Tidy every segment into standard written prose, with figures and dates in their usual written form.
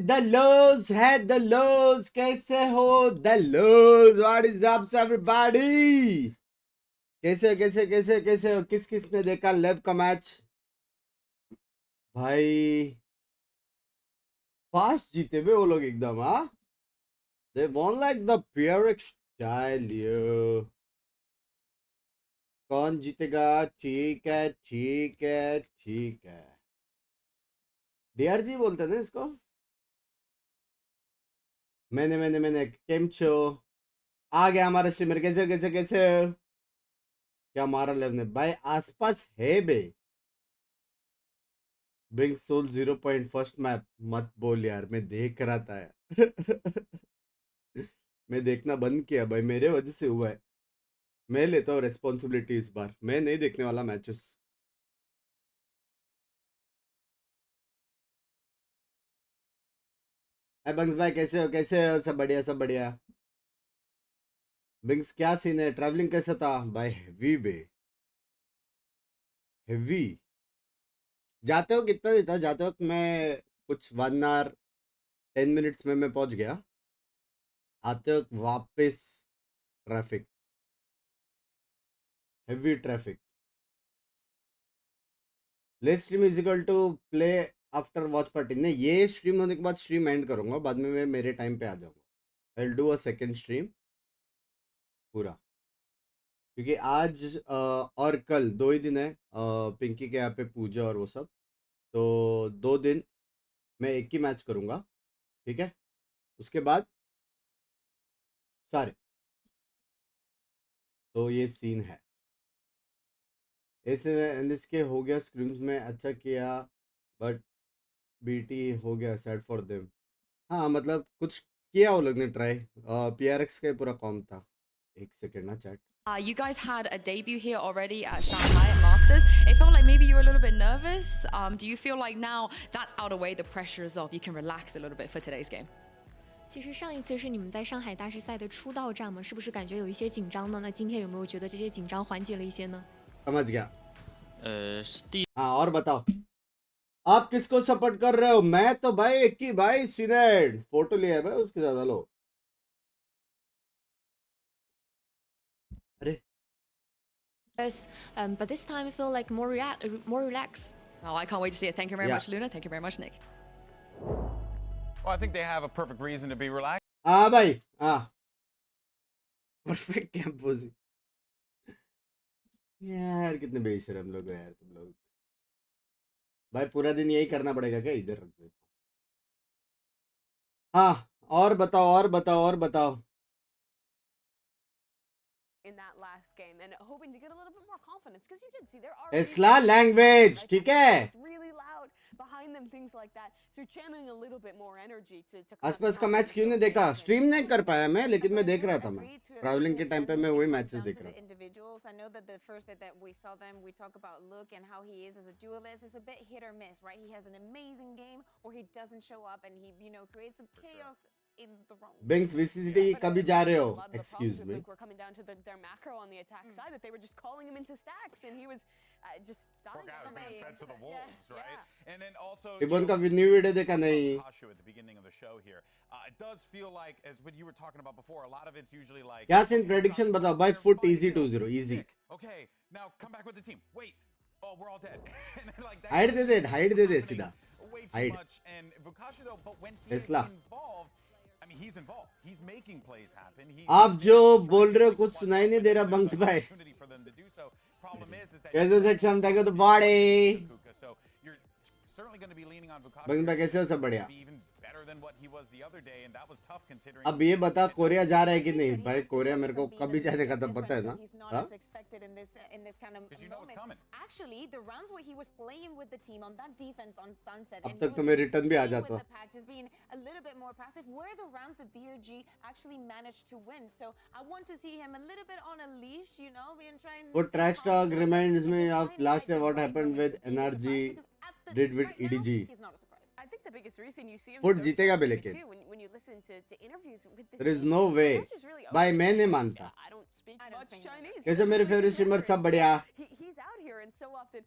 the lows, कैसे हो the lows, what is up everybody, कैसे हो, किसने देखा लेव का मैच भाई, फास्ट जीते हुए वो लोग एकदम, हाँ they won like the pure style yo. कौन जीतेगा, ठीक है DRG बोलते हैं ना इसको, मैंने केम छो आ गया हमारा स्ट्रीमर, कैसे क्या मारा लेव ने भाई, आसपास है बे। बिंग सोल 0 पॉइंट फर्स्ट मैप, मत बोल यार, मैं देख रहा था यार। मैं देखना बंद किया भाई, मेरे वजह से हुआ है, मैं लेता हूँ रेस्पॉन्सिबिलिटी इस बार, मैं नहीं देखने वाला मैचेस। बंग्स भाई कैसे हो, सब बढ़िया। बिंग्स क्या सीन है, ट्रैवलिंग कैसा था भाई? हेवी बे, हेवी। जाते हो कितना देता, जाते वक्त मैं कुछ 1 आवर 10 मिनट्स में मैं पहुंच गया, आते वक्त वापस traffic, heavy traffic. Late stream is equal to play after watch party, नहीं ये स्ट्रीम होने के बाद स्ट्रीम एंड करूंगा, बाद में मैं मेरे टाइम पे आ जाऊंगा, I will do a second stream पूरा, क्योंकि आज और कल 2 ही दिन है, पिंकी के यहाँ पे पूजा और वो सब, तो 2 दिन मैं एक ही मैच करूंगा, ठीक है, उसके बाद सारे, तो ये सीन है ऐसे। इसके हो गया स्क्रीम्स में अच्छा किया, बट बीटी हो गया सैड फॉर देम। हाँ मतलब कुछ किया वो लोग ने ट्राई, PRX का पूरा कॉम था। एक सेकेंड ना chat. You guys had a debut here already at Shanghai at Masters. It felt like maybe you were a little bit nervous. Do you feel like now that's out of the way, the pressure is off, you can relax a little bit for today's game? 其实上一次是你们在上海大师赛的出道战嘛，是不是感觉有一些紧张呢？那今天有没有觉得这些紧张缓解了一些呢？ समझ गया। हाँ और बताओ, आप किसको support कर रहे हो? मैं तो भाई एक ही भाई, सीनेड फोटो लिया है भाई उसके साथ, हेलो। अरे Yes, but this time I feel like more relaxed. Oh, I can't wait to see it. Thank you very much, Luna. Thank you very much, Nick. Well, I think they have a perfect reason to be relaxed. हाँ भाई, हाँ perfect campus यार, कितने बेशरम लोग हो यार तुम लोग भाई, पूरा दिन यही करना पड़ेगा क्या? इधर रख दो। हाँ और बताओ। In that last game and hoping to get a little bit more confidence, because you did see there are इसला language, ठीक है, it's really loud behind them, things like that, so channeling a little bit more energy to आसपास का match क्यों नहीं देखा? Stream नहीं कर पाया मैं, लेकिन मैं देख रहा था, मैं ट्रैवलिंग के टाइम पे मैं वही मैचेस देख रहा था। Individuals, I know that the first day that we saw them, we talk about Luke and how he is as a duelist. It's a bit hit or miss, right? He has an amazing game, or he doesn't show up and he, creates some chaos in the wrong. Binks VCT कभी जा रहे हो? Excuse me. Were coming down to their macro on the attack side, that they were just calling him into stacks and he was just dying. Poor guy was being fed to the wolves, right? And then also इबन का new video देखा नहीं? at the beginning of the show here. It does feel like, as what you were talking about before, a lot of it's usually like, क्या scene prediction बताओ भाई? FUT easy 2-0 easy. Okay, now come back with the team. Wait. Oh, we're all dead. Hide दे दे सीधा hide. इसला he's involved. He's making plays happen. आप जो बोल रहे हो कुछ सुनाई नहीं दे रहा बंक्स भाई। कैसे सेक्शन देखो तो बॉडी बंक्स भाई, कैसे हो? सब बढ़िया। अब ये बता, कोरिया जा रहा है कि नहीं भाई? कोरिया मेरे को कभी जाने का तो पता है ना। अब तक तो मैं रिटर्न भी आ जाता। वो track stock reminds me of last year what happened with NRG did with EDG। I think the biggest reason you see him FUT so जीतेगा भी strong लेकिन too, when you listen to interviews with this there is team, no the way pressure's really भाई over. मैं नहीं मानता I don't speak I don't much speak Chinese. He कैसे doesn't मेरे really favourite speak streamer सब Mandarin, बढ़िया so he's out here and so often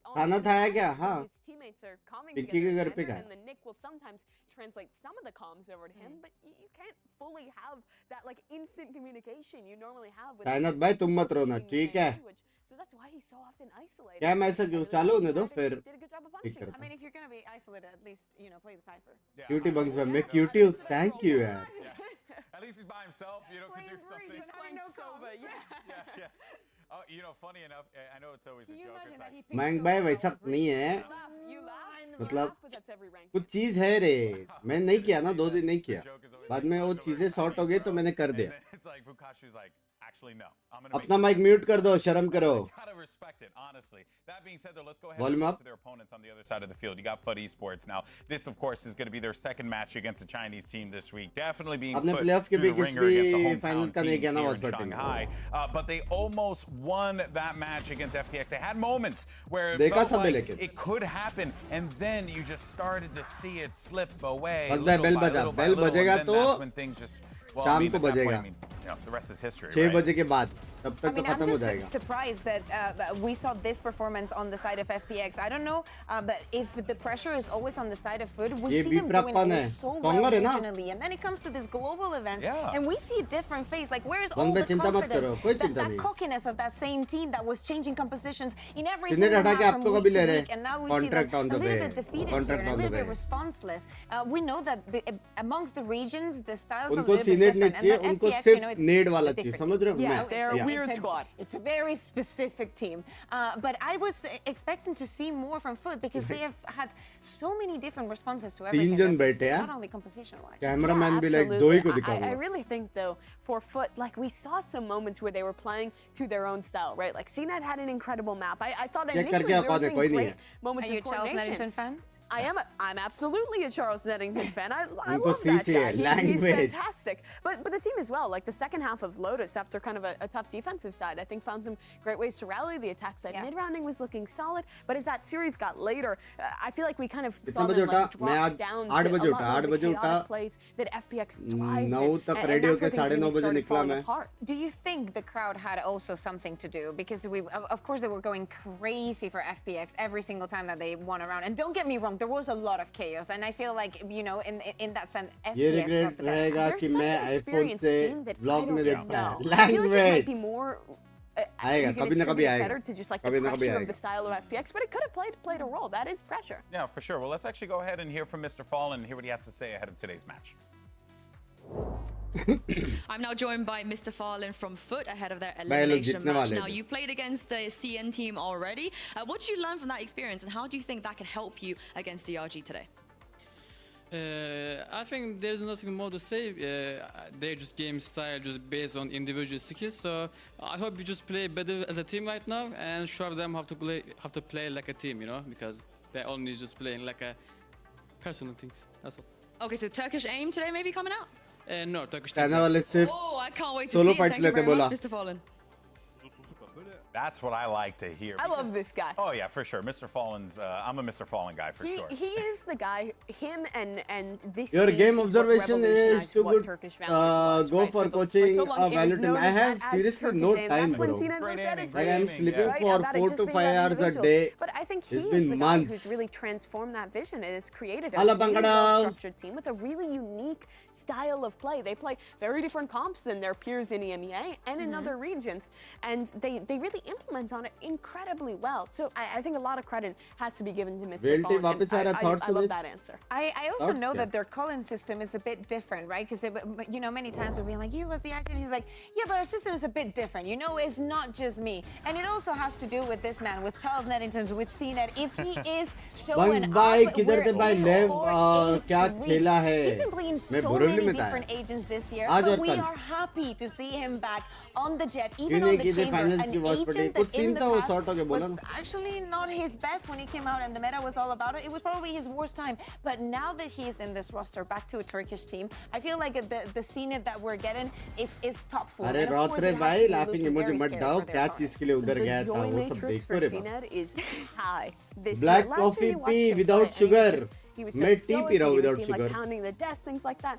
on खाना the खाया call क्या when हाँ his teammates are calming पिंकी together के in घर पे Mandarin, खाया and the Nick will sometimes translate some of the comms over to him, but you can't fully have that like instant communication you normally have with Sainath भाई तुम मत रोना speaking the ठीक same है language. So that's why he's so often isolated. क्या मैं ऐसा क्यों And चालू होने दो Maddox फिर did a good job of ठीक punishing him. करता I mean, if you're gonna be isolated, at least play the cipher. Yeah, cutie I- bunks में मैं yeah, क्यूटी हूँ That's the best thank role you for यार him. Yeah. At least he's by himself, could Playing do Breeze something. and having no Sova, comms. yeah. Yeah. Oh, funny enough, I know it's always Can a you joke. imagine It's that like, he picks Mayank Sova भाई over वैसा Breeze? नहीं है You laugh, मतलब but that's every rank. कुछ चीज है रे मैं नहीं किया ना 2 दिन नहीं किया the joke is always बाद like, में वो "Fuck, चीजें we're सॉर्ट हो Chinese, गई तो bro." मैंने कर And दिया then it's like Fukashi's like, actually no, I'm gonna make अपना this माइक म्यूट कर दो शर्म करो Gotta respect it, honestly. That being said, though, let's go ahead Volume and up. get to their opponents on the other side of the field. You got FUT Esports now. This, of course, is going to be their second match against the Chinese team this week. Definitely being अपने put playoffs के through the भी ringer against the किसी final hometown का नहीं teams किया ना here watch in party में Shanghai. But they almost won that match against FPX. They had moments where it देखा felt सब है like लेकिन it could happen, and then you just started to see it slip away. बस भाई bell बजा bell बजेगा and then तो that's when things just, well, I शाम mean, को at that point, बजेगा I mean, the rest is history, 6 right? बजे के बाद तब I तक तो mean, I'm खत्म हो just जाएगा surprised that we saw this performance on the side of FPX. I don't know, but if the pressure is always on the side of FUT, we ये see भी them doing प्राप्तन it है so well टोंगर है ना regionally, and then it comes to this global events, Yeah. and we see a different face. Like, where is one all पे the चिंता मत करो confidence, कोई that, चिंता that नहीं cockiness of that same team that was changing compositions in every senate single हटा के map आपको from कभी week ले to रहे week, and now we see them contract on a the way little bit defeated here contract and a on the little way bit responseless. We know that amongst the regions, the styles are a उनको little bit senate नहीं different, चाहिए and then उनको FPX, सिर्फ it's Ned a वाला different चाहिए समझ रहे हो team. मैं They're a Yeah. weird squad. It's a very specific team. But I was expecting to see more from FUT because they have had so many different responses to everything. जन that we've बैठे seen, हैं। not only composition-wise. Cameraman भी like दो ही को I दिखाऊंगा really think though for FUT, like we saw some moments where they were playing to their own style, right? Like CNED had an incredible map. I thought Check initially करके there कौन was है, some कोई नहीं great है। moments Are you of a Charles coordination. Neddington fan? I'm absolutely a Charles Neddington fan. I उनको love that सींचे, guy. He's language. fantastic. But the team as well. Like the second half of Lotus, after kind of a tough defensive side, I think found some great ways to rally. The attack side mid-rounding was looking solid. But as that series got later, I feel like we kind of saw बजे them उठा? like मैं drop आज down 8 to बजे a उठा, lot 8 more of the बजे उठा। chaotic plays that FPX thrives 9 in. तक And ready that's होके where things 9:30 really बजे started निकला falling मैं apart. Do you think the crowd had also something to do? Because of course, they were going crazy for FPX every single time that they won a round. And don't get me wrong, there was a lot of chaos. And I feel like, in that sense, ये FPX got regret the better रहेगा half. कि They're मैं such an iPhone experienced से team that I vlog don't नहीं देख know. पाया I feel like it might language be more. आएगा, You can कभी ना कभी attribute it आएगा। better to just like कभी the ना कभी pressure of आएगा। the style of FPX, but it could have played a role. That is pressure. Yeah, for sure. Well, let's actually go ahead and hear from Mr. Fallen and hear what he has to say ahead of today's match. I'm now joined by Mr. Farlin from FUT ahead of their लोग elimination जीतने match. वाले Now, थे। you played against the CN team already. What did you learn from that experience, and how do you think that could help you against DRG today? I think there's nothing more to say. Their just game style just based on individual skills. So I hope you just play better as a team right now and show them how to play like a team. Because they're only just playing like a personal things. That's all. Okay, so Turkish aim today maybe coming out? No, Turkish कहने team. वाले सिर्फ Oh, I can't wait to Solo see it. fights Thank you लेते very बोला। much, Mr. Farlin. That's what I like to hear. I love this guy. Oh yeah, for sure. Mr. Fallen's. I'm a Mr. Fallen guy for sure. He is the guy. Him and this. Your scene game is what observation is revolutionized too what good. Turkish Valorant was, Go right? for so coaching so long it was Valorant. known I as have that, as seriously Turkish no aim. time, That's when bro. CNED Great was at aiming, its great Like I'm peak, sleeping right? for About it 4 just to being 5 about hours a individuals. day. But I think he It's is been the months. guy who's really transformed that vision and has created a Hala really bangada. well-structured team with a really unique style of play. They play very different comps than their peers in EMEA and in other regions, and they really implement on it incredibly well. So I think a lot of credit has to be given to Mr. Realty Fallen. वापस आ रहा है, thoughts I on love it? that answer. I also Thoughts, know yeah. that their calling system is a bit different, right? Because many times we're being like, "You was the agent." He's like, "Yeah, but our system is a bit different. It's not just me." And it also has to do with this man, with Charles Neddington, with CNED. If he is showing Once by up, किधर थे भाई लेव क्या खेला है He's been playing मैं so Buruli many में था different agents this year, आज but और we कल are happy to see him back on the jet, क्यों even नहीं on the की थी chamber. फाइनल्स An की वॉच पार्टी agent कुछ that in सीन the था वो past शॉर्ट होके बोला was ना actually not his best when he came out and the meta was all about it. It was probably his worst time. But now that he's in this roster, back to a Turkish team, I feel like the scene that we're getting is top four. अरे And of rot course, रे it has भाई to be laughing looking emoji very मत scary Dow for their क्या opponents. चीज के लिए उधर The गया था joy वो सब matrix देखो for रे बाप CNED is high this Black year. Last coffee year you watched pee him without play, and he was sugar. just- He was मैं so tea stoic. पी रहा हूँ You would without see him, like sugar. pounding the desk, things like that.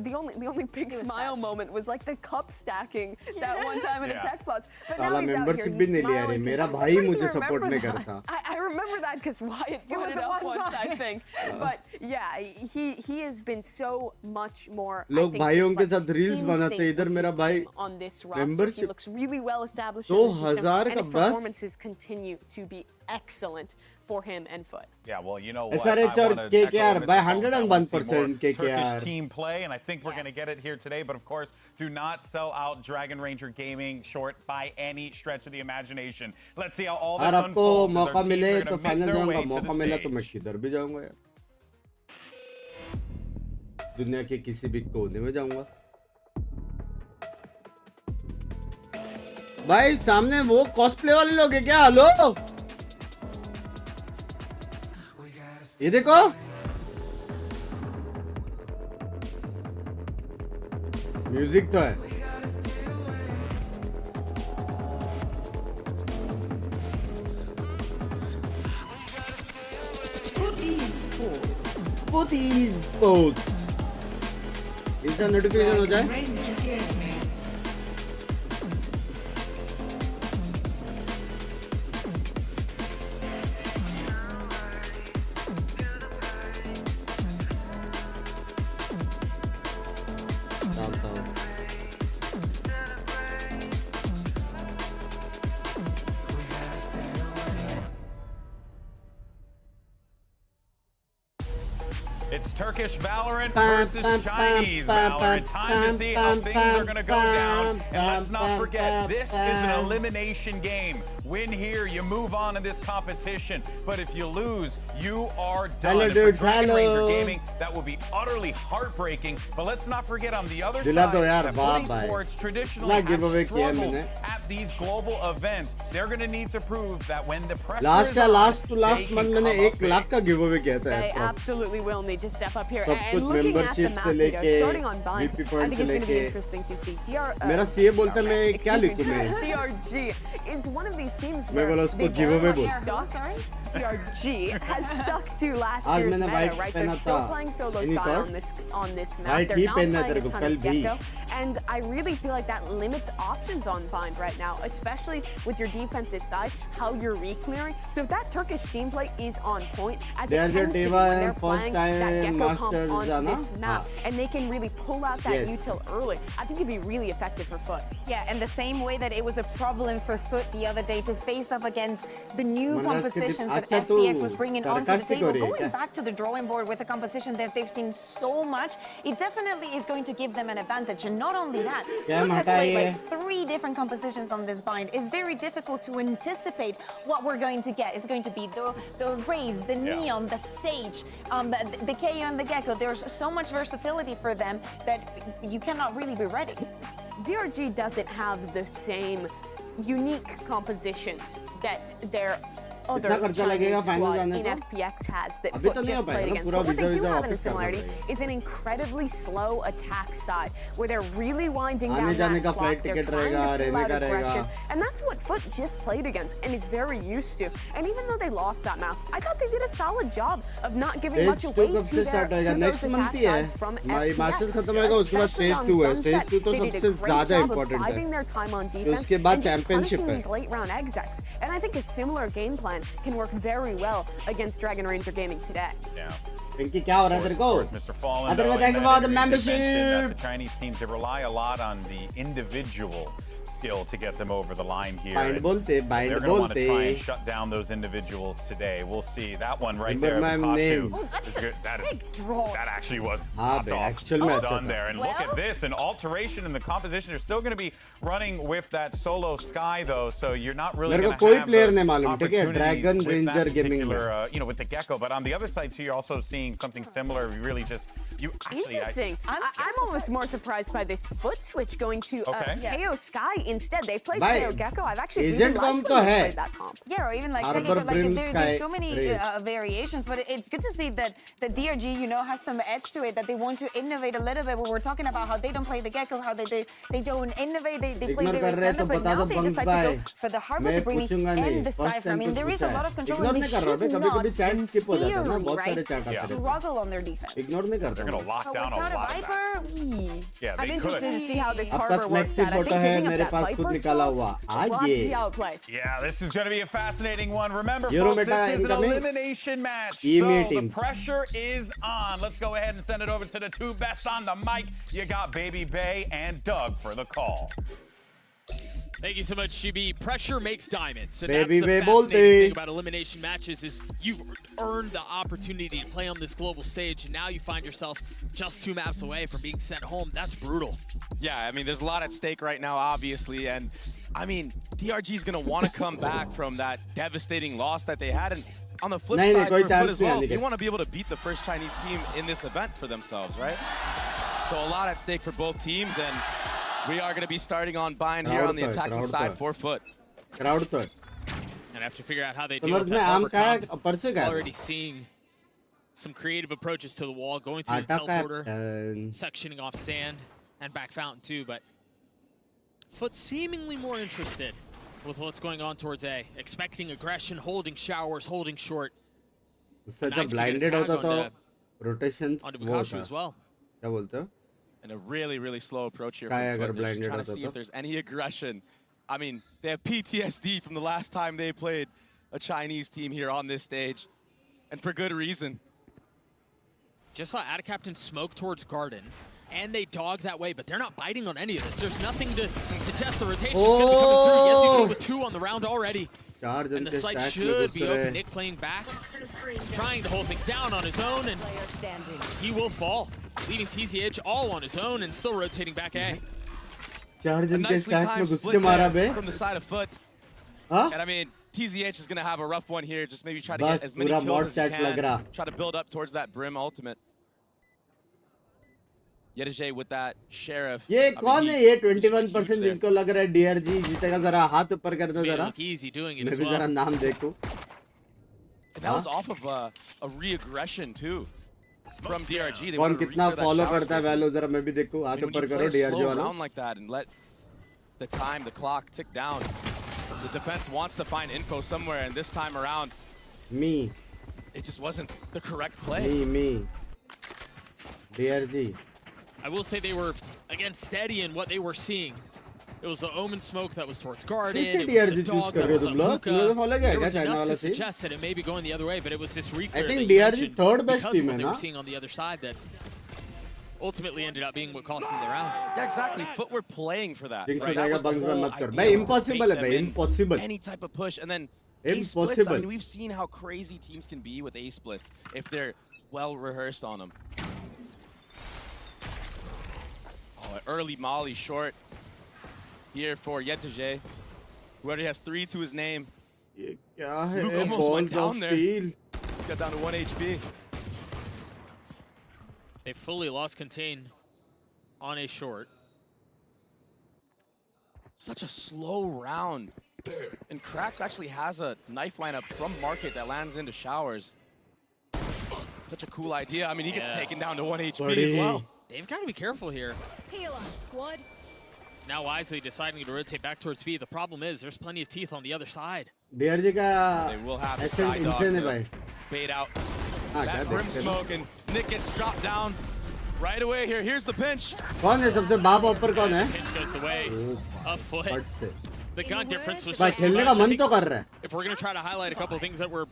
The only big smile moment was like the cup stacking that one time in a tech pause. But now साला he's out here, membership भी he's नहीं लिया रे smiling. मेरा It's भाई crazy मुझे to support remember नहीं that. करता I remember that because Wyatt brought it up once, I think. But yeah, he has been so much more. I लोग think, भाइयों just, के like, साथ रील्स in बनाते sync इधर with मेरा his भाई team on this roster. He membership looks really well established तो in the system, 1000 and का his बस performances continue to be excellent for him and FUT. Yeah, well, you know what? SRH I or wanna echo KKR Mr. by Falls. I wanna see 101% more KKR. Turkish team play, and I think we're going to get it here today. But of course, do not sell out Dragon Ranger Gaming short by any stretch of the imagination. Let's see how all this अगर आपको unfolds as our मौका teams मिले are तो going to make final their जाऊंगा way to मौका the मिला तो मैं stage. किधर भी जाऊंगा यार दुनिया के किसी भी कोने में जाऊंगा भाई सामने वो कॉस्प्ले वाले लोग हैं क्या हेलो ये देखो म्यूजिक तो है FUT Esports इसका नोटिफिकेशन हो जाए डालता हूँ It's Turkish Valorant versus Chinese Valorant. Time to see how things are going to go down. And let's not forget, this is an elimination game. Win here, you move on in this competition. But if you lose, you are done. Hello, And for dudes. Dragon Ranger Hello. Gaming, that will be utterly heartbreaking. But let's not forget on the other दिला side, दो यार, that वाह FUT भाई। Esports traditionally ना have giveaway किया struggled मैंने। at these global events. They're going to need to prove that when the pressure last is का on, last two they last can month come मैंने up 1 big. Lakh का give away किया था They airdrop absolutely will need to step up here. सब And कुछ looking at the membership map, से Peter, लेके starting on Bind, VP I point think से it's going to be लेके interesting to see. मेरा CA बोलता है मैं क्या लिखूं मैं DRG is one of these teams मैं where बोला उसको they've गिव अवे very बोल much stuck. DRG has stuck to last आज year's मैंने meta, white right? पहना They're still था। playing solo Any style thoughts? on this map. White They're he not पहना है playing तेरे a को ton कल of भी। Gecko, and I really feel like that limits options on Bind right now, especially with your defensive side, how you're re-clearing. So if that Turkish team play is on point, as They are it tends to be Deva when they're and first playing that time Gecko pump Masters on है ना? this map, हाँ। and they can really pull out that Yes. util early, I think it'd be really effective for FUT. Yeah, and the same way that it was a problem for FUT the other day to face up against the new Manraj के compositions that अच्छा तू FPX was bringing onto the sarcastic हो table, रही है going क्या? back to the drawing board with a composition that they've seen so much, it definitely is going to give them an advantage. And not only that, क्या FUT has played हटाइए? like 3 different compositions on this bind. It's very difficult to anticipate what we're going to get. It's going to be the Raze, the Neon, the Sage, the KO and the Gecko. There's so much versatility for them that you cannot really be ready. DRG doesn't have the same unique compositions that their other कितना खर्चा लगेगा Chinese final squad जाने in को? FPX has that अभी FUT तो नहीं हो just played पाएगा ना, against. पूरा But what they visa do visa have in a वापस करना similarity पड़ेगा। is an incredibly slow attack side where they're really winding आने down जाने that का clock. flight They're ticket trying रहेगा, to fill रहने out का aggression. रहेगा। And that's what FUT just played against and is very used to. And even though they lost that map, I thought they did a solid job of not giving much Stage away 2 कब to से their start होएगा to those next month attack ही है sides from भाई FPX. Masters खत्म होएगा उसके बाद Especially stage on 2 है Sunset, स्टेज 2 तो they did a सबसे great ज्यादा job of इंपॉर्टेंट biding है their time on फिर defense उसके बाद and just चैंपियनशिप punishing है these late round execs. And I think a similar game plan can work very well against Dragon Ranger Gaming today. Yeah. इनकी क्या हो रहा है तेरे को Of course, Mr. Fallen, other though, बताएंगे in about that the interview did mention that membership the Chinese teams, they rely a lot on the individual skill to get them over the line here. Bind and बोलते, bind they're going to want to try बोलते। and shut down those individuals today. We'll see. That one right Remember there, my Pikachu, name. Oh, that's is a good. sick draw. That actually was हाँ popped बे, off. actual में अच्छा Done था। there. And look at Well- this, an alteration in the composition. They're still going to be running with that solo Sky, though, so you're not really मेरे going को to कोई have player those नहीं मालूम, ठीक है? opportunities Dragon with Ranger that Gaming में। particular, with the Gecko. But on the other side, too, you're also seeing something similar. You really just, Interesting. I'm almost more surprised by this foot switch going to Okay. KO Sky DRG instead, they've played Bhai, KO Gecko. I've actually really Agent liked comp when to they've hai. played that comp. Yeah, or even like Arbor, second, like Brim, there's so Sky, many Raze. variations, but it's good to see that the DRG, you know, has some edge to it, that they want to innovate a little bit. We're talking about how they don't play the Gecko, how they don't innovate, they play Ignore very कर रहे तो standard, but बता now दो they Bunks decide to भाई. go for the Harbor मैं Debrini पूछूंगा नहीं. and the First Cypher. I time mean, कुछ there is पूछा a lot है. of control, Ignore and नहीं they कर रहा should बे. कभी-कभी not, chat in skip हो जाता है ना. theory, बहुत सारे right, chat आते हैं. struggle on their defense. Ignore नहीं करता They're going हूँ. to lock But down a without a lot of that. Viper, Yeah, I'm they interested could. to see how this आपका Harbor works Smexy out. I photo think है giving up मेरे that पास खुद Viper निकाला slot, हुआ. we'll have to see आइए. how it plays. Yeah, this is going to be a fascinating one. Remember, Euro folks, meta this is an incoming. elimination match. EMEA So teams. the pressure is on. Let's go ahead and send it over to the two best on the mic. You got Baby Bay and Doug for the call. Thank you so much, GB. Pressure makes diamonds. And Baby that's the Bay fascinating bolte. thing about elimination matches is you've earned the opportunity to play on this global stage, and now you find yourself just 2 maps away from being sent home. That's brutal. Yeah, I mean, there's a lot at stake right now, obviously, and I mean, DRG is going to want to come back from that devastating loss that they had, and on the flip नहीं, side, कोई for FUT chance as नहीं well, आने they के. want to be able to beat the first Chinese team in this event for themselves, right? So a lot at stake for both teams, and we are going to be starting on bind here on the attacking side for FUT. Crowd तो है. And have to figure out how they deal समझ with में that आम Harbor का है comp. परसों का है. Already seeing some creative approaches to the wall, going through the आटा teleporter, captain. sectioning off sand, and back fountain too, but FUT seemingly more interested with what's going on towards A. Expecting aggression, holding showers, holding short. उससे अच्छा Knife to get blinded a होता tag तो onto rotations Onto वो Bukashu होता. as well. क्या बोलते हो? And a really, really slow approach here Kaya from FUT. agar They're just blinded trying to होता see तो? if there's any aggression. I mean, they have PTSD from the last time they played a Chinese team here on this stage, and for good reason. Just saw Ada Captain smoke towards Garden, and they dog that way, but they're not biting on any of this. There's nothing to suggest the rotation is going to be coming through. Yet with 2 on the round already. चार जन And the के site stack में should घुस be open. रहे. Nick playing back, trying to hold things down on his own, and he will fall. Leaving TZH all on his own and still rotating back A. चार A जन के nicely stack में timed घुस split के मारा there bay. from the side of FUT. हाँ? And I mean, TZH is going to have a rough one here. Just maybe try to बस get as many पूरा kills mod as you chat लग can. रहा. Try to build up towards that Brim ultimate. Yedajay with that Sheriff. ये I mean, कौन he है ये reached a 21% huge there. जिनको लग रहा है DRG जीतेगा जरा हाथ ऊपर कर दो Made it जरा look easy doing it मैं as भी जरा well. नाम देखूं And that was off of a re-aggression too from DRG. They कौन wanted to कितना reclear that फॉलो shower करता है space. वैलो जरा मैं भी देखूं I हाथ mean, when ऊपर you करो play a DRG slow वालों round like that and let the time, the clock tick down, the defense wants to find info somewhere, and this time around, me it just wasn't the correct play. me DRG I will say they were, again, steady in what they were seeing. It was the Omen smoke that was towards Garden. फिर से It was DRG the choose dog कर that रहे हो was तुम on लोग तुम लोग Hookah. Follow किया There क्या was चाइना enough वाला to scene suggest that it may be going the other way, but it was this reclear think that you DRG mentioned third best because team of what है they ना? were seeing on the other side that ultimately ended up being what cost them the round. Yeah, exactly. FUT were playing for that. Binks Right? हो That जाएगा was the Bunks में whole मत कर idea, भाई was to impossible bait है them भाई in impossible any type of push, and then A splits. I Impossible. mean, we've seen how crazy teams can be with A splits if they're well rehearsed on them. Oh, an early Molly short here for Yedajay, who already has 3 to his name. ये क्या है Luke almost went balls of down there. steel Got down to 1 HP. They fully lost contain on a short. Such a slow round. And Krax actually has a knife lineup from Market that lands into showers. Such a cool idea. I mean, he gets Yeah. taken down to 1 HP Buddy. as well. They've got to be careful here. Now wisely deciding to rotate back towards B. The problem is there's plenty of teeth on the other side. DRG का They will have the Ascent side dog insane है to भाई bait out हाँ क्या that Brim देखते हैं smoke, and Nick gets dropped down right away here. Here's the pinch. कौन है सबसे बाप ऊपर कौन है Pinch goes the way of FUT. फट से The gun difference was भाई just too खेलने much. का I मन think तो कर रहा है if we're going to try to highlight a couple of things that were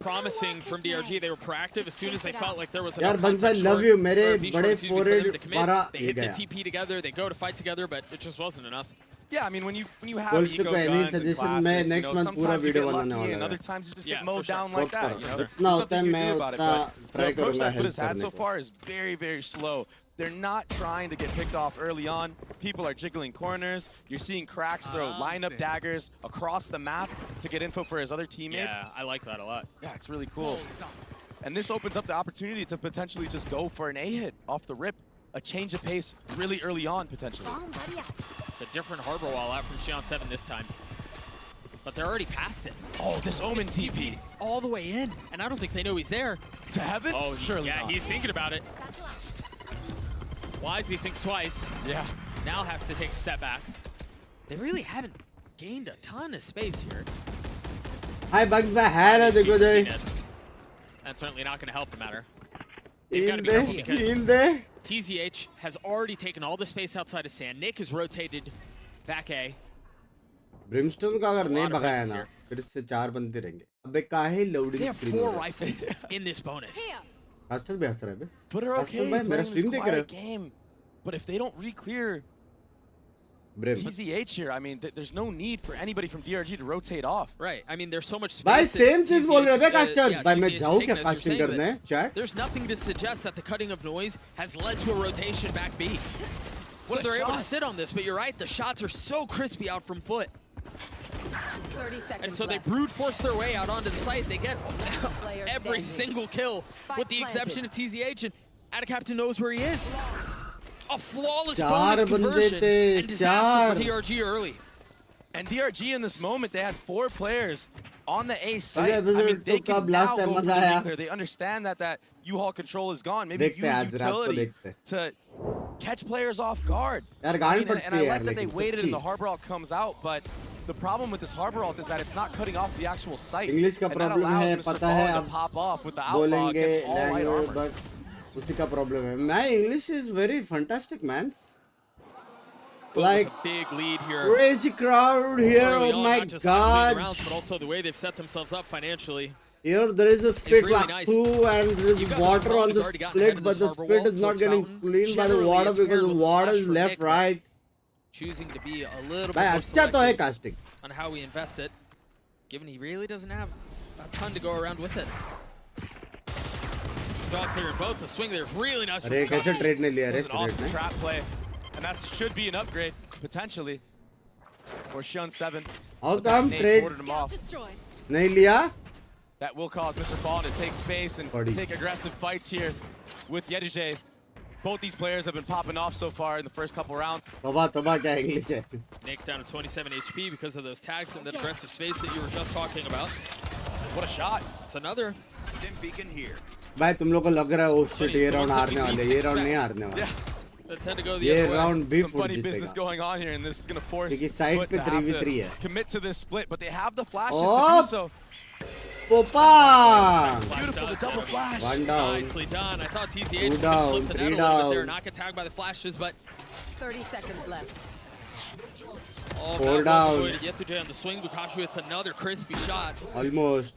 promising from DRG, they were proactive as soon as they felt like there was यार enough बंस भाई contact love short you मेरे for B बड़े short, excuse me, for forehead them to commit. मारा They ये hit the गया TP together, they go to fight together, but it just wasn't enough. Yeah, I mean, when you have Goals to eco any guns and suggestion, classics, मैं you next know, month पूरा sometimes you video get बनाने lucky वाला and है other times you just Yeah, get mowed for sure. down like that. You know, जितना There's होता है nothing you मैं can do about it, उतना but try the approach करूँगा that FUT help has had करने so को far is very, very slow. They're not trying to get picked off early on. People are jiggling corners. You're seeing Cracks throw lineup daggers across the map to get info for his other teammates. Yeah, I like that a lot. Yeah, it's really cool. And this opens up the opportunity to potentially just go for an A hit off the rip. A change of pace really early on, potentially. It's a different harbor wall out from Xion 7 this time. But they're already past it. Oh, this Omen TP. All the way in. And I don't think they know he's there. To heaven? Oh, surely yeah, not. he's thinking about it. Wisely thinks twice. Yeah. Now has to take a step back. They really haven't gained a ton of space here. Hi Bugs by Hara dekho jai. That's certainly not going to help the matter. They've got to be careful because Inde. TZH has already taken all the space outside of sand. Nick has rotated back A. Brimstone का अगर नहीं lot of भगाया presence ना here. फिर इससे 4 बनते रहेंगे. अबे काहे They loading have screen 4 हो रहा है? rifles in this bonus. Caster भी हंस रहा है बे. But they're Caster okay भाई मेरा playing stream this देख रहा quiet है. game. But if they don't re-clear Brim. TZH here, I mean, there's no need for anybody from DRG to rotate off. Right. I mean, there's so much space. भाई that same चीज बोल रहे TZH थे Casters. yeah, भाई मैं TZH is जाऊँ taking, क्या as you're casting saying, करने? but Chat. There's nothing to suggest that the cutting of noise has led to a rotation back B. So What a they're able to shot. sit on this, but you're right, the shots are so crispy out from foot. 30 seconds And so they left. brute force their way out onto the site. They get Player every standing. single kill, with the exception of TZH, and Adacaptain knows where he is. A flawless चार bonus बंदे conversion थे, and disaster for चार. DRG early. And DRG in this moment, they had 4 players on the A site. अरे I mean, episode they तो can कब now last go time for the मजा आया? re-clear. They understand that U-Haul control is gone. Maybe देखते हैं use आज रात को utility देखते हैं. to catch players off guard. यार I गांड mean, पड़ती and I है यार like that they लेकिन waited and the सच्ची. harbor alt comes out, but the problem with this harbor alt is that it's not cutting off the actual site. English का and that problem allows है, Mr. पता है, Fallen अब to pop off with the outlaw बोलेंगे against all light language armor. but उसी का problem है. My English is very fantastic, man. But Like with a big lead here. crazy crowd here. Early Oh on, my not just obviously the rounds, god. but also the way they've set themselves up financially. Here there is a split really like nice. two and there You've is got water Mr. on the already gotten ahead split, of but this the harbor split wall is not towards getting Fountain. cleaned by the Generally, water it's because paired the with a water flash is from left, Nick, but right. choosing to be a little भाई bit अच्छा more तो है selective casting. on how he invests it, given he really doesn't have a ton to go around with it. Draw clear in both. The swing there is really nice. अरे from कैसे Kashi. trade ने लिया रे It was an awesome ने? trap play, and that should be an upgrade, potentially, for Shun 7. How But that come nade trade warded him off. नहीं लिया? That will cause Mr. Fallen to take space and Party. take aggressive fights here with Yedije. Both these players have been popping off so far in the first couple rounds. तबा क्या English है? Nick down to 27 HP because of those tags and that aggressive space that you were just talking about. What a shot. It's another. Beacon here. भाई तुम लोग को लग रहा है oh shit ये It's round almost हारने like वाले, we ये round expect. नहीं हारने वाले. Yeah, They tend to go the ये other way. round भी some फुट funny business जीतेगा. going on here, and this is going to force क्योंकि side Foot पे to have 3v3 to है. commit to this split, but they have the flashes Oh! to do so. Popa! Beautiful, the double flash. One down. Nicely done. I thought TZH Two would down, slip the net a three little bit there, down. not get tagged by the flashes, but 30 seconds left. all Four that down. was avoided. Yetuje on the swing. Bukashu hits another crispy shot. Almost.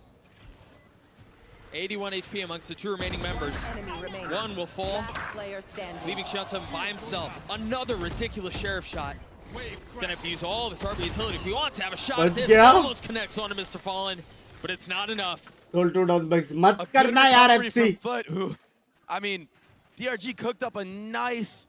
81 HP amongst the two remaining members. Enemy remaining. One will fall, Last player standing. leaving Xion by himself. Another ridiculous sheriff shot. He's gonna have to use all of his RB utility if he wants to have a shot at this. Yeah. Almost connects onto Mr. Fallen, but it's not enough. Told two down Binks. मत A good करना यार recovery FC. from Foot, who, I mean, DRG cooked up a nice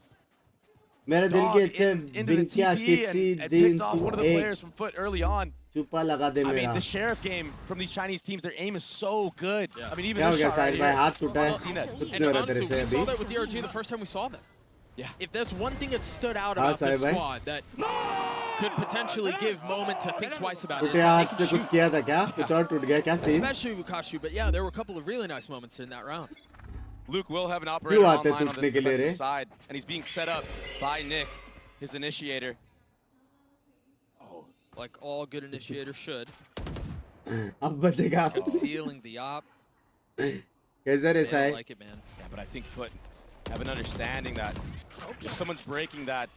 मेरे दिल dog के अच्छे into the बिंकिया TP किसी and दिन picked off one of the तू players from Foot early on. चुपा लगा दे I mean, मेरा. the sheriff game from these Chinese teams, their aim is so good. I mean, even क्या हो this गया shot right side भाई here. हाथ टूटा है. Well, CNED. कुछ And नहीं हो रहा तेरे honestly, से we saw अभी. that with DRG the first time we saw them. Yeah. If there's one thing that stood out हाँ, about this साहिब भाई. squad that could potentially give moment to think twice about it, टूटे is that हाथ they से can कुछ shoot. किया था क्या? कुछ और टूट गया क्या scene? Especially Bukashu, but yeah, there were a couple of really nice moments in that round. Luke will have an operator क्यों आते online on टूटने this के लिए defensive रे? side, and he's being set up by Nick, his initiator. Oh, like all good initiators should. अब बचेगा. Concealing the op. कैसे रे They Sai? don't like it, man. Yeah, but I think Foot have an understanding that if someone's breaking that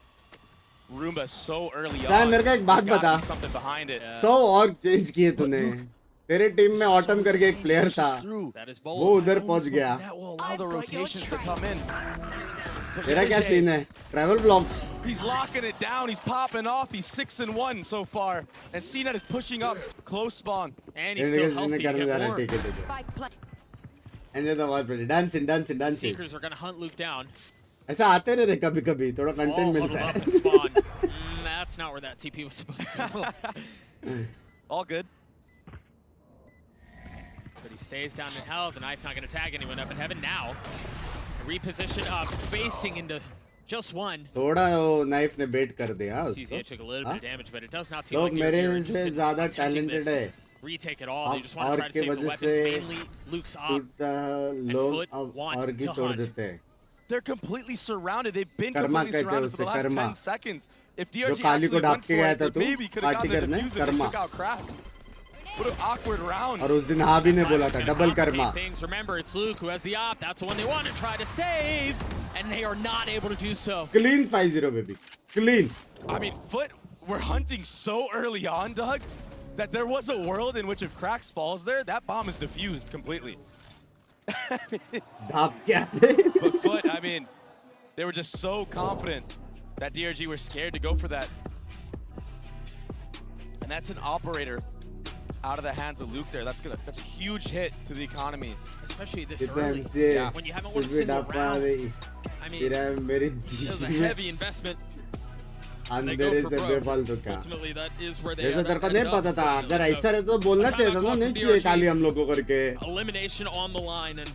Roomba so early Sai on, मेरे को एक there's बात gotta बता. be something behind it. Yeah. 100 और change किए तूने. तेरे टीम में ऑटम करके एक प्लेयर था. That is वो bold. उधर पहुंच गया. That will allow the rotations to come in. But तेरा क्या Yedije, सीन है? Travel blocks. he's locking it down. He's popping off. He's 6-1 so far, and CNED is pushing up close spawn. And he's इन्हें still किसी ने healthy to करने get जा रहा है more. ठीक है ठीक है. Spike play. Enjoy the watch play. Dancing dancing dancing. Seekers are going to hunt Luke down. ऐसा आते रहे रे कभी कभी थोड़ा All कंटेंट huddled मिलता up है. and spawn. That's not where that TP was supposed to go. All good. But he stays down in hell. The knife not going to tag anyone up in heaven now. Reposition up, facing into Just one. थोड़ा वो knife ने बेट कर दिया उसको. TZH took a little bit of damage, but it does not seem लोग like मेरे they're से interested in ज़्यादा attempting talented this है. retake at all. They just want to और try to के save the वजह weapons, से mainly Luke's op. लोग FUT अब want और की to तोड़ hunt. देते हैं. They're completely surrounded. They've been Karma completely कहते हैं surrounded for the उसे, last कर्मा. 10 seconds. If जो DRG काली को actually ढाप went के for गया it, था they तू maybe could have party gotten the करने. defuse if they Karma. took out cracks. What an awkward round. और उस दिन हाँ भी ने बोला था Gonna double complicate Karma. things. Remember, it's Luke who has the op. That's the one they want to try to save, and they are not able to do so. Clean 5-0 baby. Clean. I mean, FUT were hunting so early on, Doug, that there was a world in which if cracks falls there, that bomb is defused completely. ढाप क्या But FUT, I mean, they were just so confident that DRG were scared to go for that. And that's an operator out of the hands of Luke there. That's a huge hit to the economy. Especially this कितने early. हमसे Yeah. When you haven't कुछ won a भी single ढापा round. नहीं. I mean, तेरा मेरी it was a जीत में heavy investment. They go अंधेरे for से broke. बेफालतू का. Ultimately, that is where they जैसे end तेरे up को नहीं ended up, पता था. अगर unfortunately. ऐसा रहता तो बोलना चाहिए था ना. नहीं चाहिए खाली हम लोगों करके. Elimination on the line, and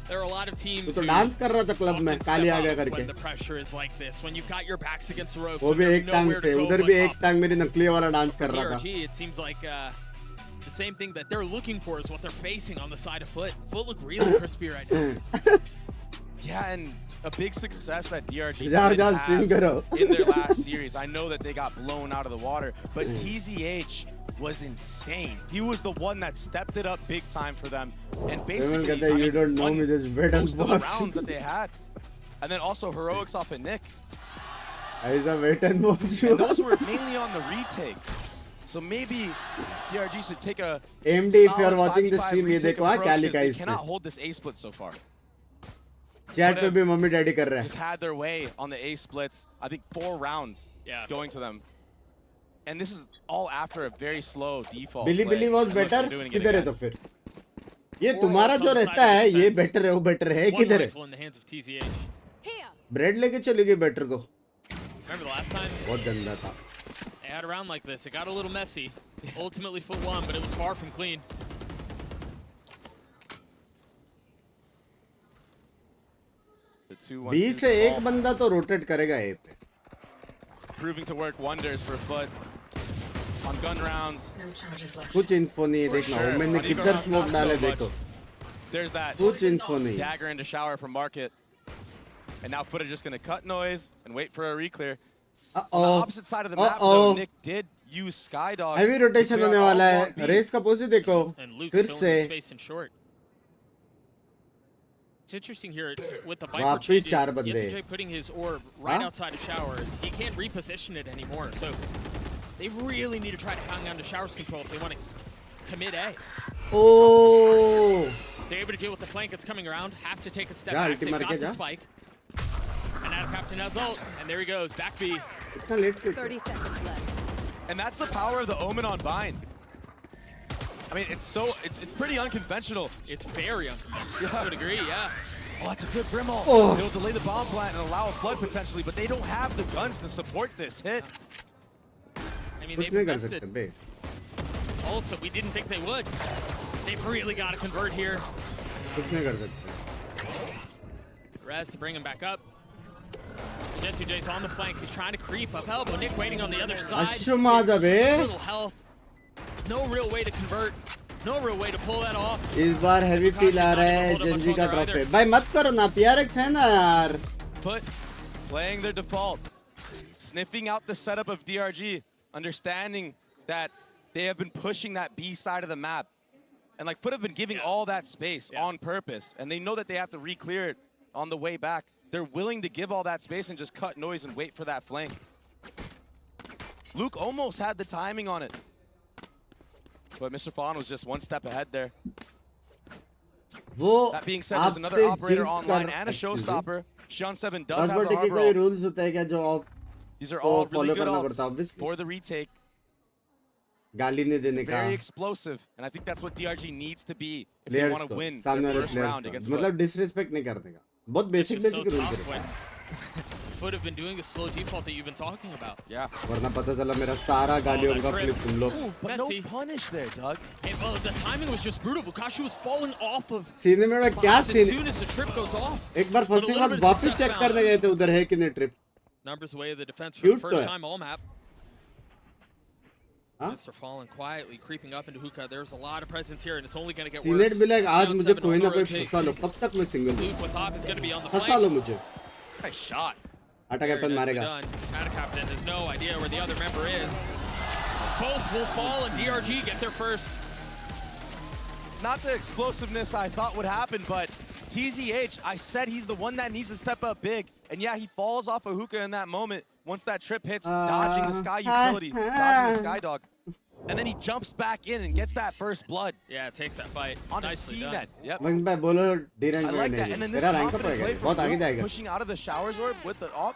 there are a lot of तू teams तो who डांस कर रहा था क्लब में often काली step आ गया up करके. when the pressure is like this. When you've got your backs against the ropes, वो when भी there's एक टांग nowhere से to go उधर but भी एक up. टांग मेरी नकली वाला डांस कर रहा था. DRG, it seems like the same thing that they're looking for is what they're facing on the side of FUT. FUT look really crispy right now. Yeah, and a big success that DRG जाओ did जाओ have stream करो. in their last series. I know that they got blown out of the water, but TZH was insane. He was the one that stepped it up big time for them, and basically कहता है, you don't know won me, just wait and most of the watch. rounds that they had, and then also heroics off of Nick, ऐसा wait and watch. and those were mainly on the retake. So maybe DRG should take a AMD, if you are solid watching the 5v5 stream, ये retake देखो हाँ approach क्या 'cause लिखा है they इस पे. cannot hold this A split so far. Chat पे भी मम्मी डैडी कर रहे Just हैं. had their way on the A splits. I think 4 rounds going to them. And this is all after a very slow default. Billy play. Billy was And look, they're better. doing it किधर है again. तो फिर ये तुम्हारा जो रहता है ये बेटर है वो बेटर है One किधर है. rifle in the hands of TZH. Bread लेके चली गई बेटर को. Remember the last time बहुत गंदा था. they had a round like this? It got a little messy. Ultimately, FUT won, but it was far from clean. The 2-1 B से seems एक all बंदा तो रोटेट करेगा ए पे. proving to work wonders for FUT on gun rounds. कुछ info नहीं है देखना. Sure. मैंने Not even किधर not स्मोक so डाले much. देखो. There's that कुछ इन्फो नहीं. dagger into shower from Market. And now FUT are just going to cut noise and wait for a reclear. On the opposite side of the map, though, Nick did use Skydog. Heavy rotation होने वाला है. Race का पोजी देखो. And Luke's फिर still से in space and short. It's interesting here with the Viper वापिस changes. चार बंदे. Yetujay putting his orb right हाँ? outside of showers. He can't reposition it anymore. So they really need to try to hang on to showers control if they want to commit A. Oh. They're able to deal with the flank that's coming around. Have to take a step जा back. They've ulti मार got के the जा. spike. And now Captain has ult. And there he goes. Back B. इतना late क्यों? 30 seconds left. And that's the power of the Omen on Bind. I mean, it's pretty unconventional. It's very unconventional. I would agree, yeah. Oh, that's a good Brimall. Oh. They'll delay the bomb plant and allow a flood potentially, but they don't have the guns to support this hit. I mean, कुछ they've नहीं कर invested सकते बे. ults that we didn't think they would. They've really got to convert here. कुछ नहीं कर सकते. Raz to bring him back up. Yetujay's on the flank. He's trying to creep up elbow. Nick waiting on the other side. अश्वमादा bay. Little health. No real way to convert. No real way to pull that off. इस बार heavy feel आ रहा है Gen Z का trophy. भाई मत करो ना PRX है ना यार. FUT playing their default, sniffing out the setup of DRG, understanding that they have been pushing that B side of the map. And like FUT have been giving all that space on purpose, and they know that they have to re-clear it on the way back. They're willing to give all that space and just cut noise and wait for that flank. Luke almost had the timing on it, but Mr. Fawn was just one step ahead there. वो That being said, there's another operator online and a showstopper. Sean 7 does have the hard के कोई roll. Rules होता है क्या जो आप These are all really follow good करना ults पड़ता है obviously. for the retake. गाली नहीं देने का. Very explosive, and I think that's what DRG needs to be if they Players want to को, win सामने their वाले first players round को. against मतलब FUT. डिसरिस्पेक्ट नहीं करने का. बहुत It's basic just so basic rule tough करता when है. FUT have been doing the slow default that you've been talking about. Yeah. वरना पता चला मेरा सारा गालियों का trip. क्लिप तुम लोग But no Messy. punish there, Doug. And, well, the timing was just brutal. Vukashu was falling off of सीने में क्या as scene soon as the trip goes off. एक बार But a फंसने के little बाद bit of वापस success check found. करने गए थे उधर है कि नहीं trip Numbers away the defense for the Cute first तो है। time all map. हाँ? Mr. Fallen quietly creeping up into hookah. There's a lot of presence here, and it's only going to get senate worse. भी like आज Down मुझे 7 कोई on ना कोई rotate. फंसा लो कब तक मैं single Luke with Hop is going to be on the फंसा लो flank. मुझे Nice shot. आटा Very कैप्टन nicely मारेगा done. Atta Captain has no idea where the other member is. Both will fall, and DRG get their first. Not the explosiveness I thought would happen, but TZH, I said he's the one that needs to step up big. And yeah, he falls off a hookah in that moment. Once that trip hits, dodging the Sky utility, dodging the Sky Dog. And then he jumps back in and gets that first blood Yeah, takes that fight. on a Nicely CNED. done. Yep. वहीं पे बोलो D rank I में like that. नहीं And then this तेरा rank up confident होएगा play from बहुत आगे Luke, जाएगा pushing out of the showers orb with the op.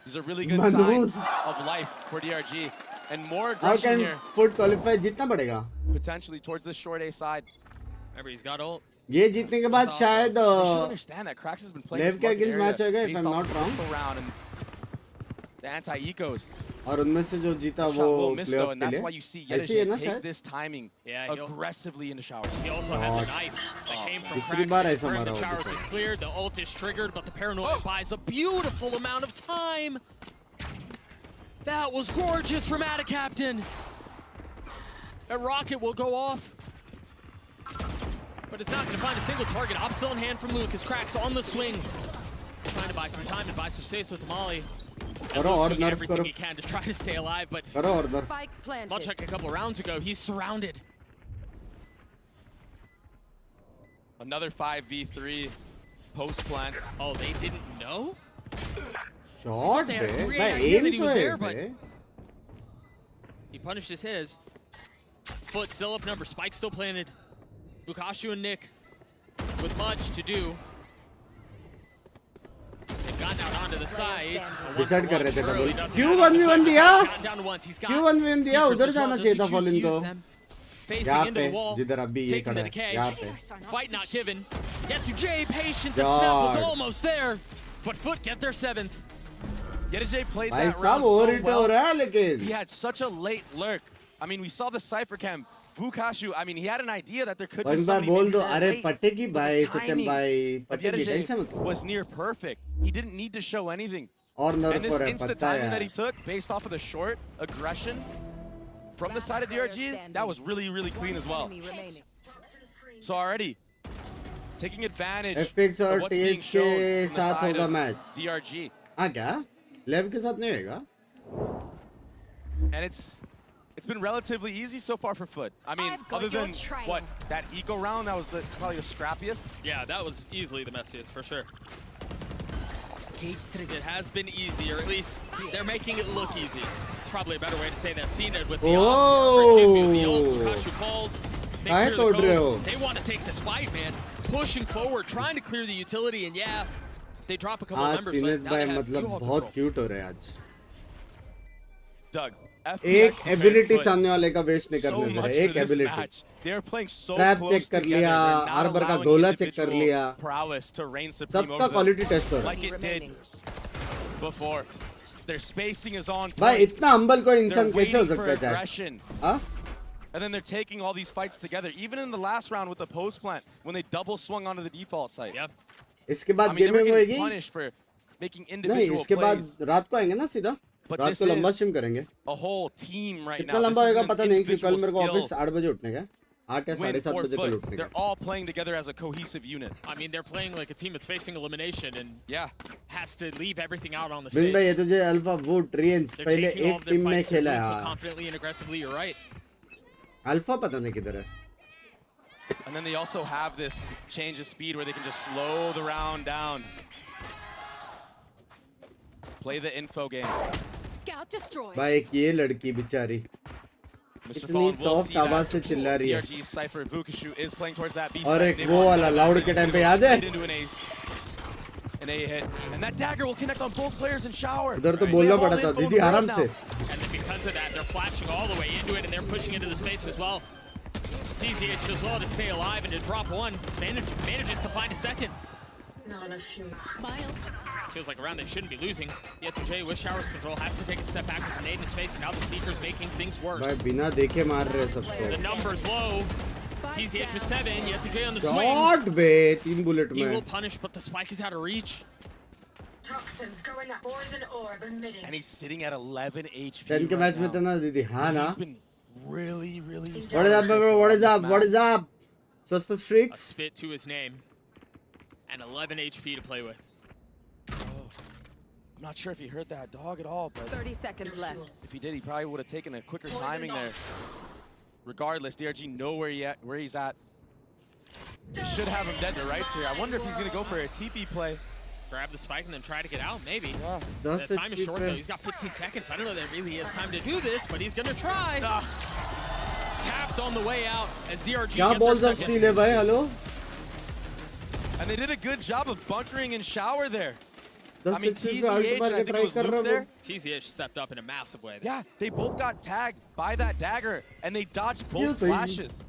These are really good Manus. signs of life for DRG. And more how aggression can here, foot qualify जीतना पड़ेगा potentially towards this short A side. Remember, he's got ult. ये जीतने के बाद शायद You should understand that Krax has been playing Lev this के market against area match होएगा, if based I'm off not the wrong. pistol round and the anti-ecos. और उनमें से जो जीता Shot वो will miss though, playoff and के that's लिए why you see ऐसे ही है ना Yedege take शायद this timing Yeah, he'll- aggressively into showers. He also had the knife that came from दूसरी Krax. बार to ऐसा confirm मारा the वो showers दूसरा। is cleared. The ult is triggered, but the paranoia buys a beautiful amount of time. That was gorgeous from Atta Captain. A rocket will go off. But it's not going to find a single target. Op still in hand from Lucas. Cracks on the swing. Trying to buy some time and buy some space with the Molly. And करो Luke's और doing nerf everything करो he can to try to stay alive, but करो और दर Spike planted. much like a couple rounds ago, he's surrounded. Another 5v3 post plant. Oh, they didn't know? Shot They had a बे great भाई idea एम that he तो was है there, but- बे He punishes his. Foot still up number. Spike still planted. Bukashu and Nick with much to do. They've gotten out onto the side. Decide कर रहे थे Surely double. doesn't क्यों matter. 1v1 दिया? Gotten down to once. He's got क्यों 1v1 दिया? secrets उधर as well. जाना Does चाहिए he था choose Fallen to use तो। them? Facing यहाँ into पे the wall. जिधर अभी ये Taking खड़ा the है decay. यहाँ पे Fight not given. Yet to Jay patient. The snap was God. almost there. But Foot get their 7th. Yedege played भाई that सब round ओवर so हिट हो well. रहा है लेकिन He had such a late lurk. I mean, we saw the Cypher cam. Vukashu, I mean, he had an idea that there could be one bar somebody बोल maybe दो there अरे late, पटेगी but भाई the Satyam timing भाई of पटेगी tension Yedege मत लो was near perfect. He didn't need to show anything. और And नर्फ this हो रहा है instant पता है timing that he यार took based off of the short aggression from the side of DRG, that was really, really clean as well. So already taking advantage FPX of और what's being TH shown के from the साथ side होगा of match DRG. हाँ क्या लेव के साथ नहीं होगा And it's been relatively easy so far for FUT. I mean, other than what, that eco round, that was probably the scrappiest. Yeah, that was easily the messiest, for sure. It has been easy, or at least they're making it look easy. Probably a better way to say that. CNED with the the ult. Bukashu falls. They काहे clear the तोड़ रहे code. हो They want to take this fight, man. Pushing forward, trying to clear the utility, and yeah, they drop a couple of आज members, senate but now भाई they have मतलब full बहुत control. Cute हो रहे हैं आज Doug, एक FPX ability prepared FUT सामने वाले का वेस्ट नहीं so करने दे much रहे for एक this ability match. They're playing so trap close check कर together. लिया They're not आर्बर का allowing गोला चेक कर individual लिया prowess to reign supreme सबका over them क्वालिटी टेस्ट हो रहा like it did before. Their spacing is on भाई point. इतना हम्बल कोई They're इंसान कैसे हो waiting for सकता है चाहे aggression. हाँ And then they're taking all these fights together. Even in the last round with the post plant, when they double swung onto the default site. Yep. इसके I बाद mean, they were gaming getting होएगी punished for making नहीं individual इसके बाद plays. रात को आएंगे ना सीधा But रात this को लंबा is स्ट्रीम करेंगे a whole team right कितना now. लंबा This होएगा is an पता नहीं क्योंकि कल individual मेरे को skill ऑफिस 8 बजे उठने का 8 या win 7:30 for बजे कल FUT. उठने They're का all playing together as a cohesive unit. I mean, they're playing like a team that's facing elimination and Yeah. has to leave everything out on the bin stage. भाई ये तुझे alpha would रियंस They're पहले taking all एक of their team में fights, खेला doing so है confidently and aggressively. You're right. Alpha पता नहीं किधर है And then they also have this change of speed where they can just slow the round down. Play the info game. Scout destroyed. भाई एक ये लड़की बेचारी Mr. इतनी Fallen will soft see that. आवाज से चिल्ला रही है DRG Cypher Vukashu is playing towards that B और side. एक They've वो won वाला that. लाउड के He's टाइम पे gonna याद go है straight into an A hit. And that dagger will connect on both players in shower. उधर तो They बोलना have all पड़ा the था info in दीदी the world आराम now. से And then because of that, they're flashing all the way into it and they're pushing into the space as well. TZH as well to stay alive and to drop one. Manages to find a second. Not enough fuel. Feels like a round they shouldn't be losing. Yet J with showers control has to take a step back with a nade in his face, and now the Seeker's making things worse. भाई बिना देखे मार रहे सबको. The numbers low. TZH with 7, yet J on the swing. Shot bay 3 bullet He में. will punish, but the spike is out of reach. Toxins going up. Poison orb emitting. And he's sitting at 11 HP. 10 के match में तो ना दीदी हाँ ना. He's been really. What is up, bro? What is up? What is up? Swasta A streaks. spit to his name. And 11 HP to play with. I'm not sure if he heard that dog at all, but 30 seconds left. if he did, he probably would have taken a quicker timing there. Regardless, DRG know where he's at. They should have him dead to rights here. I wonder if he's going to go for a TP play. Grab the spike and then try to get out, maybe. Yeah. The time is short, though. He's got 15 seconds. I don't know that really has time to do this, but he's going to try. Tapped on the way out as DRG क्या balls of steal है भाई? Hello. And they did a good job of bunkering and shower there. I mean, TZH, I think it was Luke there. TZH stepped up in a massive way. Yeah, they both got tagged by that dagger, and they dodged both flashes.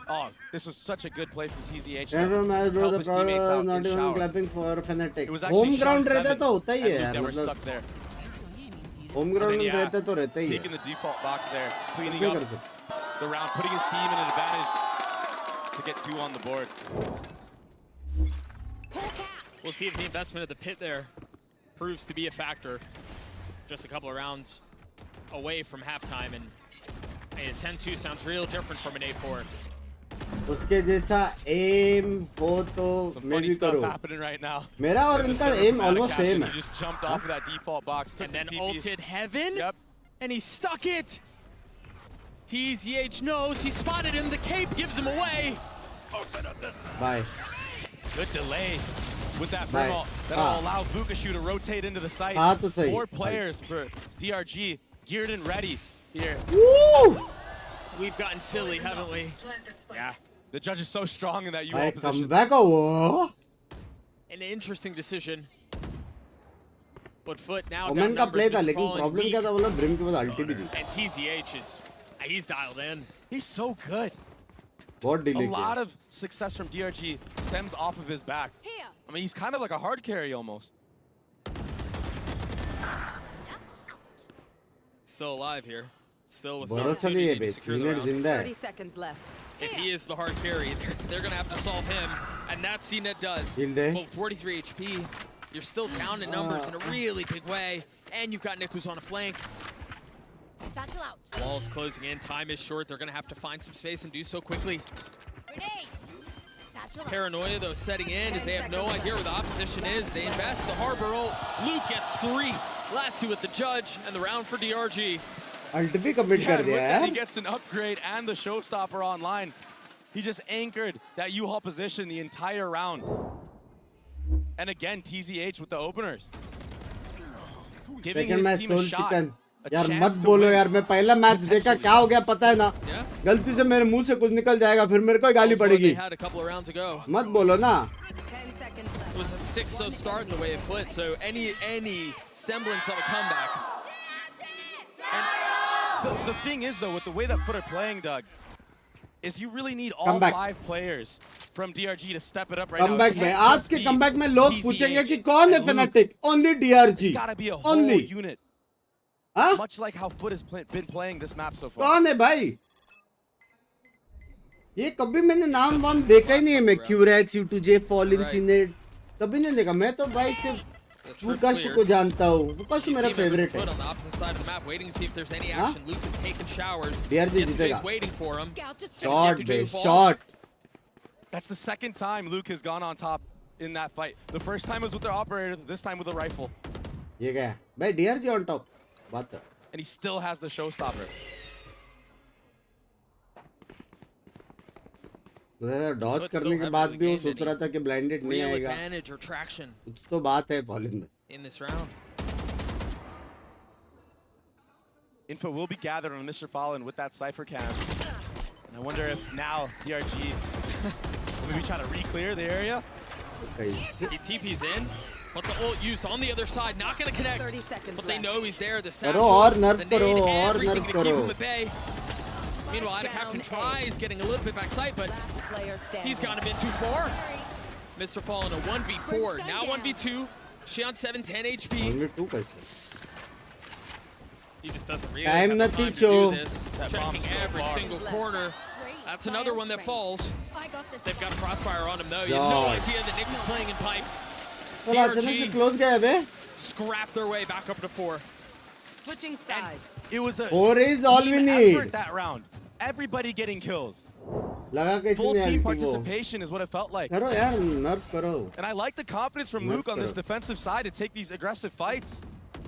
Oh, this was such a good play from TZH. Everyone has bro the problem not even clapping for Fnatic. Home ground रहता तो होता ही है यार. मतलब home ground रहता तो रहता ही है. Taking the default box there, cleaning up the round, putting his team in an advantage to get 2 on the board. We'll see if the investment of the pit there proves to be a factor. Just a couple of rounds away from halftime, and a 10-2 sounds real different from an 8-4. उसके जैसा aim हो तो मैं भी करूँ. Happening right now. मेरा और इनका aim almost same है. He just jumped off of that default box, and then ulted heaven. Yep. And he stuck it. TZH knows he spotted him. The cape gives him away. Bye. Good delay with that thermal. That'll allow Vukashu to rotate into the site. 4 players for DRG geared and ready here. Woo! We've gotten silly, haven't we? Yeah. The judge is so strong in that UL position. Come back over. An interesting decision. But FUT now Omen का play था, लेकिन problem क्या था बोला Brim के पास ulti भी थी. And TZH is, he's dialed in. He's so good. बहुत delay A lot of success from DRG stems off of his back. I mean, he's kind of like a hard carry almost. Still alive here. Still with भरोसा नहीं है बे. CNED जिंदा है. 30 seconds left. If he is the hard carry, they're going to have to solve him. And that CNED does. Full 43 HP. You're still down in numbers in a really big way. And you've got Nick who's on a flank. Walls closing in. Time is short. They're going to have to find some space and do so quickly. Paranoia, though, setting in as they have no idea where the opposition is. They invest the Harbor ult. Luke gets 3. Last 2 with the judge. And the round for DRG. Ult भी commit कर दिया है. He gets an upgrade and the showstopper online. He just anchored that U-Haul position the entire round. And again, TZH with the openers. Giving his team a shot. यार मत बोलो यार, मैं पहला मैच देखा क्या हो गया पता है ना. गलती से मेरे मुंह से कुछ निकल जाएगा फिर मेरे को ही गाली पड़ेगी. मत बोलो ना. It was a 6-0 start in the way of FUT, so any semblance of a comeback. And the thing is though, with the way that FUT are playing, Doug, is you really need all 5 players from DRG to step it up right now. Comeback में आज के comeback में लोग पूछेंगे कि कौन है Fnatic? Only DRG. It's gotta be a whole unit. Much like how FUT has been playing this map so far. कौन है भाई? ये कभी मैंने नाम वाम देखा ही नहीं है. मैं Qrex, U2J, Fallen, CNED कभी नहीं देखा. मैं तो भाई सिर्फ Vukash को जानता हूँ. Vukash मेरा favorite है. On the opposite side of the map, waiting to see if there's any action. Luke is taking showers. DRG जीतेगा. Waiting for him. Shot, base, shot. That's the second time Luke has gone on top in that fight. The first time was with their operator, this time with a rifle. ये क्या है? भाई DRG on top. बात है. And he still has the showstopper. Dodge करने के बाद भी वो सोच रहा था कि ब्लाइंडेड नहीं आएगा. कुछ तो बात है फॉलन में. In this round. Info will be gathered on Mr. Fallen with that Cypher cam. And I wonder if now DRG maybe try to re-clear the area. He TP's in, but the ult used on the other side, not going to connect. 30 seconds but they know he's there. The करो और nerf करो और nerf करो. Meanwhile, Ida Captain tries getting a little bit back sight, but he's gone a bit too far. Mr. Fall in a 1v4. Now 1v2. Shion 7, 10 HP. Only 2 कैसे? He just doesn't really Time have the not time to cho. do this. Checking every single corner. That's another one that falls. They've got a crossfire on him though. You have no idea that Nick was playing in pipes. तो अचानक से close गया बे? Scrap their way back up to 4. Switching sides. It was a 4 is all we team need. effort that round. Everybody getting kills. लगा कैसे Full नहीं team आती वो? participation is what it felt like. करो यार, nerf करो. And I like the confidence from Nerf Luke on this करो. defensive side to take these aggressive fights.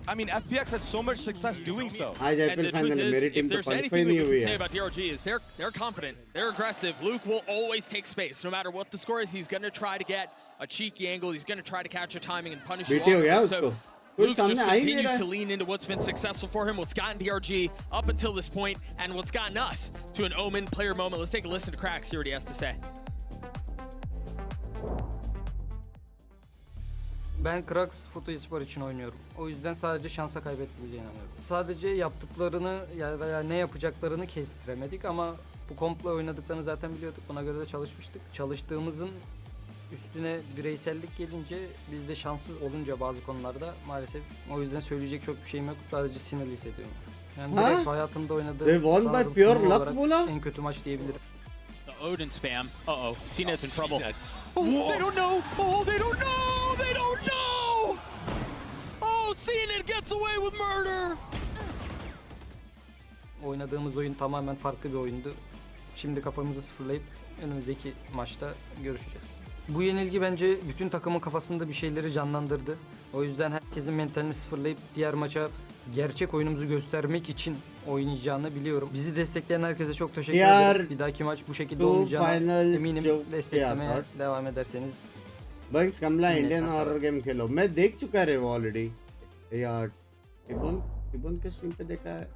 I mean, FPX had so much success doing so. आज And IPL the final truth है, is, मेरी if team तो there's qualify anything नहीं that we हुई can say है. about DRG is they're confident, they're aggressive. Luke will always take space, no matter what the score is. He's going to try to get a cheeky angle. He's going to try to catch a timing and punish you BT हो गया off. उसको. So कुछ Luke सामने just आ ही नहीं continues रहा to है. lean into what's been successful for him, what's gotten DRG up until this point, and what's gotten us to an Omen player moment. Let's take a listen to Crack, see what he has to say. Ben Krax FUT Espor için oynuyorum. O yüzden sadece şansa kaybetmeyeceğine inanıyorum. Sadece yaptıklarını veya ne yapacaklarını kestiremedik ama bu komplo oynadıklarını zaten biliyorduk. Buna göre de çalışmıştık. Çalıştığımızın üstüne bireysellik gelince biz de şanssız olunca bazı konularda maalesef o yüzden söyleyecek çok bir şeyim yok. Sadece sinirli hissediyorum. Yani Ha? direkt hayatımda oynadığım They won by sanırım pure turnuva luck olarak bu la. en kötü maç diyebilirim. The Odin spam. Uh-oh. CNED's in trouble. CNED. Oh, they don't know. Oh, they don't know. They don't know. Oh, CNED gets away with murder. Oynadığımız oyun tamamen farklı bir oyundu. Şimdi kafamızı sıfırlayıp önümüzdeki maçta görüşeceğiz. Bu yenilgi bence bütün takımın kafasında bir şeyleri canlandırdı. O yüzden herkesin mentalini sıfırlayıp diğer maça gerçek oyunumuzu göstermek için oynayacağını biliyorum. Bizi destekleyen herkese çok teşekkür ederim. Bir dahaki maç bu şekilde Two olmayacağına finals eminim. जो Desteklemeye किया था. devam ederseniz. Binks कमला Indian horror game खेलो. मैं देख चुका है वो already. यार, टिबन के स्ट्रीम पे देखा है.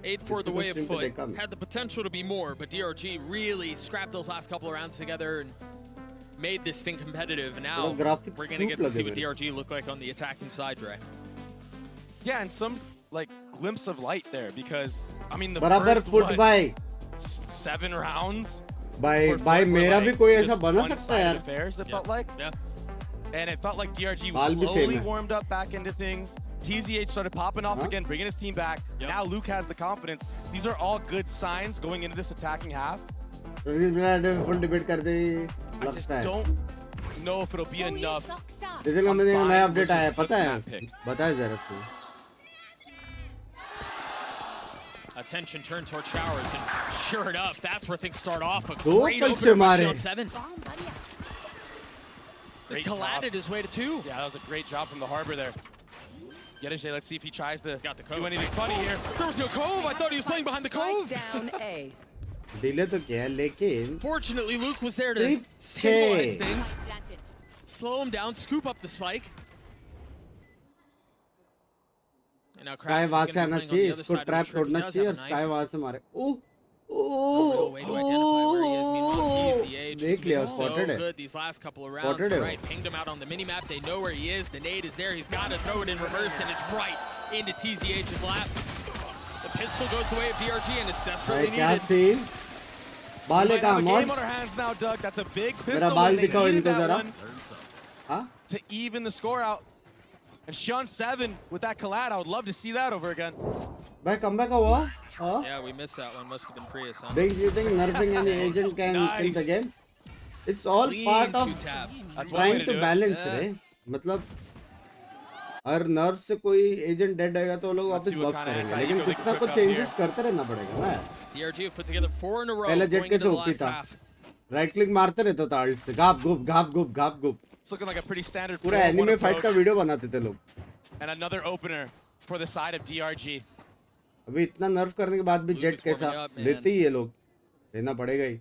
8 for the way of Stream पे FUT. देखा मैं. Had the potential to be more, but DRG really scrapped those last couple of rounds together and made this thing competitive. And now थोड़ा graphics we're going to get to smooth see लगे what मेरे. DRG look like on the attacking side, Dre. Yeah, and some like glimpse of light there because I mean the बराबर first फुट what, buy 7 rounds. Buy for buy FUT were, मेरा like, भी कोई just ऐसा बना सकता है one-sided यार. affairs, it Yeah. felt like. Yeah. And it felt like DRG बाल was भी same slowly है. warmed up back into things. TZH started popping off Huh? again, bringing his team back. Yep. Now Luke has the confidence. These are all good signs going into this attacking half. Full debate कर दे I just लगता है. don't know if it'll be enough. जैसे का मैंने नया update आया है, पता है? Map pick. बता है जरा उसको. Attention turned toward Showers, and sure enough, that's where things start off. A दो great कैसे opener by मारे? Shion 7. Just collided his way to 2. Yeah, that was a great job from the harbor there. Yedeje, let's see if he tries to got the do cove. anything funny here. There was no cove. I thought he was playing behind the cove. Down A. Delay तो किया लेकिन Fortunately, Luke was there to Great stabilize play. things, slow him down, scoop up the spike. And now sky Krax वहां is से going आना to be चाहिए, playing on the other इसको side of trap the shirt. He तोड़ना does चाहिए have और a sky knife. वहां से मारे. ओह No real way to identify where he is. Meanwhile, TZH देख लिया, is so spotted है. good these last couple of rounds. Spotted है वो. Right, pinged him out on the mini-map. They know where he is. The nade is there. He's got to throw it in reverse, and it's right into TZH's lap. The pistol goes the way of DRG, and it's भाई desperately क्या needed. Scene. We बाले might का have a mod. game on our hands now, Doug. That's a big मेरा pistol बाल win. They दिखाओ needed इनको that जरा. one हाँ? to even the score out. And Shion 7 with that collide, I would love to see that over again. भाई comeback हुआ? हाँ? Yeah, we missed that one. Must have been Prius, huh? Binks, you think nerfing any agent can kill the game? It's all Clean part of two-tap. That's one way trying to to do it. balance Yeah. रे. मतलब अगर nerve से कोई agent dead आएगा तो वो लोग Let's वापस see what buff kind of करेंगे. anti-eco लेकिन they कुछ can ना cook कुछ up चेंजेस here. करते रहना पड़ेगा ना यार. DRG have put together 4 in a row पहले जेट going into कैसे the होती last था? half. राइट क्लिक मारते रहता था आल्ट से. घाप घुप घाप घुप घाप घुप. It's looking like a pretty standard पूरा 4-1 एनिमे फाइट का approach. वीडियो बनाते थे लोग. And another opener for the side of DRG. अभी इतना नर्व करने के बाद भी Luke जेट is कैसा warming up, man. लेते ही ये लोग. लेना पड़ेगा ही.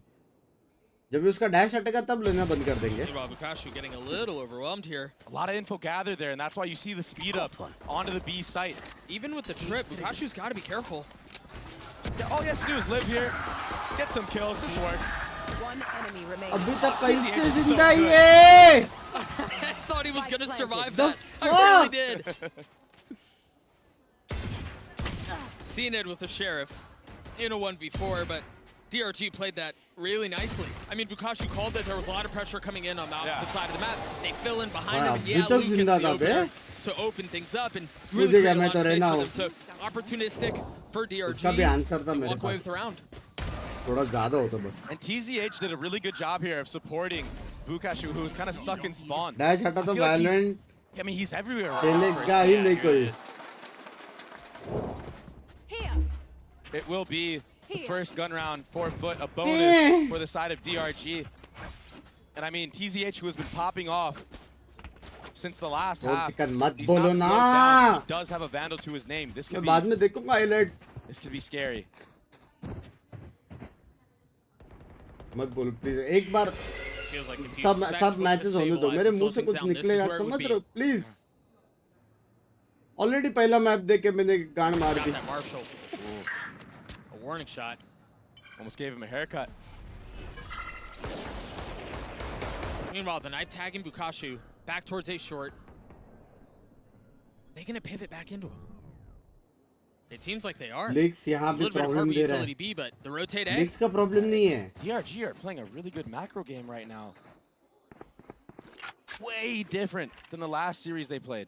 जब भी उसका डैश हटेगा तब लेना बंद कर देंगे. Meanwhile, Bukashu getting a little overwhelmed here. A lot of info gathered there, and that's why you see the speed up onto the B site. Even with the trip, Bukashu's got to be careful. Yeah, all he has to do is live here, get some kills. This works. One enemy remains. अभी तक TZH कैसे is so जिंदा good. ये? I thought he was going to survive The that. I really fuck? did. CNED with the Sheriff in a 1v4, but DRG played that really nicely. I mean, Vukashi called that there was a lot of pressure coming in on the opposite side of the map. They fill in behind him, and yeah, Luke gets the opener to open things up and really create a lot of space for them. So opportunistic for DRG. Walk away with the round. And TZH did a really good job here of supporting Vukashi, who was kind of stuck in spawn. Dash hata to valorant. I mean, he's everywhere. खेलेगा ही नहीं कोई. It will be the first gun round for FUT, a bonus for the side of DRG. And I mean, TZH, who has been popping off since the last half, he's not slowed down. He does have a Vandal to his name. This could be, this could be scary. मत बोलो please एक बार सब matches होने दो मेरे मुंह से कुछ निकलेगा समझ रहे हो प्लीज ऑलरेडी पहला मैप देख के मैंने गांड मार दी A warning shot. Almost gave him a haircut. Meanwhile, the knife tagging Vukashi back towards A short. They're gonna pivot back into him. It seems like they are. Leaks यहाँ पे problem दे रहा है. B, but the rotate A. Leaks का problem नहीं है. DRG are playing a really good macro game right now. Way different than the last series they played.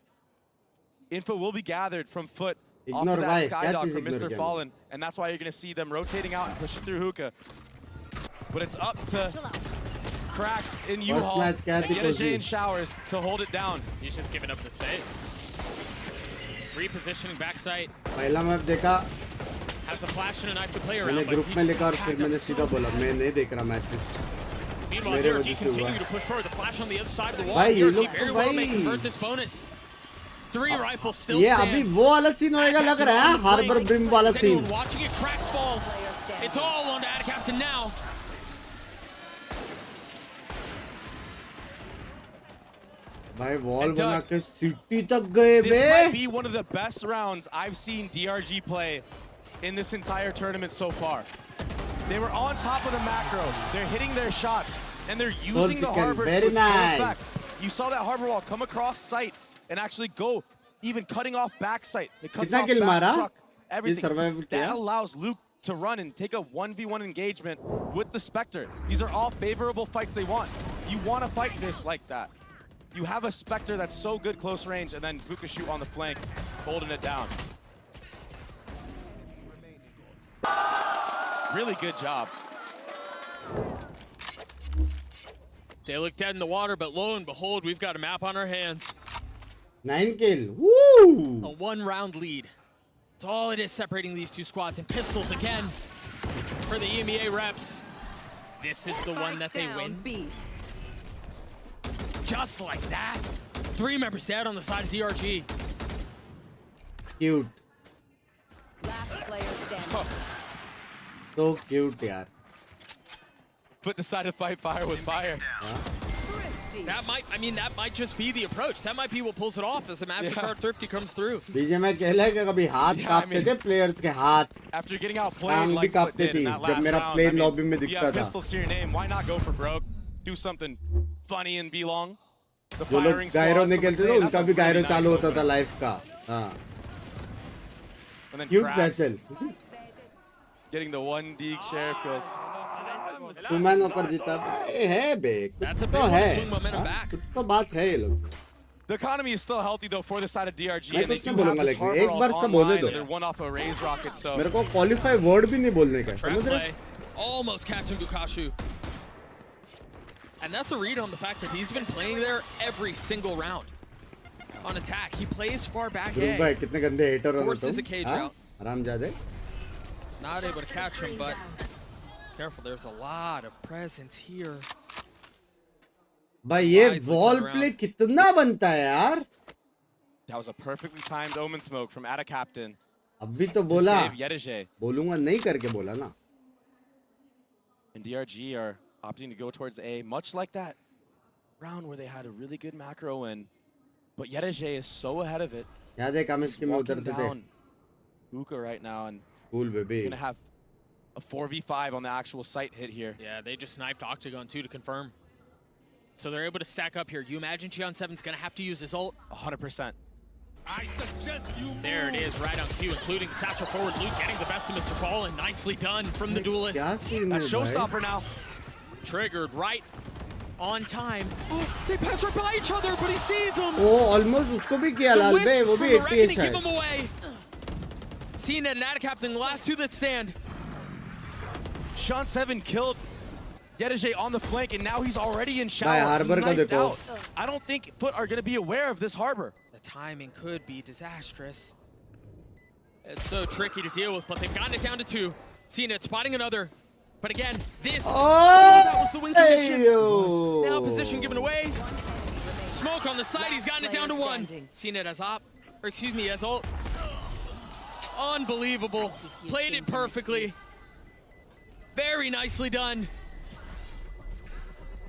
Info will be gathered from FUT off of that Skydog from Mr. Fallen, and that's why you're going to see them rotating out and pushing through hookah. But it's up to Cracks in U-Haul and Yetajay in Showers to hold it down. He's just giving up the space. Repositioning backside. पहला map देखा. Has a flash and a knife to play around. मैंने group में लिखा और फिर मैंने सीधा बोला मैं नहीं देख रहा matches. Meanwhile, DRG continue to push forward. The flash on the other side of the wall. DRG very well may convert this bonus. 3 rifles still ये stand. अभी वो वाला सीन होएगा लग रहा है हार्बर ब्रिम वाला scene. Watching it, Cracks falls. It's all on to Ad Captain now. भाई वॉल बना के सिटी तक गए बे. This might be one of the best rounds I've seen DRG play in this entire tournament so far. They were on top of the macro. They're hitting their shots and they're using the harbor to its full effect. You saw that harbor wall come across site and actually go, even cutting off back site. It cuts off back truck, everything. That allows Luke to run and take a 1v1 engagement with the Spectre. These are all favorable fights they want. You want to fight this like that. You have a Spectre that's so good close range, and then Vukashi on the flank, holding it down. Really good job. They look dead in the water, but lo and behold, we've got a map on our hands. 9 kill. Woo! A 1-round lead. It's all it is separating these two squads. And pistols again for the EMEA reps. This is the one that they win. Just like that. 3 members dead on the side of DRG. Cute. Last player standing. So cute यार. Put the side of fight fire with fire. That might just be the approach. That might be what pulls it off as the MasterCard Thrifty comes through. बीजे में कहला है कि कभी हाथ कांपते थे players के हाथ. After getting outplayed like FUT did in that last round, I mean, you have pistols to your name. Why not go for broke? Do something funny and be long. The firing squad. Gyro निकलते थे उनका भी gyro चालू होता था live का. हाँ. Cute Satchel. Getting the 1D sheriff kills. 2-man ऊपर जीता है big. That's a big one to swing momentum back. तो बात है ये लोग. The economy is still healthy though for the side of DRG, and they do बोलूंगा have this लेकिन harbor एक बार all तो बोलने online, दो. and they're one off a raise rocket. So मेरे को qualify word भी नहीं बोलने का. समझ रहे? Almost catching Vukashi. And that's a read on the fact that he's been playing there every single round. On attack, he plays far back A. भाई कितने गंदे hater हो Forces a cage out. आरामजादे. Not able to catch him, but careful, there's a lot of presence here. भाई ये wall play कितना बनता है यार? That was a perfectly timed omen smoke from Ada Captain. अभी तो बोला. Yetajay. बोलूँगा नहीं करके बोला ना. And DRG are opting to go towards A, much like that round where they had a really good macro win. But Yetajay is so ahead of it. याद है केमिस्ट्री में उतरते थे. Hookah right now, and cool baby. You're gonna have a 4v5 on the actual site hit here. Yeah, they just sniped Octagon too to confirm. So they're able to stack up here. You imagine Cheon7's gonna have to use his ult? 100%. There it is, right on cue, including satchel forward Luke getting the best of Mr. Fall, and nicely done from the duelist. That's showstopper now. Triggered right on time. Oh, they pass right by each other, but he sees him. Oh, almost उसको भी किया लाल बे, वो भी 88 keep है. him away. CNED and Adicap, the last two that stand. Sean 7 killed Yedege on the flank, and now he's already in shower. Bhai, harbor ka knifed dekho. out. I don't think FUT are going to be aware of this harbor. The timing could be disastrous. It's so tricky to deal with, but they've gotten it down to 2. CNED spotting another. But again, this, that was the win condition. Now position given away. Smoke on the side, he's gotten it down to 1. CNED has as ult. Unbelievable. Played it perfectly. Very nicely done.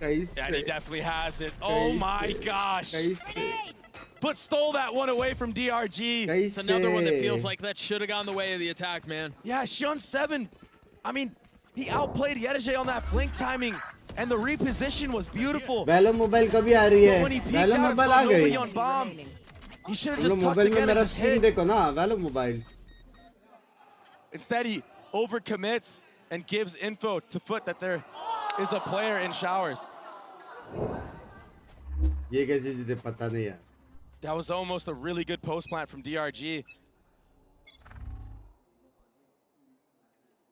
Yeah, he definitely has it. Oh my gosh. FUT stole that one away from DRG. It's another one that feels like that should have gone the way of the attack, man. Yeah, Sean 7, I mean, he outplayed Yedege on that flank timing, and the reposition was beautiful. Valo mobile कभी आ रही है? But when he peeked Valo out and mobile saw uh nobody गई. on bomb, he should have तुम just tucked mobile में again and मेरा just screen hit. देखो ना, Valo mobile. Instead, he overcommits and gives info to FUT that there is a player in showers. ये कैसी चीज़ पता नहीं यार. That was almost a really good post plant from DRG.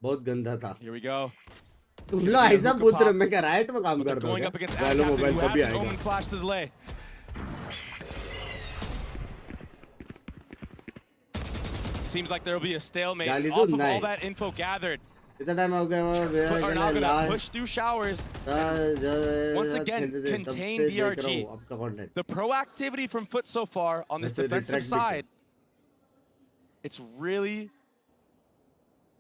बहुत गंदा था. Here we go. तुम लोग ऐसा पूछ रहे हो मैं क्या राइट में काम They're करता हूँ going क्या? up against Valo Adicap, mobile who कभी has an आएगा? omen flash to delay. Seems like there will be a stalemate गाली तो off of all नहीं. that info gathered. इतना टाइम हो गया वो मेरा FUT are now कहना going to Lal. push through showers. Once again, contain DRG. The proactivity from FUT so far on this वैसे defensive retract भी कर. side, it's really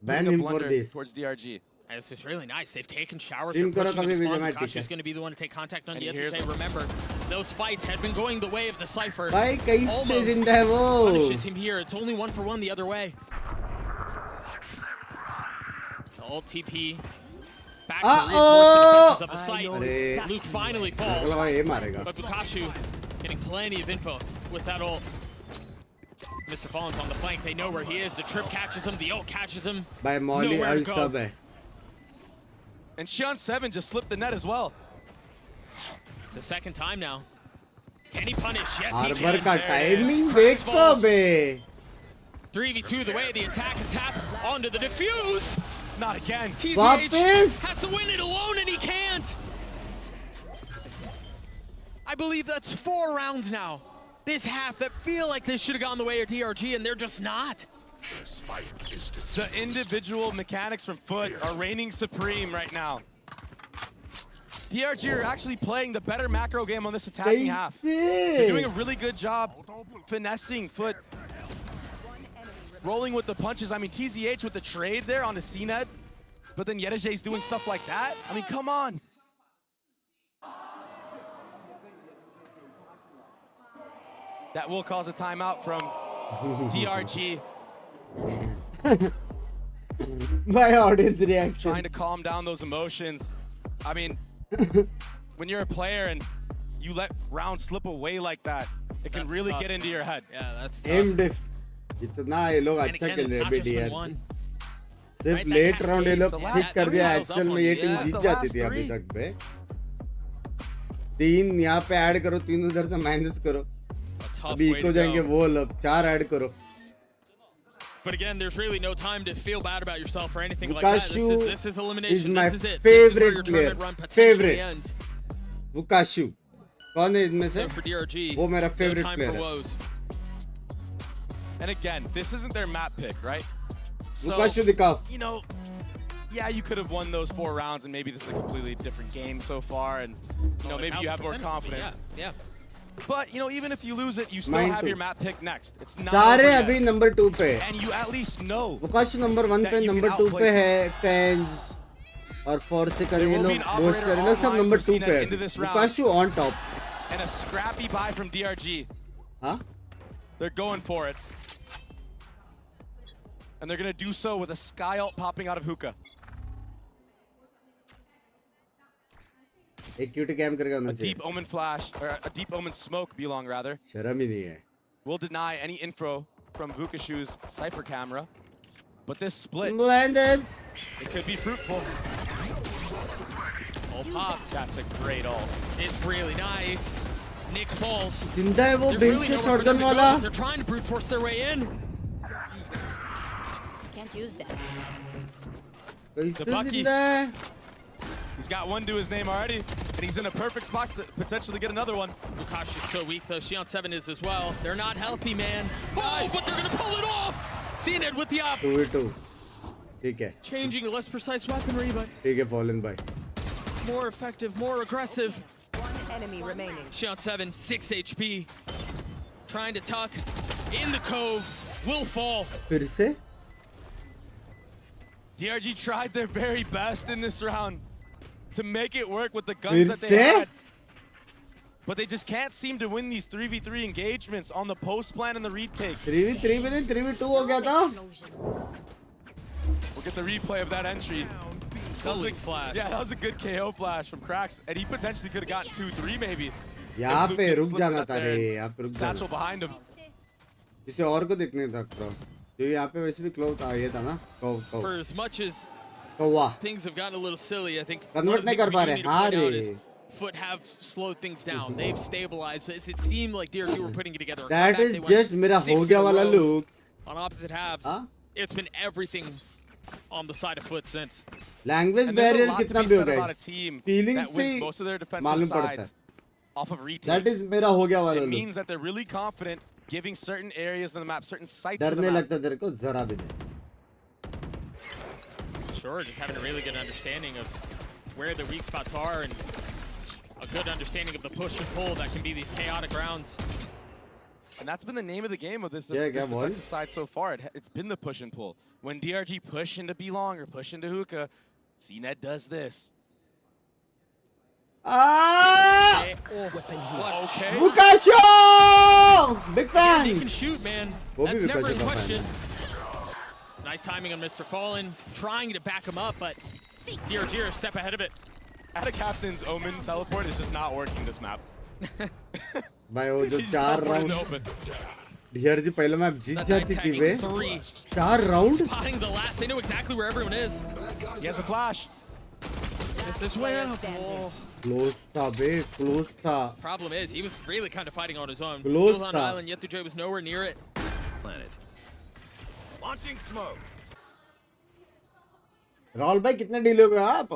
Ban doing a him for blunder this. towards DRG. And this is really nice. They've taken showers. Team They're करो pushing कभी into भी spawn. जमा Lukash ठीक is है. going to be the one to take contact on And the he hears other. him. Remember, those fights had been going the way of the Cypher. भाई कैसे Almost जिंदा है वो? punishes him here. It's only 1-for-1 the other way. Ult TP. Back to reinforce the defenses of the site. अरे. Luke finally मेरे falls. को लगा ये मारेगा. But Bukashu getting plenty of info with that ult. Mr. Fallen's on the flank. They know where he is. The trip catches him. The ult catches him. भाई मौली Nowhere to Al go. सब है. And Sean 7 just slipped the net as well. It's the second time now. Can he punish? Yes, he Harbor can. का There it is. Timing Cracks देखो falls. बे. 3v2 the way of the attack and tap onto the diffuse. Not again. TZH Vápis. has to win it alone and he can't. I believe that's 4 rounds now. This half that feel like they should have gone the way of DRG and they're just not. The individual mechanics from FUT are reigning supreme right now. DRG are actually playing the better macro game on this attacking half. They're doing a really good job finessing FUT. Rolling with the punches. I mean, TZH with the trade there on the CNED. But then Yedege's doing stuff like that. I mean, come on. That will cause a timeout from DRG. My audience reaction. Trying to calm down those emotions. I mean, when you're a player and you let rounds slip away like that, it can That's really tough. get into your head. Yeah, that's tough. Aim diff इतना ये लोग And अच्छा again, खेल it's रहे not हैं just been BDR one. सिर्फ Right, that late round ये लोग cascades. पिक Yeah, कर that दिया piles up एक्चुअल on में you. ये टीम Yeah, जीत the जाती last थी अभी three. तक पे 3 यहाँ पे ऐड करो 3 उधर से माइनस करो A tough अभी way इको to जाएंगे go. वो लोग 4 ऐड करो But again, there's really no time to feel bad about yourself or anything like that. Vukashu This is elimination. is my This is it. This is where favorite your player. tournament run potentially Favorite. ends. वुकाशु कौन है इनमें से So for DRG, वो मेरा no favorite time player for है woes. And again, this isn't their map pick, right? So, वुकाशु दिखाओ you know, yeah, you could have won those 4 rounds, and maybe this is a completely different game so far, and you know, maybe you have more confidence. Yeah. But you know, even if you lose it, you still Mine have too. your map pick next. It's not सारे over yet. अभी number 2 पे है And you at least know वुकाशु number 1 that पे you can number 2 outplay पे है tense और 4 से कर There ये will लोग be an बूस्टर operator ये लोग सब online नंबर for 2 पे CNED है into this round. वुकाशु on top and a scrappy buy from DRG. हाँ They're going for it. And they're going to do so with a sky ult popping out of hookah. एक cutie cam करके होना A चाहिए deep omen flash, or a deep omen smoke, Belong rather. शर्म ही नहीं है will deny any info from Vukashu's Cypher camera. But this split, Blended. it could be fruitful. Ult popped. That's a great ult. It's really nice. Nick falls. जिंदा है वो There's Binks really से nowhere for them shotgun to go, वाला. but they're trying to brute force their way in. Can't use that. कैसे Bucky. जिंदा है? He's got one to his name already, and he's in a perfect spot to potentially get another one. Vukashu's so weak though. Shion 7 is as well. They're not healthy, man. Oh, but they're gonna pull it off. CNED with the up. 2v2. ठीक है. Changing to less precise weaponry, but ठीक है, fallen by. more effective, more aggressive. One enemy remaining. Shion 7, 6 HP. Trying to tuck in the cove. Will fall. फिर से? DRG tried their very best in this round to make it work with the guns that they Firse? had. But they just can't seem to win these 3v3 engagements on the post plan and the retakes. 3v3 में नहीं 3v2 हो गया था. We'll get the replay of that entry. That was Fully a, flash. yeah, that was a good KO flash from Cracks, and he potentially could have gotten 2-3 maybe. यहाँ If पे Luke रुक slipped जाना up था there. रे. यहाँ पे रुक Satchel जाना. behind him. जिसे और को देखने था क्रॉस. जो यहाँ पे वैसे भी क्लोव था ये था ना. कव For as much as कौवा. things have gotten a little silly, I think Convert one of the नहीं things कर पा we do रहे. need to हाँ point out रे. is FUT have slowed things down. They've stabilized. It seemed like DRG were putting it together. That Comeback, is they went just मेरा 6 हो in गया a वाला row look. on opposite halves. हाँ? It's been everything on the side of FUT since. Language And there's a barrier lot to कितना be भी हो said about a guys. team Feeling that से wins most of their defensive मालूम पड़ता है. sides off of retakes. That is मेरा हो गया वाला It look. means that they're really confident giving certain areas of the map, certain sites of the डरने map. लगता तेरे को जरा भी नहीं. Sure, just having a really good understanding of where the weak spots are and a good understanding of the push and pull that can be these chaotic rounds. And that's been the name of the game of this, Yeah, this come on. defensive side so far. It's been the push and pull. When DRG push into B-Long or push into Hookah, CNED does this. Ah! Okay. Vukashu! Big fan. He can shoot, man. वो भी That's never Vukashu in का fan question. है. Nice timing on Mr. Fallen, trying to back him up, but DRG are a step ahead of it. At a captain's Omen teleport is just not working this map. भाई वो जो He just 4 teleported round to Open. DRG पहले map Jeet That जाती night थी tagging way. 3, 4 round. spotting the last. They know exactly where everyone is. He has a flash. This is winnable. Close था बे, close था. Problem is, he was really kind of fighting on his own. Close He was on था. island, yet the J was nowhere near it. Launching smoke. Rahul भाई कितने deal हो गए आप?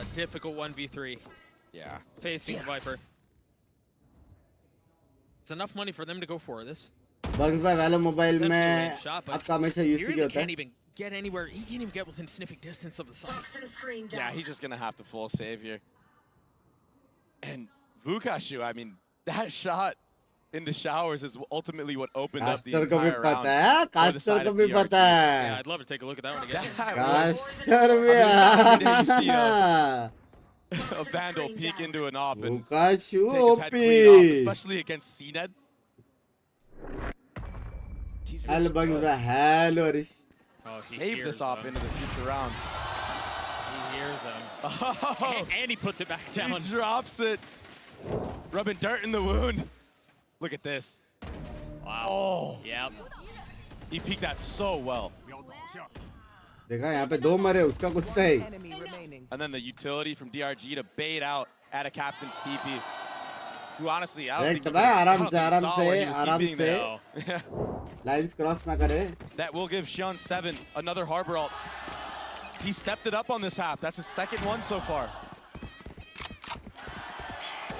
A difficult 1v3 Yeah. facing Viper. It's enough money for them to go for this. Bunks भाई वाला mobile It's में definitely a shot, but आपका हमेशा He यूसी really क्या होता can't है? even get anywhere. He can't even get within sniffing distance of the site. Toxin screen down. Yeah, he's just going to have to full save here. And Vukashu, I mean, that shot into showers is ultimately what opened up the caster को भी entire round. पता है, for the caster side को of भी DRG. पता Yeah, है. I'd love to take a look at that one again. That was caster भी every day you see है. a Vandal peek into an op and Vukashu take his head OP. clean off, especially against CNED. He's hello gonna bunks भाई, hello Harish. Oh, he save hears this op them. into the future rounds. He hears them. Oh, And he puts it back he down. drops it. Rubbing dirt in the wound. Look at this. Wow. Oh, Yep. he peeked that so well. देखा यहाँ पे 2 मरे, उसका कुछ नहीं. Enemy remaining. And then the utility from DRG to bait out at a captain's TP. Who honestly, I don't Right, think भाई, I आराम don't से, think he आराम saw से, where he was आराम TPing से. there. लाइंस क्रॉस ना करे. That will give Shion 7 another harbor ult. He stepped it up on this half. That's his second one so far.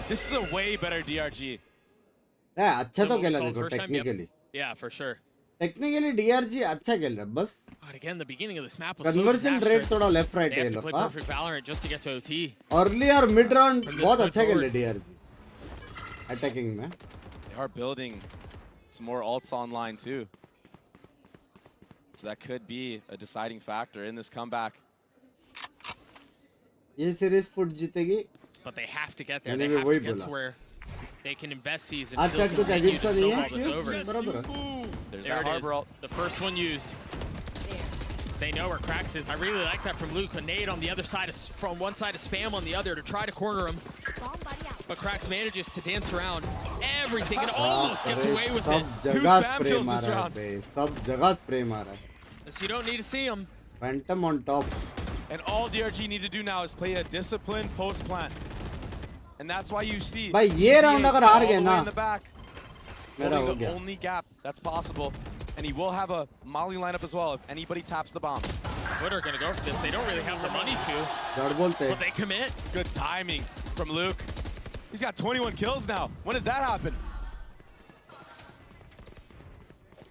This is a way better DRG. अच्छा तो what we खेला saw देखो first time, yep. Technically. Yeah, for sure. Technically DRG अच्छा खेल रहा है, बस But again, the beginning of this map was so conversion rate disastrous. थोड़ा लेफ्ट राइट They है have to लोग play का. perfect Valorant just to get to OT. Early और मिड राउंड From this बहुत point अच्छा खेल forward. रहा है DRG अटैकिंग में. They are building some more ults online too. So that could be a deciding factor in this comeback. ये series foot जीतेगी. But they have to get there. मैंने They भी have वही to get बोला. to where they can invest these and आज still chat कुछ continue अजीब to सा नहीं snowball this है. over. बराबर है. There's There that it is. harbor ult. The first one used. They know where Cracks is. I really like that from Luke. A nade on the other side, from one side, a spam on the other to try to corner him. But Cracks manages to dance around everything and almost gets away with it. सब जगह spray मारा है बे, सब जगह spray मारा है. So you don't need to see him. Phantom on top. And all DRG need to do now is play a disciplined post plant. And that's why you see भाई ये round अगर हार गए ना, in the back, मेरा हो the गया. only gap that's possible. And he will have a Molly lineup as well if anybody taps the bomb. What are going to go for this? They don't really have the money to. जड़ बोलते. But they commit. Good timing from Luke. He's got 21 kills now. When did that happen?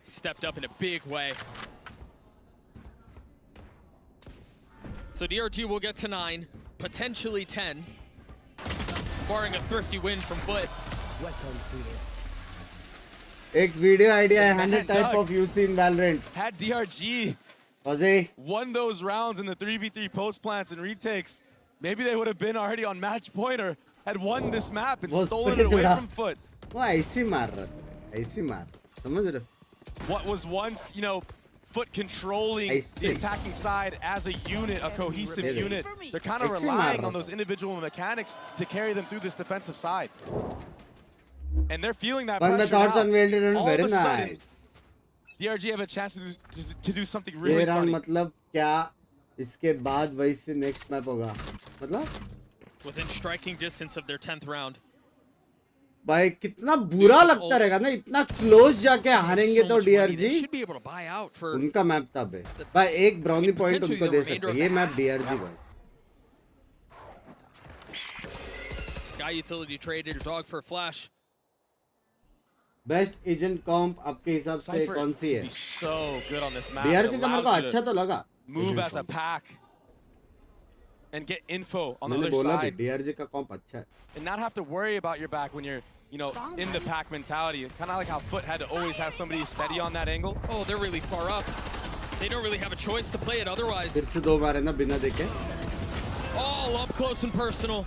Stepped up in a big way. So DRG will get to 9, potentially 10, barring a thrifty win from FUT. एक video idea है 100 type of UC in Valorant. Had DRG won those rounds in the 3v3 post plants and retakes, maybe they would have been already on match point or had won this map and stolen it away from FUT. वो ऐसी मार रहा था, ऐसी मार, समझ रहे हो? What was once, you know, FUT controlling the attacking side as a unit, a cohesive unit. They're kind of relying on those individual mechanics to carry them through this defensive side. And they're feeling that pressure now. All of a sudden, DRG have a chance to do something really funny. मतलब क्या इसके बाद वही से next map होगा? मतलब? Within striking distance of their 10th round. भाई कितना बुरा लगता रहेगा ना, इतना क्लोज जाके हारेंगे तो DRG. उनका मैप था बे. भाई एक ब्राउनी पॉइंट उनको दे सकते हैं. ये मैप DRG भाई. Sky Utility traded a dog for a flash. Best agent comp आपके हिसाब से कौन सी है? So good on this map. DRG का मेरे को अच्छा तो लगा. Move as a pack and get info on the other side. DRG का कॉम्प अच्छा है. And not have to worry about your back when you're, you know, in the pack mentality. Kind of like how FUT had to always have somebody steady on that angle. Oh, they're really far up. They don't really have a choice to play it otherwise. फिर से दो बार है ना बिना देखे. All up close and personal.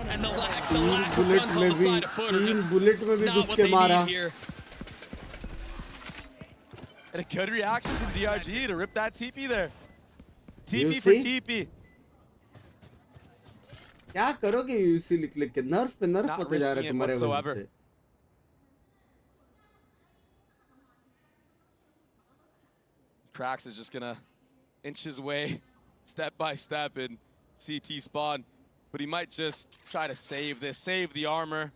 And the lag runs on the side of FUT are just not what they need here. And a good reaction from DRG to rip that TP there. TP for TP. क्या करोगे UC लिख के? नर्फ पे नर्फ होते जा रहे हैं तुम्हारे वजह से. Krax is just gonna inch his way step by step in CT spawn. But he might just try to save this, save the armor,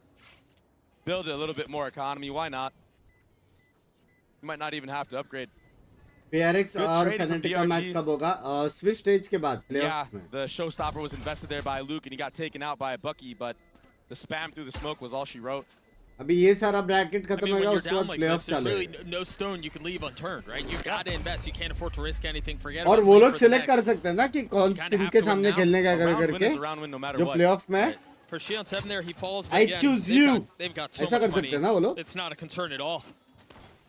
build it a little bit more economy. Why not? He might not even have to upgrade. PRX और Fnatic का match कब होगा? Switch stage के बाद playoffs में. The showstopper was invested there by Luke and he got taken out by a Bucky, but the spam through the smoke was all she wrote. अभी ये सारा bracket खत्म होगा उसके बाद playoffs चालू. There's really no stone you can leave unturned, right? You got to invest. You can't afford to risk anything. Forget और about वो लोग select कर सकते हैं ना कि कौन टीम के सामने खेलने का करके जो playoff में. For Shion 7 there, he falls. I choose you. They've got so ऐसा कर much सकते हैं ना वो लोग. It's not a concern at all.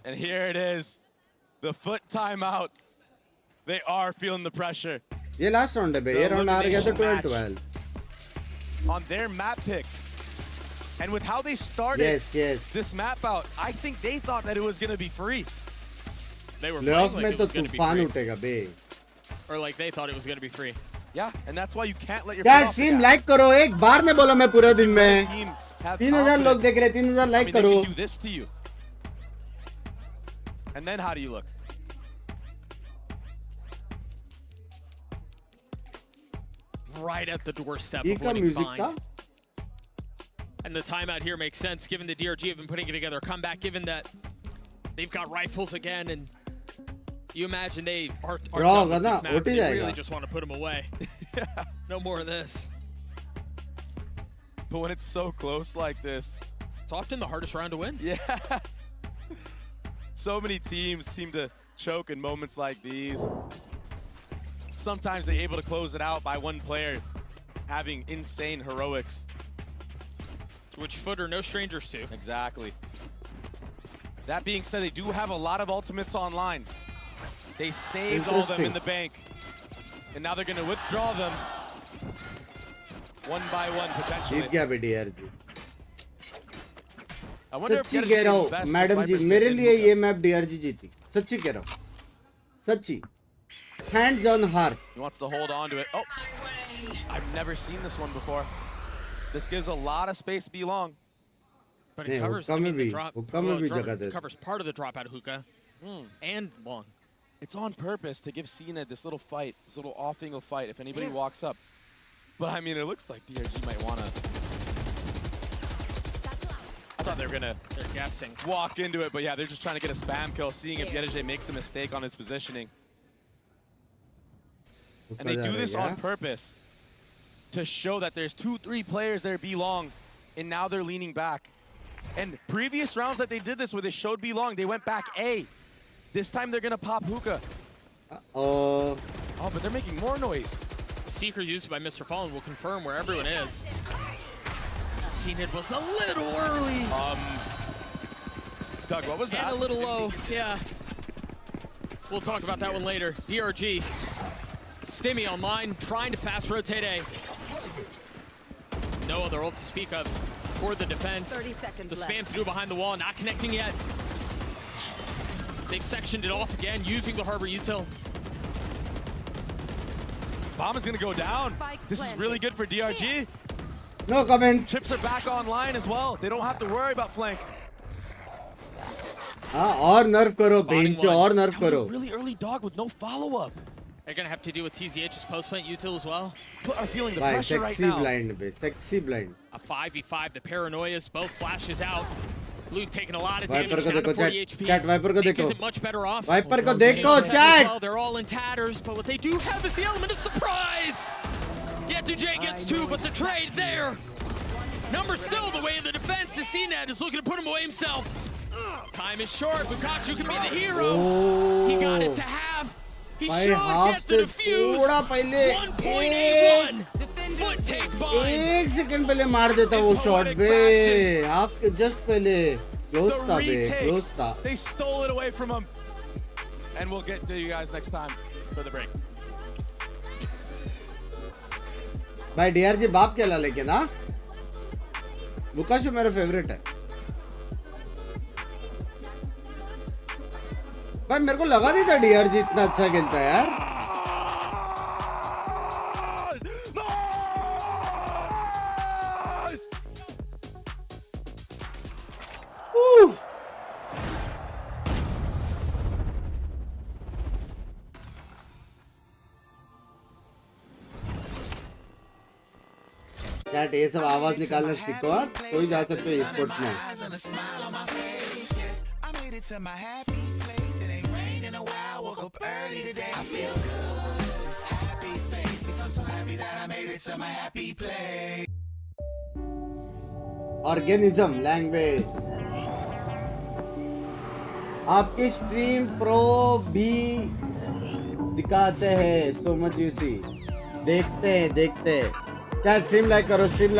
And here it is, the FUT timeout. They are feeling the pressure. ये last round है बे. ये round हार गया तो 12-12. On their map pick. And with how they started this map out, I think they thought that it was going to be free. They were playing like it was going to be free. उठेगा बे. Or like they thought it was going to be free. Yeah, and that's why you can't let your क्या stream like करो एक बार ने बोला मैं पूरे दिन में 3000 लोग देख रहे 3000 like करो. Do this to you. And then how do you look? Right at the doorstep of winning Bind. And the timeout here makes sense given the DRG have been putting it together. Comeback given that they've got rifles again and you imagine they are done with this map. They really just want to put them away. No more of this. But when it's so close like this, it's often the hardest round to win. Yeah. So many teams seem to choke in moments like these. Sometimes they're able to close it out by one player having insane heroics. Which FUT are no strangers to. Exactly. That being said, they do have a lot of ultimates online. They saved all of them in the bank. And now they're going to withdraw them one by one, potentially. I wonder if सच्ची कह रहा हूँ madam जी मेरे लिए ये map DRG जीती सच्ची कह रहा हूँ सच्ची hands on her. He wants to hold on to it. Oh, I've never seen this one before. This gives a lot of space to be long. But नहीं, it covers, हुक्का I में mean, the भी- drop. हुक्का में भी drop- जगह it देता covers part of the drop out of hookah and long. It's on purpose to give CNED this little fight, this little off-angle fight if anybody walks up. But I mean, it looks like DRG might want to I thought they were they're guessing. walk into it, but yeah, they're just trying to get a spam kill, seeing if DRG makes a mistake on his positioning. And they do this on purpose to show that there's 2-3 players there B long, and now they're leaning back. And previous rounds that they did this where they showed B long, they went back A. This time they're gonna pop hookah. Oh, but they're making more noise. Seeker used by Mr. Fallen will confirm where everyone is. CNED was a little early. Doug, what was that? And a little low, yeah. We'll talk about that one later. DRG, Stimmy online, trying to fast rotate A. No other ult to speak of for the defense. 30 seconds the left. spam through behind the wall, not connecting yet. They've sectioned it off again, using the harbor util. Bomb is gonna go down. This is really good for DRG. no comment. Chips are back online as well. They don't have to worry about flank. हाँ, और nerf करो, Spotting बेंचो, one. और nerf That was a करो. really early dog with no follow-up. They're gonna have to deal with TZH's post-plant util as well. Put are feeling the भाई, pressure right sexy now. blind bay, sexy blind. A 5v5, the paranoias, both flashes out. Luke taking a lot of Viper damage, को down to देखो, 40 chat, HP. chat, Viper को Bink देखो. isn't much better off. Viper को James देखो, as chat. well, they're all in tatters, but what they do have is the element of surprise. Yeah, Dujay gets two, but the trade there. Number still the way of the defense. As CNED is looking to put him away himself. Time is short. Bukashu can be the hero. He got it to half. He भाई, should half get the से defuse. थोड़ा पहले 1.81. Foot take bind. एक second पहले मार देता वो shot बे, half के जस्ट पहले क्लोज था The बे, क्लोज retakes, था. they stole it away from him. And we'll get to you guys next time for the break. भाई डीआरजी बाप केला लेकिन हाँ, बुकाशो मेरा फेवरेट है. भाई मेरे को लगा नहीं था डीआरजी इतना अच्छा खेलता है यार. चैट ये सब आवाज निकालना सीखो, तो ही जा सकते हो स्पोर्ट्स में. Organism language. आपकी स्ट्रीम प्रो भी दिखाते हैं, सो मच यू सी. देखते हैं. क्या स्ट्रीम लाइक करो, स्ट्रीम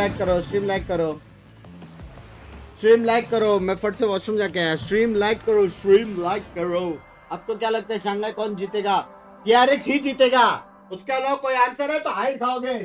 लाइक करो. मैं फट से वॉशरूम जाके आया. स्ट्रीम लाइक करो. आपको क्या लगता है शंघाई कौन जीतेगा? PRX ही जीतेगा. उसके अलावा कोई आंसर है तो हाइड खाओगे.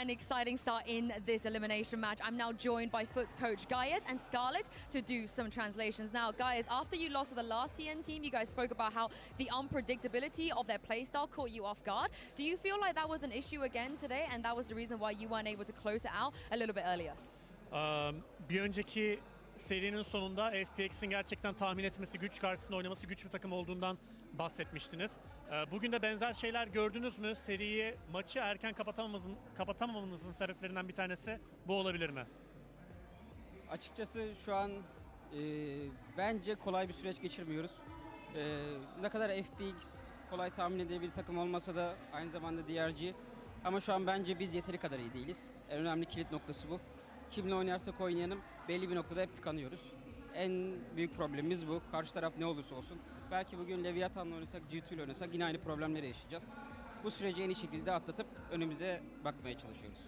an exciting start in this elimination match. I'm now joined by FUT's coach Gaius and Scarlett to do some translations. Now, Gaius, after you lost to the last CN team, you guys spoke about how the unpredictability of their playstyle caught you off guard. Do you feel like that was an issue again today, and that was the reason why you weren't able to close it out a little bit earlier? Bir önceki serinin sonunda FPX'in gerçekten tahmin etmesi, güç karşısında oynaması güç bir takım olduğundan bahsetmiştiniz. Bugün de benzer şeyler gördünüz mü? Seriyi, maçı erken kapatamamanızın sebeplerinden bir tanesi bu olabilir mi? Açıkçası şu an bence kolay bir süreç geçirmiyoruz. Ne kadar FPX kolay tahmin edebilir takım olmasa da aynı zamanda DRG. Ama şu an bence biz yeteri kadar iyi değiliz. En önemli kilit noktası bu. Kimle oynarsak oynayalım belli bir noktada hep tıkanıyoruz. En büyük problemimiz bu. Karşı taraf ne olursa olsun. Belki bugün Leviathan'la oynasak, G2 ile oynasak yine aynı problemleri yaşayacağız. Bu süreci en iyi şekilde atlatıp önümüze bakmaya çalışıyoruz.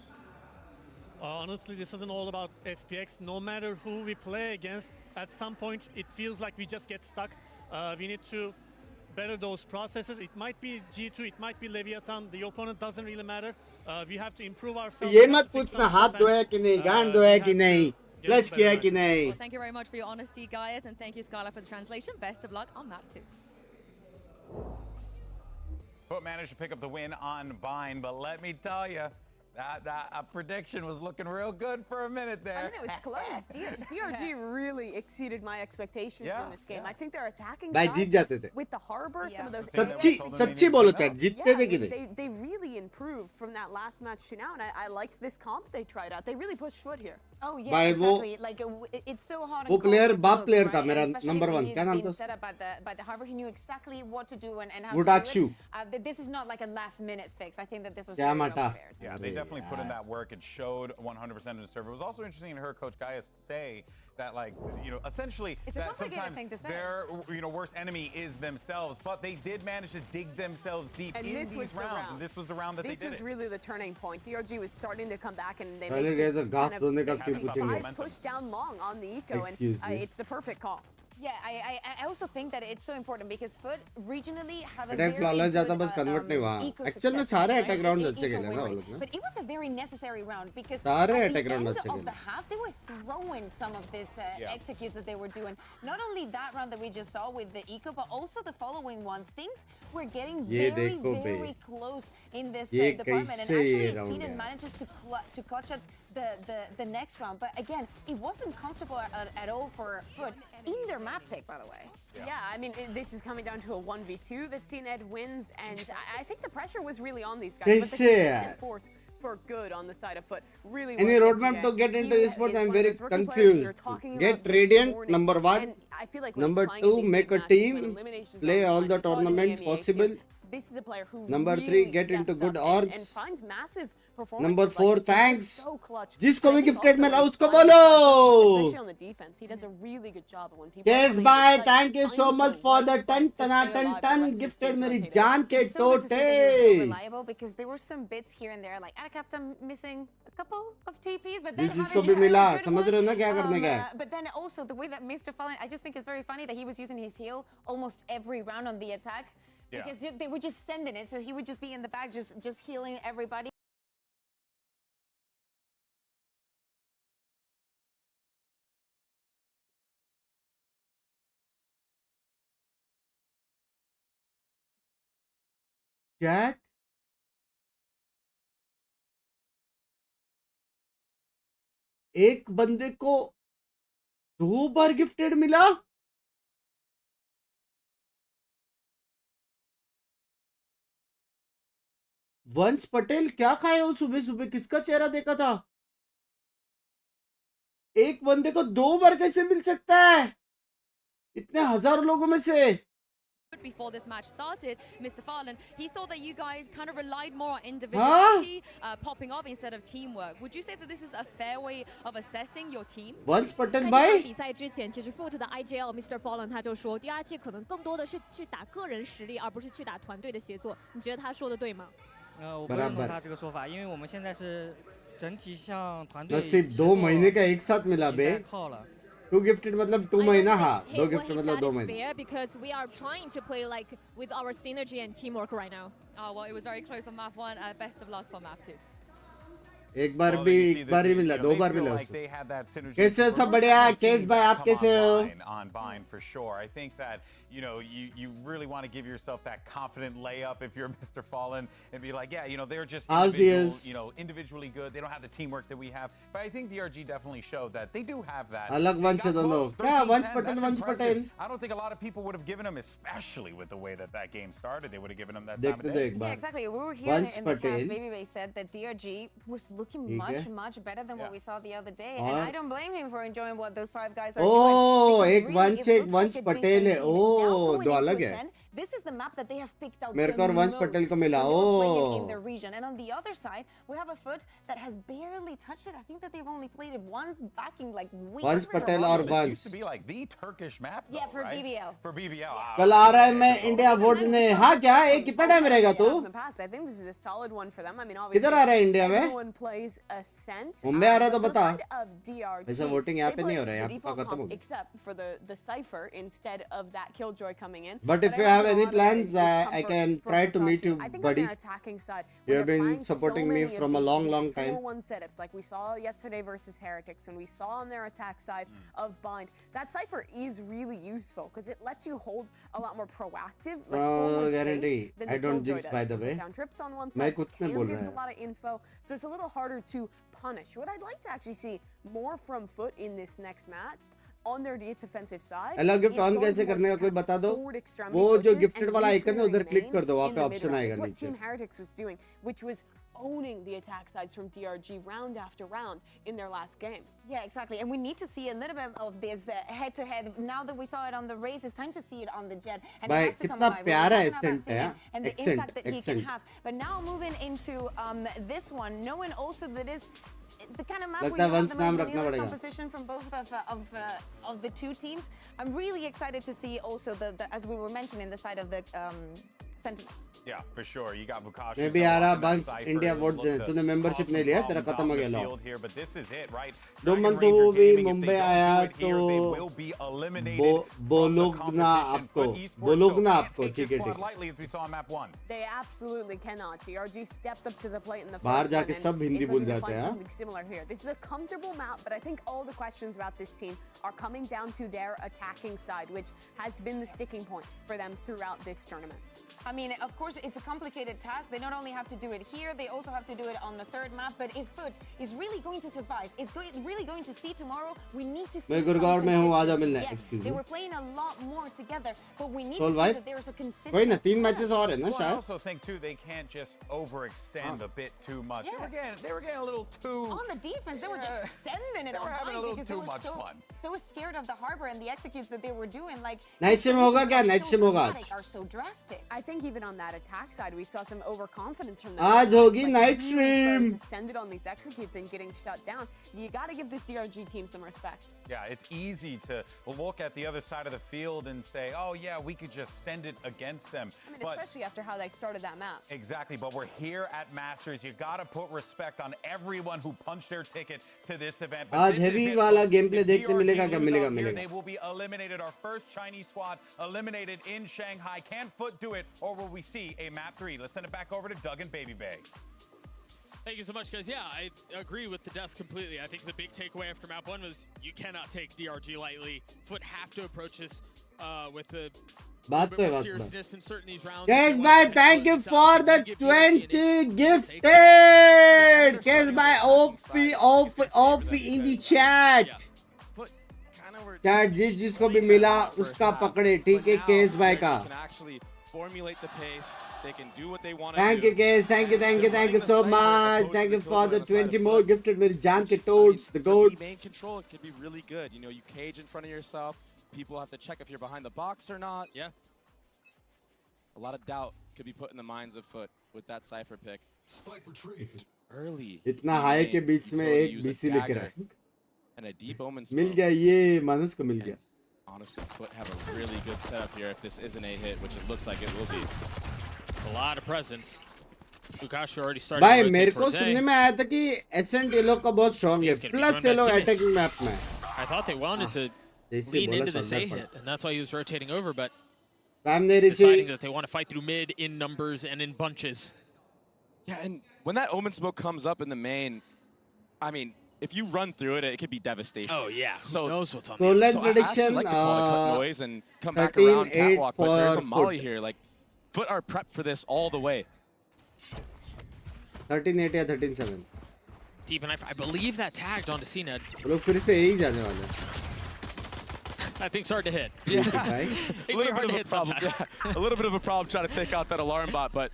Honestly, this isn't all about FPX. No matter who we play against, at some point it feels like we just get stuck. We need to better those processes. It might be G2, it might be Leviathan. The opponent doesn't really matter. We have to improve ourselves. ये मत पूछना हाथ धोया कि नहीं, गांड धोया कि नहीं, फ्लश किया कि नहीं. Well, thank you very much for your honesty, Gaius, and thank you, Scarlett, for the translation. Best of luck on map 2. FUT managed to pick up the win on Bind, but let me tell you, that prediction was looking real good for a minute there. I mean, it was close. DRG really exceeded my expectations in this game. I think their attacking भाई जीत जाते थे. with the harbor, some of those सच्ची बोलो chat, जीतते थे कि नहीं? they really improved from that last match to now, and I liked this comp they tried out. They really pushed FUT here. Oh yeah, भाई exactly. Like it's so hard. वो player बाप player था मेरा number 1. क्या नाम था? Set up by the harbor, he knew exactly what to do and how Wodakshu. to do it. This is not like a last minute fix. I think that this was क्या very well माटा? prepared. Yeah, they definitely put in that work. It showed 100% in the server. It was also interesting to hear Coach Gaius say that, like, essentially It's a that complicated sometimes thing to say. their, worst enemy is themselves, but they did manage to dig themselves deep And in this these was the rounds, round. and this was the round that This they did was it. really the turning point. DRG was starting to come back, and they पहले made गए this तो गाफ kind धोने का of क्यों पूछेंगे? 5 push down long on the eco, Excuse and me. it's the perfect call. Yeah, I also think that it's so important because FUT regionally have a Attack very flawless good जाता बस convert नहीं हुआ. eco Actual में success सारे rate, attack right? rounds E- अच्छे eco खेले win ना वो rate. लोग ने. But it was a very necessary round because सारे at attack the round end अच्छे of खेले. the half they were throwing some of this executes that they were doing. Not only that round that we just saw with the eco, but also the following one. Things were getting ये very देखो बे. very close in this ये department, and कैसे ये actually round CNED है? manages to clutch at the next round. But again, it wasn't comfortable at all for FUT in their map pick, by the way. Yeah, I mean, this is coming down to a 1v2 that CNED wins, and I think the pressure was really on these guys. But the कैसे consistent यार? force for good on the side of FUT really Any worked roadmap today. to get into He esports? is I'm one of very those rookie players we were confused. talking Get about this Radiant, morning, number 1. and I feel like when Number he's playing in 2, these make big a matches, team, when eliminations play are all on the line, it's on tournaments EMEA team. possible. This is a player who Number really 3, get steps into up good and orgs. finds massive performances. Number like 4, this. He's thanks. so clutch. जिसको And I भी think gifted also मिला his उसको playing बोलो. especially on the defense, he does a really good job when people. Yes, are playing bye. this, like, Thank you so find much the for right the spot ton to stay alive ton and lets gifted his मेरी team rotate. जान के It's so good to see that he was so टोटे. reliable because there were some bits here and there, like Captain missing a couple of TPs, but then जिसको having भी really मिला, good समझ ones. रहे हो ना क्या करने का है? But then also the way that Mr. Fallen, I just think is very funny that he was using his heal almost every round on the attack because they were just sending it, so he would just be in the back just healing everybody. Chat एक बंदे को 2 बार gifted मिला. वंश पटेल क्या खाए हो सुबह सुबह? किसका चेहरा देखा था? एक बंदे को 2 बार कैसे मिल सकता है इतने हजारों लोगों में से? Before this match started, Mr. Farland, he thought that you guys kind of relied more on individuality, popping off instead of teamwork. Would you say that this is a fair way of assessing your team? वंश पटेल 在这 भाई 场比赛之前，其实 FUT 的 IGL Mr. Fallen 他就说，第二季可能更多的是去打个人实力，而不是去打团队的协作。你觉得他说的对吗？我不认同他这个说法，因为我们现在是整体向团队 नसीब 2 महीने का एक साथ मिला बे. 靠了。 2 gifted मतलब 2 महीना. हाँ, 2 Well, गिफ्टेड his मतलब stat 2 is महीने. fair because we are trying to play like with our synergy and teamwork right now. Oh, well, it was very close on map 1. Best of luck for map 2. एक बार ही मिला, 2 बार मिला उसको। कैसे हो सब बढ़िया? केस भाई आप कैसे हो? On Bind for sure. I think that you really want to give yourself that confident layup if you're Mr. Fallen and be like, yeah, they're just individually good. They don't have the teamwork that we have. But I think DRG definitely showed that they do have that. अलग वंश है दोनों। क्या वंश Patel? I don't think a lot of people would have given him, especially with the way that game started, they would have given him that देख time of day. Yeah, exactly. We were here in the past. Baby said that DRG was looking much better than what we saw the other day, and I don't blame him for enjoying what those 5 guys are doing. Oh, एक वंश पटेल है। Oh, दो अलग है। This is the map that they have picked out. मेरे को और वंश पटेल को मिला। Oh. In the region, and on the other side, we have a FUT that has barely touched it. I think that they've only played it once, backing like weeks. वंश पटेल और This used to be like the Turkish map, though, Yeah, for right? BBL. For BBL. कल आ रहा है मैं India vote ने। हाँ क्या? ये कितना टाइम रहेगा तू? In the past, I think this is a solid one for them. I mean, obviously, किधर आ रहा है इंडिया में? everyone plays Ascent. मुंबई आ रहा है तो बता। DRG, ऐसा वोटिंग यहाँ पे नहीं हो रहा है, यहाँ पे खत्म हो गया। Except for the cipher instead of that Killjoy coming in. But if you have any plans, I can try to meet you, buddy. You have been supporting me from a long time. 4-1 setups like we saw yesterday versus Heretics, and we saw on their attack side of Bind. That cipher is really useful because it lets you hold a lot more proactive. Like guarantee. I don't jinx, by the way. Down trips on one मैं side. कुछ नहीं बोल Gives रहा a lot of info, so it's a little harder to punish. What I'd like to actually see more from FUT in this next match, on their defensive side, अलग gift on कैसे करने का कोई बता दो। वो जो गिफ्टेड वाला आइकन है उधर क्लिक कर दो, वहाँ पे ऑप्शन आएगा नीचे। Team Heretics was doing, which was owning the attack sides from DRG round after round in their last game. Yeah, exactly. And we need to see a little bit of this head-to-head. Now that we saw it on the race, it's time to see it on the jet. And भाई it has to come कितना alive. प्यारा We're talking Ascent about है, Ascent and the Ascent, impact that he can Ascent। have. But now moving into this one, knowing also that is the kind of map लगता where है you have वंश the नाम most रखना vanilla पड़ेगा। competition from both of the 2 teams. I'm really excited to see also the as we were mentioning, the side of the Sentinels. Yeah, for sure. You got Vukash. मैं भी आ रहा bunks India vote दे। तूने membership नहीं लिया, तेरा खत्म हो गया लॉ। दो मंथ वो भी मुंबई आया तो बोलोगना आपको, ठीक है ठीक। They absolutely cannot. DRG stepped up to the plate in the first बाहर one जाके सब and हिंदी is भूल looking to जाते find हैं। something similar here. This is a comfortable map, but I think all the questions about this team are coming down to their attacking side, which has been the sticking point for them throughout this tournament. I mean, of course, it's a complicated task. They not only have to do it here, they also have to do it on the 3rd map. But if FUT is really going to survive, really going to see tomorrow, we need to see मैं गुड़गांव में हूँ, आ जाओ मिलने। Yes, they were playing a lot more together, but we need Soul to see vibe? that there's a consistent. कोई ना 3 matches और है ना Well, I शायद। also think too they can't just overextend a bit too much. Yeah. They were getting a little too On the defense, they were just sending it They were on having a Bind little because too they were much fun. so scared of the harbor and the executes that they were doing. Like night stream होगा क्या? Night stream होगा आज। are so drastic. I think even on that attack side, we saw some overconfidence from them. आज होगी Like, night really stream. starting to send it on these executes and getting shut down. You got to give this DRG team some respect. Yeah, it's easy to look at the other side of the field and say, oh yeah, we could just send it against them. I mean, But especially after how they started that map. exactly, but we're here at Masters. You got to put respect on everyone who punched their ticket to this event. But आज this is heavy it, वाला folks. gameplay If देखने DRG मिलेगा क्या? lose मिलेगा, out here, मिलेगा। They will be eliminated. Our first Chinese squad eliminated in Shanghai. Can FUT do it, or will we see a map 3? Let's send it back over to Doug and Baby Bay. Thank you so much, guys. Yeah, I agree with the desk completely. I think the big takeaway after map 1 was you cannot take DRG lightly. FUT have to approach this with a बात तो है more बस seriousnness in certain these rounds. Guys, bye. Thank you for the 20 gifted. Guys, bye. Off in the chat. Chat जिसको भी मिला उसका पकड़े, ठीक है केस भाई का। Formulate the pace. They can do what they want to Thank do. you guys, thank you so much. Thank you for the 20 more gifted मेरी जान के toads, the goats. Main control it could be really good. You know, you cage in front of yourself. People have to check if you're behind the box or not. Yeah. A lot of doubt could be put in the minds of FUT with that cipher pick. Early. इतना high के बीच में एक BC लेकर आए। And a deep omen मिल गया ये मानस को मिल गया। Honestly, FUT have a really good setup here if this isn't a hit, which it looks like it will be. A lot of presence. Fukashi already started. भाई मेरे को सुनने में आया था कि एसेंट ये लोग का बहुत स्ट्रांग है, प्लस ये लोग अटैकिंग मैप में। I thought they wanted to lean into this A hit, and that's why he was rotating over, but deciding that they want to fight through mid in numbers and in bunches. Yeah, and when that omen smoke comes up in the main, I mean, if you run through it, it could be devastation. Oh yeah, so who knows what's on the Goal line so I actually prediction. like to call it cut noise and come back around 13-8 catwalk, but there's a for molly FUT. here. Like, FUT are prepped for this all the way. 13-8 या 13-7. Deep knife. I believe that tagged onto CNED. वो लोग फिर से यही जाने वाले हैं. That thing's hard to hit. Yeah. भाई. It can be hard to hit problem. sometimes. Yeah, a little bit of a problem trying to take out that alarm bot, but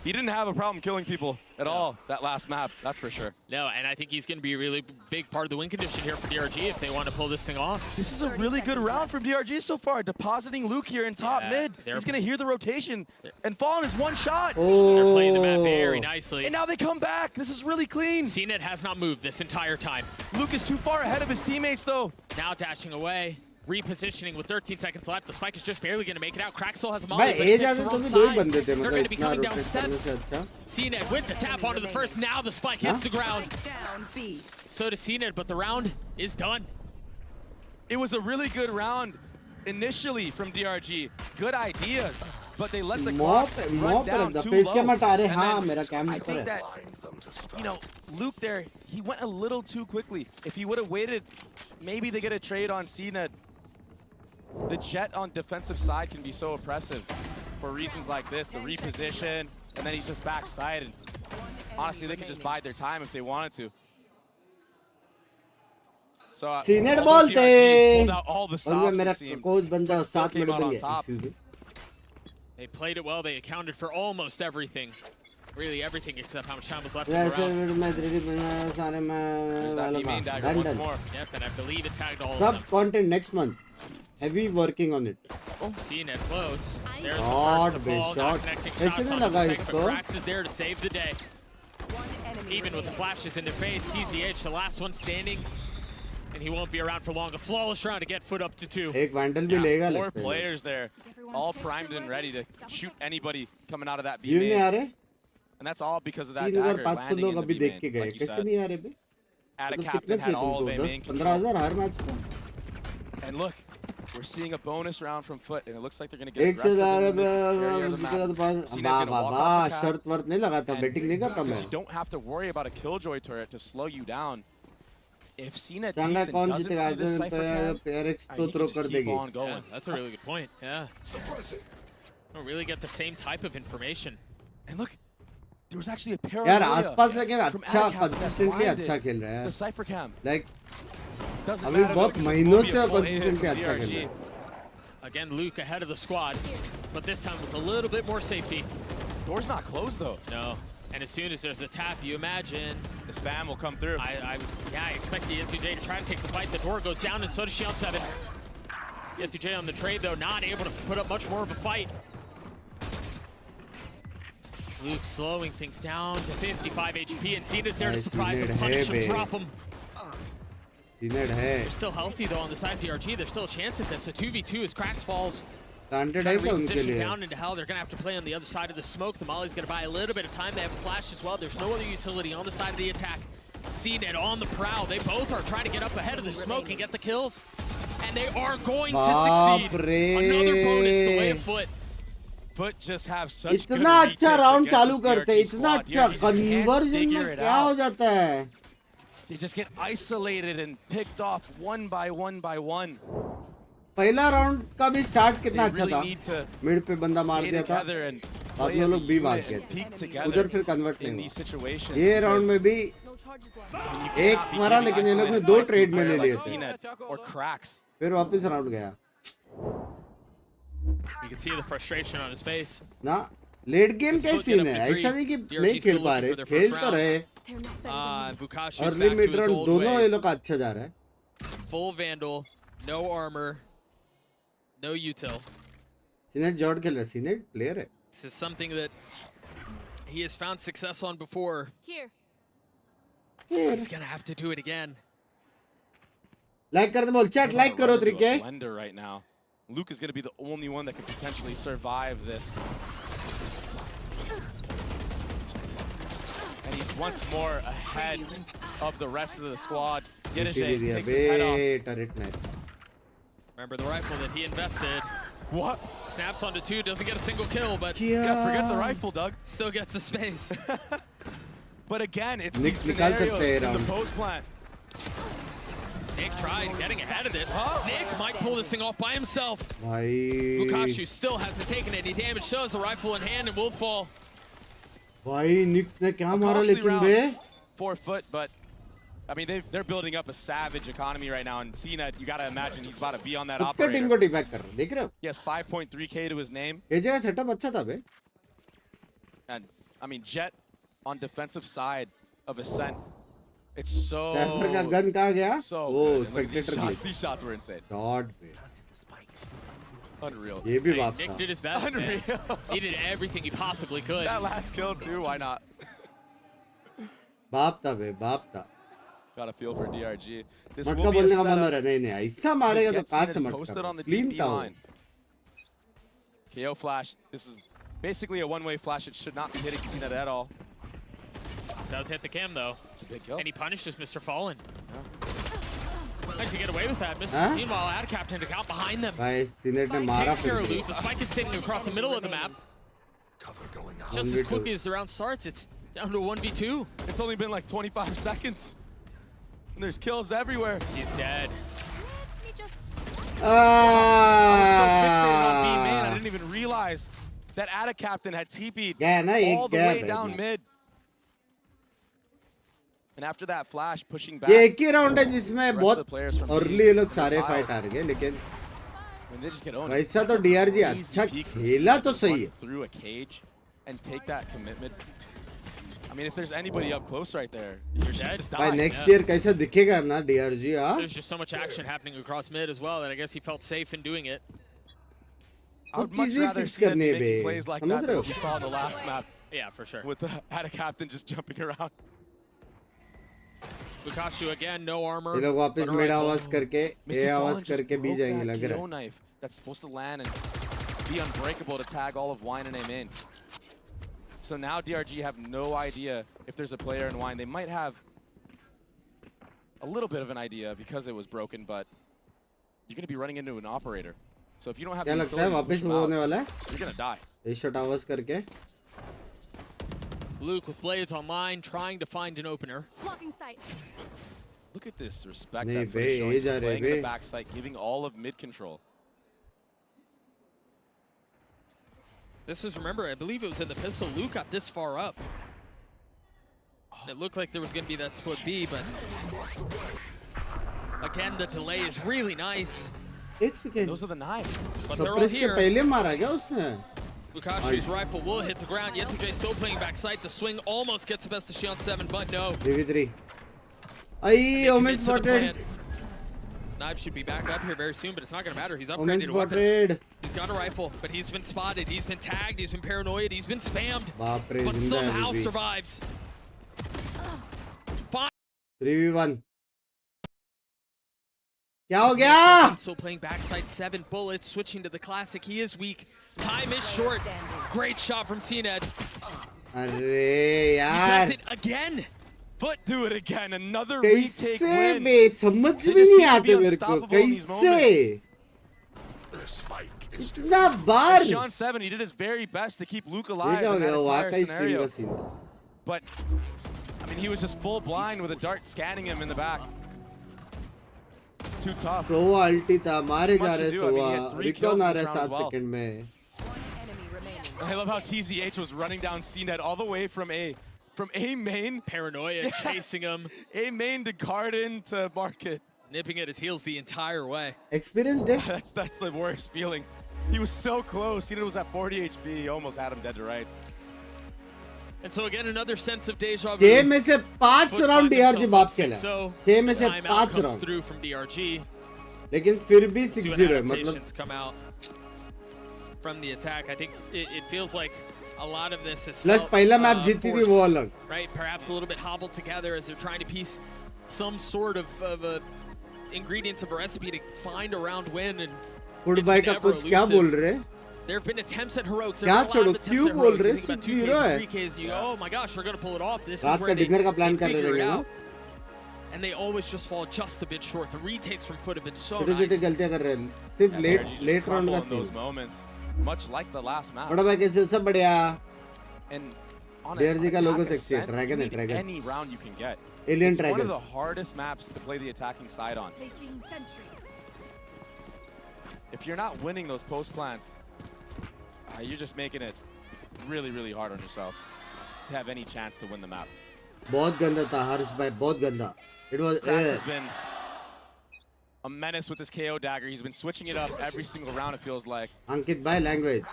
he didn't have a problem killing people at all that last map, that's for sure. No, and I think he's going to be a really big part of the win condition here for DRG if they want to pull this thing off. This is a really good round from DRG so far, depositing Luke here in top mid. He's going to hear the rotation and fall on his one shot. Oh. They're playing the map very nicely. And now they come back. This is really clean. CNED has not moved this entire time. Luke is too far ahead of his teammates, though. Now dashing away. Repositioning with 13 seconds left. The spike is just barely going to make it out. Crack still has a molly, भाई but A it picks जाते the तो wrong भी दो ही side. बंदे थे They're मतलब going to be इतना coming down rotate करने steps. से अच्छा. CNED with the tap onto the first. Now the spike hits the ground. So does CNED, but the round is done. It was a really good round initially from DRG. Good ideas, but they let the clock run down too low. And then I think that, you know, Luke there, he went a little too quickly. If he would have waited, maybe they get a trade on CNED. The Jet on defensive side can be so oppressive for reasons like this, the reposition, and then he's just backside. And honestly, they could just bide their time if they wanted to. So CNED although बोलते DRG pulled out all the और stops, मेरा it seemed, coach बंदा but still 7 came minute out बन on गया. top. Excuse me. They played it well. They accounted for almost everything. Really everything except how much time was left in Yeah, the round. मैं तेरी बना सारे There's that मैं main dagger once more. Yep, and I believe it tagged all of Sub them. content next month. Heavy working on it. CNED close. There's the Shot, first to fall. shot. Not connecting ऐसे shots नहीं onto लगा the six, but इसको. Krax is there to save the day. Even with the flashes in their face, TZH, the last one standing, and he won't be around for long. A flawless round to get FUT up to 2. एक Vandal भी लेगा Four लगता है. players there, all primed and ready to shoot anybody coming out of that B View नहीं आ main. रहे? And that's all because of that 3,500 dagger landing लोग in the अभी B देख के main, गए. like you कैसे said. नहीं आ रहे बे? At a मतलब captain कितने had चाहिए all of तुमको? A main 10-15,000 हर मैच को. And look, we're seeing a bonus round from FUT, and it looks like they're going to get एक से aggressive ज़्यादा in the area of the जीतेगा तो map. पास. CNED's वाह gonna वाह walk वाह off the cap, शर्त वर्त नहीं लगाता. and बैटिंग नहीं करता since मैं. you don't have to worry about a killjoy turret to slow you down, if CNED Shanghai peeks कौन and doesn't जीतेगा? see this cypher cam, PRX he तो can throw just कर keep देगी. on going. Yeah, that's a really good point. Yeah. Don't really get the same type of information. And look, there was actually a यार paranoia आसपास लगे from अच्छा Adcap that consistently blinded अच्छा खेल रहा है. the cypher cam. Like Doesn't अभी matter बहुत though, 'cause this महीनों will be से a full hit consistently from अच्छा खेल DRG. रहा है. Again, Luke ahead of the squad, but this time with a little bit more safety. Door's not closed though. No. And as soon as there's a tap, you imagine the spam will come through. I expect the N2J to try to take the fight. The door goes down, and so does she on 7. The N2J on the trade, though, not able to put up much more of a fight. Luke slowing things down to 55 HP, and CNED's there to surprise him, punish him, drop him. CNED है. They're still healthy, though, on the side of DRG. There's still a chance at this. So 2v2 as Krax falls. Planted Trying है to क्या उनके reposition लिए? down into hell. They're going to have to play on the other side of the smoke. The Molly's going to buy a little bit of time. They have a flash as well. There's no other utility on the side of the attack. CNED on the prowl. They both are trying to get up ahead of the smoke and get the kills. And they are going to succeed. Another bonus the way of FUT. FUT just have such good इतना अच्छा retake round against चालू this करते DRG इतना squad. अच्छा DRG can't conversion figure में it क्या हो out. जाता है? They just get isolated and picked off one by one by one. पहला राउंड का भी स्टार्ट कितना अच्छा really था. need to मिड पे बंदा मार stay दिया था. together and बाद play में as a लोग बी भाग unit गए and peak थे. together उधर फिर कन्वर्ट in नहीं these हुआ. situations. ये राउंड में भी एक मारा लेकिन ये लोग ने 2 ट्रेड में ले लिए थे. CNED or Krax. फिर वापस राउंड गया. You can see the frustration on his face. ना लेट गेम Let's कैसी look it है? up to ऐसा three. नहीं कि DRG नहीं खेल still पा looking रहे. for their first खेल तो round. रहे. Bukashi's early back mid to his round old दोनों ये ways. लोग का अच्छा जा रहा है. Full Vandal, no armor, no util. CNED जॉर्ड खेल रहा है. सीनेट प्लेयर है. This is something that he has found success on before. Here. He's gonna have to do it again. Like कर दे बोल. चैट लाइक करो तरीके. Blender right now. Luke is going to be the only one that could potentially survive this. And he's once more ahead of the rest of the squad. DRG takes his head off. Remember the rifle that he invested. What? Snaps onto 2, doesn't get a single kill, but Yeah, forget the rifle, Doug. Still gets the space. But again, it's Nick these निकाल scenarios सकते हैं in the round. post plant. Nick tried getting ahead of this. Nick might pull this thing off by himself. भाई Bukashu still hasn't taken any damage. Still has a rifle in hand and will fall. भाई निक ने क्या A मारा costly लेकिन round bay for FUT, but I mean they're building up a savage economy right now, and CNED, you gotta imagine he's about to be on that खुद के team operator. को defect कर रहा है देख रहे हो He has 5.3k to his name, ये जगह सेटअप अच्छा था बे and I mean Jet on defensive side of Ascent. It's so सैफर का गन कहाँ गया so वो good. And look at these Spectator shots. These shots were insane. Dot पे Unreal. ये भी Hey, बाप Nick था did his best. Man. Unreal. He did everything he possibly could. That last kill too. Why not? बाप था बे बाप था Got a feel for DRG. This मटका will be a बोलने का बंद हो setup रहा है नहीं नहीं ऐसा to मारेगा तो get कहाँ से CNED मटका posted on the clean DP था वो line. KO flash. This is basically a one-way flash. It should not be hitting CNED at all. Does hit the cam though. It's a big kill. And he punishes Mr. Fallen. Nice to get away with that. Huh? Meanwhile, Ad Captain to count behind them. भाई senate ने मारा Takes care फिर of loot. The spike is sitting across the middle of the map. Just as quickly as the round starts, it's down to 1v2. It's only been like 25 seconds. And there's kills everywhere. He's dead. I was so fixated on B main, I didn't even realize that Ada Captain had TP'd गया ना एक all the गया way भाई down मैं। mid. And after that flash, pushing back. ये एक ही round है जिसमें the rest of बहुत the players from अर्ली ये लोग सारे tiles. फाइट हार गए लेकिन I mean, they just get owned. वैसा तो DRG Easy अच्छा peek from खेला CNED तो to सही run है through a cage and take that commitment. I mean, if there's anybody up close right there, you're just भाई dying. Next year कैसा दिखेगा ना DRG हाँ There's just so much action happening across mid as well that I guess he felt safe in doing it. I would कुछ much चीजें rather fix see them करनी है making बे plays like समझ that रहे than हो what we saw in the last map Yeah, for sure. with the Ada Captain just jumping around. Bukashu again, no armor. ये लोग वापस but a mid rifle. आवाज करके Mr. ए आवाज Fallen just करके भी broke जाएंगे that लग रहा KO है knife that's supposed to land and be unbreakable to tag all of Wine and aim in. So now DRG have no idea if there's a player in Wine. They might have a little bit of an idea because it was broken, but you're going to be running into an operator. So if you don't have क्या the लगता है utility to वापस push him वो out, होने वाला है you're going to die. A shot आवाज करके Luke with blades online, trying to find an opener. Blocking sight. Look at this respect नहीं that FUT bay, is showing, ये just जा रहे playing बे। in the backside, giving all of mid control. This is, remember, I believe it was in the pistol. Luke got this far up. It looked like there was going to be that split B, but again, the delay is really nice. एक second Those are the knives. But they're all suppress के here. पहले मारा क्या उसने Bukashu's rifle will hit the ground. Yetuje still playing backside. The swing almost gets the best of Shion 7, but no. 3v3 They आई commit Omen to the spotted plan. Knife should be back up here very soon, but it's not going to matter. He's Omen upgraded a weapon. Spotted He's got a rifle, but he's been spotted. He's been tagged. He's been paranoid. He's been spammed. बाप रे But जिंदा है somehow अभी भी survives. 3v1 क्या हो गया Still playing backside 7 bullets, switching to the classic. He is weak. Time is short. Great shot from CNED. अरे He does यार it again. FUT do it again. Another retake कैसे win. बे समझ They भी just नहीं seem to आते be मेरे को unstoppable in these कैसे इतना बार Shion 7, he did his very best to keep Luke ये alive क्या हो in that गया entire वाकई स्ट्रीम scenario. का सीन था But, I mean, he was just full blind with a dart scanning him in the back. It's too tough. सोवा अल्टी था मारे जा Much to रहे do. I mean, he Sova had 3 recon kills आ this रहा है round as 7 well. Second में I love how TZH was running down CNED all the way from A main. Paranoia chasing him. A main to Garden to Market. Nipping at his heels the entire way. Experience day That's the worst feeling. He was so close. CNED was at 40 HP. He almost had him dead to rights. And so again, another sense of deja vu. 6 में से 5 FUT round find DRG themselves बाप up खेला 6-0. 6 में से Timeout 5 comes round through from DRG. लेकिन फिर भी See what 6-0 है मतलब adaptations come out from the attack. I think it feels like a lot of this is plus पहला मैप जीती थी वो अलग right? Perhaps a little bit hobbled together as they're trying to piece some sort of a ingredients of a recipe to find a round win. And फुट it's buy been का ever कुछ क्या बोल elusive. रहे There have been attempts at heroics. क्या छोड़ो क्यों बोल रहे You think about 6-0 2Ks है and 3Ks and you go, oh my gosh, we're going to pull it off. This is रात where का डिनर का प्लान they कर रहे figure it रहेंगे ना out. And they always just fall just a bit short. The retakes from FUT have been so छोटे छोटे nice. गलतियां कर रहे हैं सिर्फ And late DRG just late round crumble का in those scene moments, much like the last map. बड़ा भाई कैसे सब बढ़िया And on DRG का logo attack sexy है, Ascent, dragon you है, need dragon. any round you can get. Alien It's one dragon. of the hardest maps to play the attacking side on. Placing sentry. If you're not winning those post plants, you're just making it really, really hard on yourself to have any chance to win the map. बहुत गंदा था हर्ष भाई, बहुत गंदा. It was. Krax has been a menace with his KO dagger. He's been switching it up every single round, it feels like. Ankit bhai language.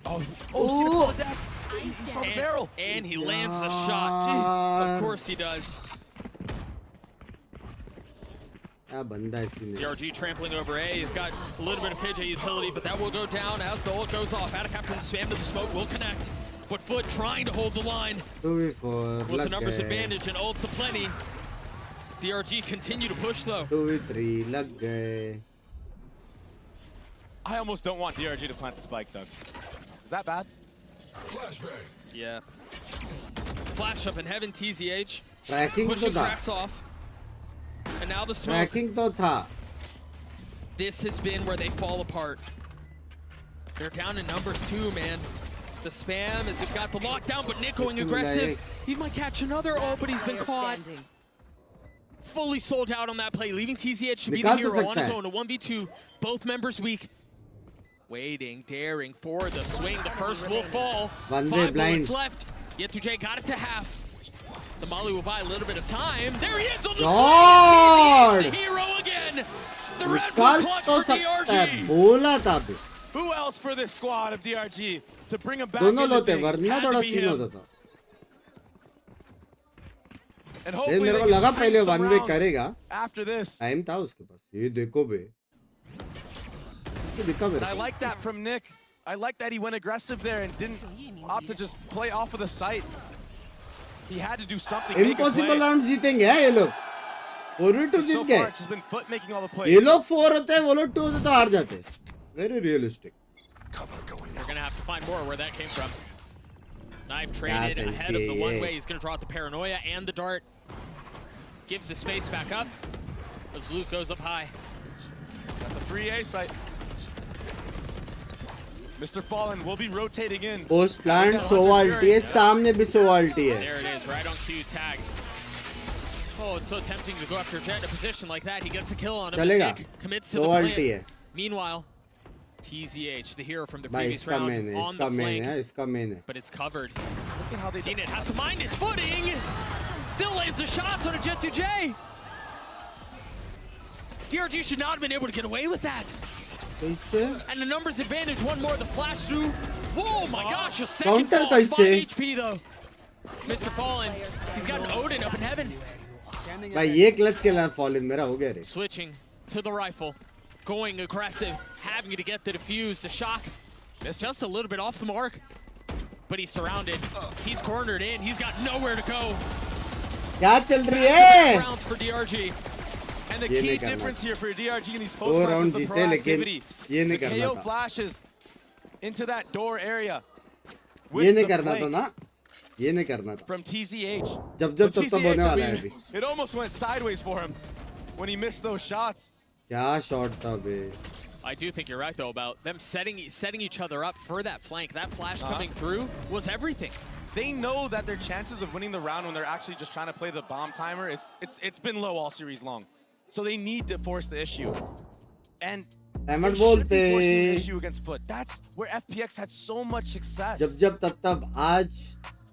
Oh, CNED saw the dagger. He saw the barrel. And he lands the shot. Jeez. Of course he does. क्या बंदा है CNED. DRG trampling over A. He's got a little bit of KJ utility, but that will go down as the ult goes off. Out of Captain spam to the smoke will connect. But FUT trying to hold the line 2v4 with the numbers advantage and ults aplenty. DRG continue to push though. 2v3 लग गए. I almost don't want DRG to plant the spike, Doug. Is that bad? Yeah. Flash up in heaven, TZH. Tracking Pushing तो था. Krax off. And now the smoke. Tracking तो था. This has been where they fall apart. They're down in numbers too, man. The spam as they've got the lockdown, but Nick going aggressive. He might catch another ult, but he's been caught. Fully sold out on that play, leaving TZH to be the hero on his own. A 1v2, both members weak. Waiting, daring for the swing. The first will fall. 5 bullets left. Yetuje got it to half. The Molly will buy a little bit of time. There he is on the swing. The hero again. The red one clutch for DRG. बोला था अभी. Who else for this squad of DRG to bring him back दोनों into लोटे things? वरना Had to थोड़ा be scene him. होता था. And ये hopefully मेरे they को can लगा string पहले some 1v rounds करेगा. after this. टाइम था उसके पास. ये देखो बे. ये दिखा And मेरे I को. like that from Nick. I like that he went aggressive there and didn't opt to just play off of the site. He had to do something. Impossible rounds जीतेंगे हैं ये लोग. 4v2 So जीत गए. far, it's just been FUT making all the plays. ये लोग 4 होते हैं, वो लोग 2 होते तो हार जाते. Very realistic. They're gonna have to find more where that came from. Knife traded ahead of the one way. He's gonna draw out the paranoia and the dart. Gives the space back up as Luke goes up high. That's a free A site. Mr. Fallen will be rotating in. Post plant सोवाल्टी है, सामने भी सोवाल्टी है. There it is, right on cue, tag. Oh, it's so tempting to go after Jet in a position like that. He gets a kill on him. चलेगा. Nick commits to the सोवाल्टी plant. है. Meanwhile, TZH, the hero from the भाई previous इसका round, main है, on इसका the main flank. है, इसका main है. But it's covered. Look at how they CNED has to mind his footing. Still lands the shots on a Jet 2J. DRG should not have been able to get away with that. And the numbers advantage, one more, the flash through. Oh my gosh, a second Counter fall, 5 कैसे? HP though. Mr. Fallen, he's got an Odin up in heaven. भाई ये clutch के लिए fallen मेरा हो गया रे. Switching to the rifle, going aggressive, having to get the defuse, the shock. Just a little bit off the mark, but he's surrounded. He's cornered in, he's got nowhere to go. क्या चल रही है? Rounds for DRG. And the ये key नहीं करना difference here for DRG in these दो post round is the जीते लेकिन proactivity. ये नहीं The करना KO था. flashes into that door area. ये with नहीं the करना था flank ना. ये नहीं करना था. From TZH. जब But तब TZH, होने I वाला है mean, अभी. it almost went sideways for him when he missed those shots. क्या शॉट था बे. I do think you're right though about them setting each other up for that flank. That flash coming through was everything. They know that their chances of winning the round when they're actually just trying to play the bomb timer, it's been low all series long. So they need to force the issue. And they should be forcing the issue against FUT. That's where FPX had so much success. जब तब आज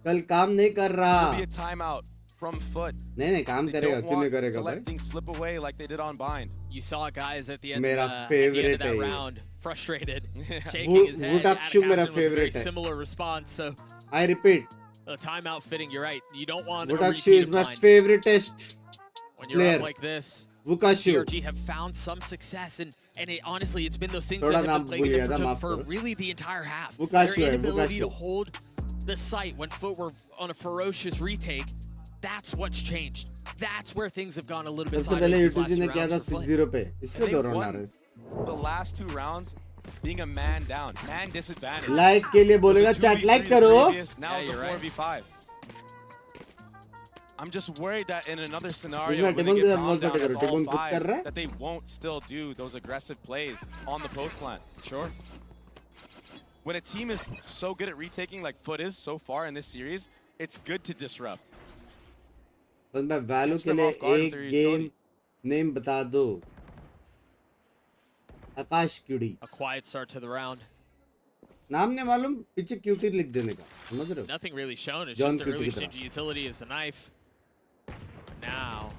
कल काम नहीं कर रहा. Be a timeout from FUT. नहीं काम करेगा, क्यों नहीं करेगा let भाई? things slip away like they did on Bind. You saw guys at the end, मेरा at the end of favorite that है ये. round, frustrated, shaking his head. Vukakshu मेरा Adakappen with a very favorite है. similar response. So I repeat. a timeout fitting. You're right. You don't want a Vukakshu repeat is of my Bind. favoriteest When you're player. up like this. Vukakshu. DRG have found some success, and it, honestly, it's been those things थोड़ा that have नाम been plaguing भूल them गया था, for, माफ for करो. really the entire half. Vukakshu Their है, inability to Vukakshu. hold the site when FUT were on a ferocious retake, that's what's changed. That's where things have gone a little bit सबसे पहले sideways these YouTube last ने two किया था rounds for FUT. 6-0 पे. And इसलिए they दो round आ won रहे. the last 2 rounds being a man down, man disadvantage. Like के लिए बोलेगा चैट लाइक करो. Now it's a 4v5. I'm just worried that in another scenario, इसमें when they टिमोन के get साथ bombed बॉल down करो. as all Timon खुद कर 5, रहा है. that they won't still do those aggressive plays on the post plant. Sure. when a team is so good at retaking like FUT is so far in this series, it's good to disrupt. बस मैं value के लिए एक game name बता दो. आकाश cutie. A quiet start to the round. नाम नहीं मालूम, पीछे क्यूटी लिख देने का. समझ रहे हो? Nothing really shown. It's John just an early Cutie stage utility is the knife. Now,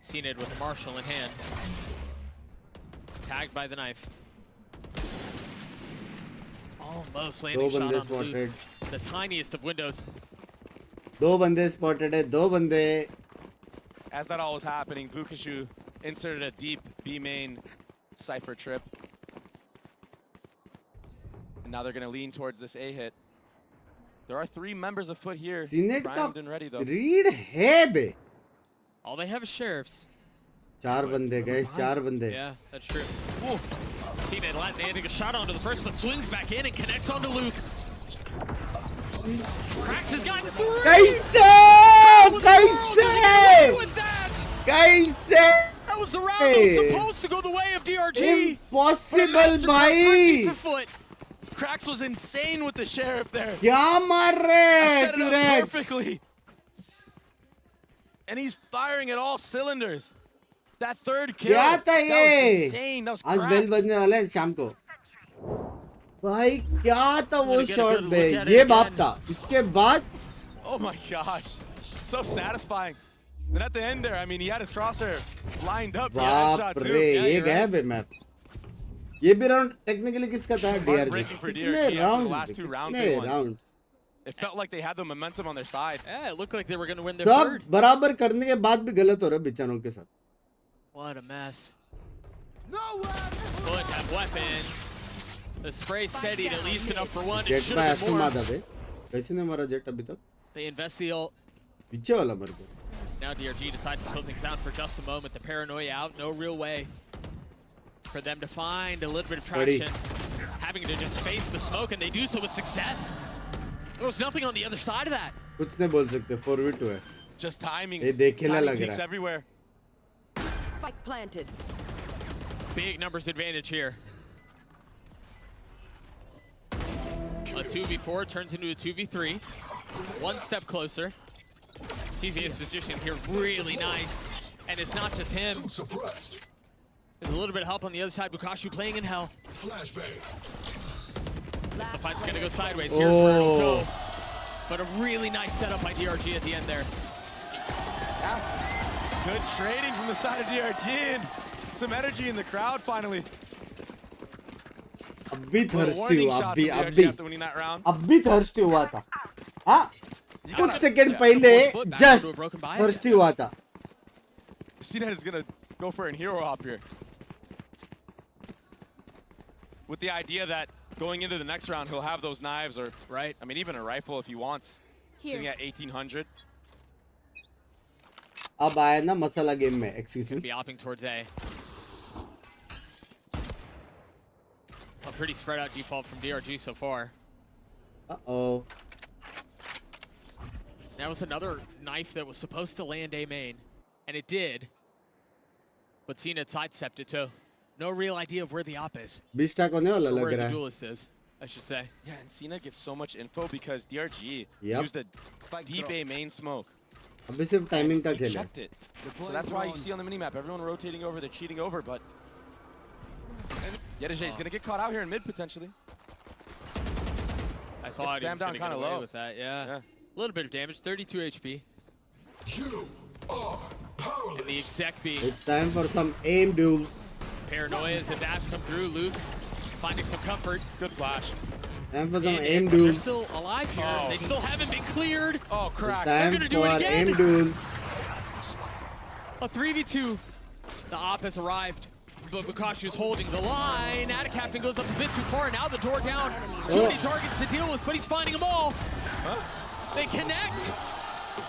CNED with a Marshall in hand. Tagged by the knife. Almost landing shot on the loop. The tiniest of windows. दो बंदे spotted है, दो बंदे. As that all was happening, Vukashu inserted a deep B main Cypher trip. And now they're going to lean towards this A hit. There are 3 members of FUT here, primed and ready though. Read है बे. All they have is sheriffs. 4 बंदे guys, 4 बंदे. Yeah, that's true. Ooh. CNED landing a shot onto the first, but swings back in and connects onto Luke. Cracks has got 3! कैसे? That was the round that was supposed to go the way of DRG. Impossible भाई. Cracks was insane with the sheriff there. क्या मार रहे Set it up perfectly. And he's firing at all cylinders. That third kill. क्या था that ये? was insane. That was आज bell बजने वाला है शाम को. भाई क्या था वो शॉट बे? ये बाप था. इसके बाद. Oh my gosh, so satisfying. Then at the end there, I mean, he had his crosshair lined up. बाप रे, ये गया बे मैप. ये भी राउंड टेक्निकली किसका था? DRG. कितने rounds? It felt like they had the momentum on their side. Yeah, it looked like they were going to win their सब third. बराबर करने के बाद भी गलत हो रहा है बेचारों के साथ. What a mess. FUT have weapons. The spray steadied at least enough for one. It should have been more. कैसे ने मारा जेट अभी तक? They invest the ult. पीछे वाला मर गया. Now DRG decides to slow things down for just a moment. The paranoia out, no real way for them to find a little bit of traction. Having to just face the smoke, and they do so with success. There was nothing on the other side of that. कुछ नहीं बोल सकते. 4v2 है. Just timing. ये देखेला लग रहा है. Everywhere. Spike planted. Big numbers advantage here. A 2v4 turns into a 2v3. One step closer. TZ's position here really nice. And it's not just him. There's a little bit of help on the other side. Bukashu playing in hell. The fight's gonna go sideways. Here's where it'll go. But a really nice setup by DRG at the end there. Yeah. Good trading from the side of DRG and some energy in the crowd finally. अभी thirsty हुआ. अभी thirsty हुआ था. हाँ? कुछ second पहले just thirsty हुआ था. CNED is gonna go for an hero hop here. With the idea that going into the next round, he'll have those knives or, right? I mean, even a rifle if he wants. Sitting at 1800. अब आया ना मसाला game में. Excuse me. Be hopping towards A. A pretty spread out default from DRG so far. Uh-oh. That was another knife that was supposed to land A main. And it did. But CNED sidestepped it too. No real idea of where the op is. Beast stack होने वाला लग Where रहा the है. duelist is, I should say. Yeah, and CNED gets so much info because DRG used a deep A main smoke. अभी सिर्फ timing का खेल है. Checked it. So that's why you see on the minimap everyone rotating over, they're cheating over, but Yedajay is going to get caught out here in mid potentially. I thought he was going to get away with that, yeah. A little bit of damage, 32 HP. You are powerless. And the exec B. It's time for some aim duels. Paranoia as the dash come through. Luke finding some comfort. Good flash. Time for some aim They're duels. still alive here. They still haven't been cleared. Oh, It's crap. time They're gonna do for it again. aim duels. A 3v2. The op has arrived. But Bukashu's holding the line. Ada Captain goes up a bit too far. Now the door down. Too many targets to deal with, but he's finding them all. They connect.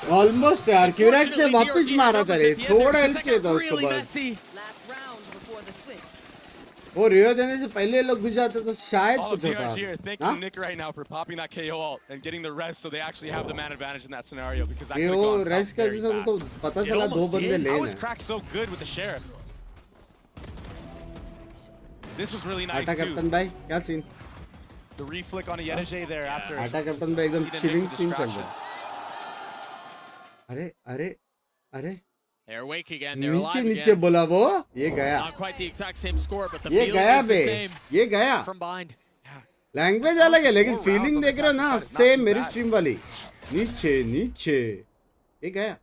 Almost यार. क्यूरेक्स ने वापस मारा था रे. थोड़ा help चाहिए था उसको बस. वो रियो देने से पहले लोग घुस जाते तो शायद कुछ होता. Thanking Nick right now for popping that KO ult and getting the rest, so they actually have the man advantage in that scenario because that could have gone south very fast. उनको पता चला दो बंदे ले How was Crack so good with the sheriff? This was really nice too. Captain भाई क्या scene? The reflick on a Yedeje there after. Attack captain पे एकदम chilling scene चल रहा है. अरे. They're awake again. They're नीचे alive नीचे again. बोला वो. ये गया. Not quite the exact same score, but the ये feeling गया is the बे. same. ये गया. From behind. लैंग्वेज अलग है लेकिन फीलिंग देख रहे हो ना सेम मेरी स्ट्रीम वाली. नीचे. ये गया.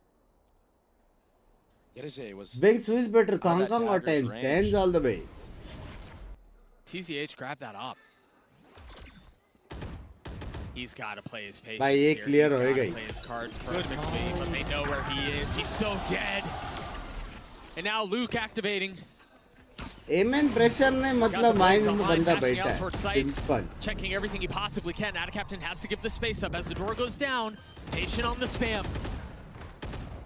Binks, who is better, Kong or Tens? Tens all the way. TCH grabbed that up. He's got to play his patience. भाई ये here. clear He's gotta होएगा ही. play his cards perfectly, but they know where he is. He's so dead. And now Luke activating. Amen pressure ने मतलब mind में बंदा बैठा है. Simple. Checking everything he possibly can. Now Captain has to give the space up as the door goes down. Patient on the spam.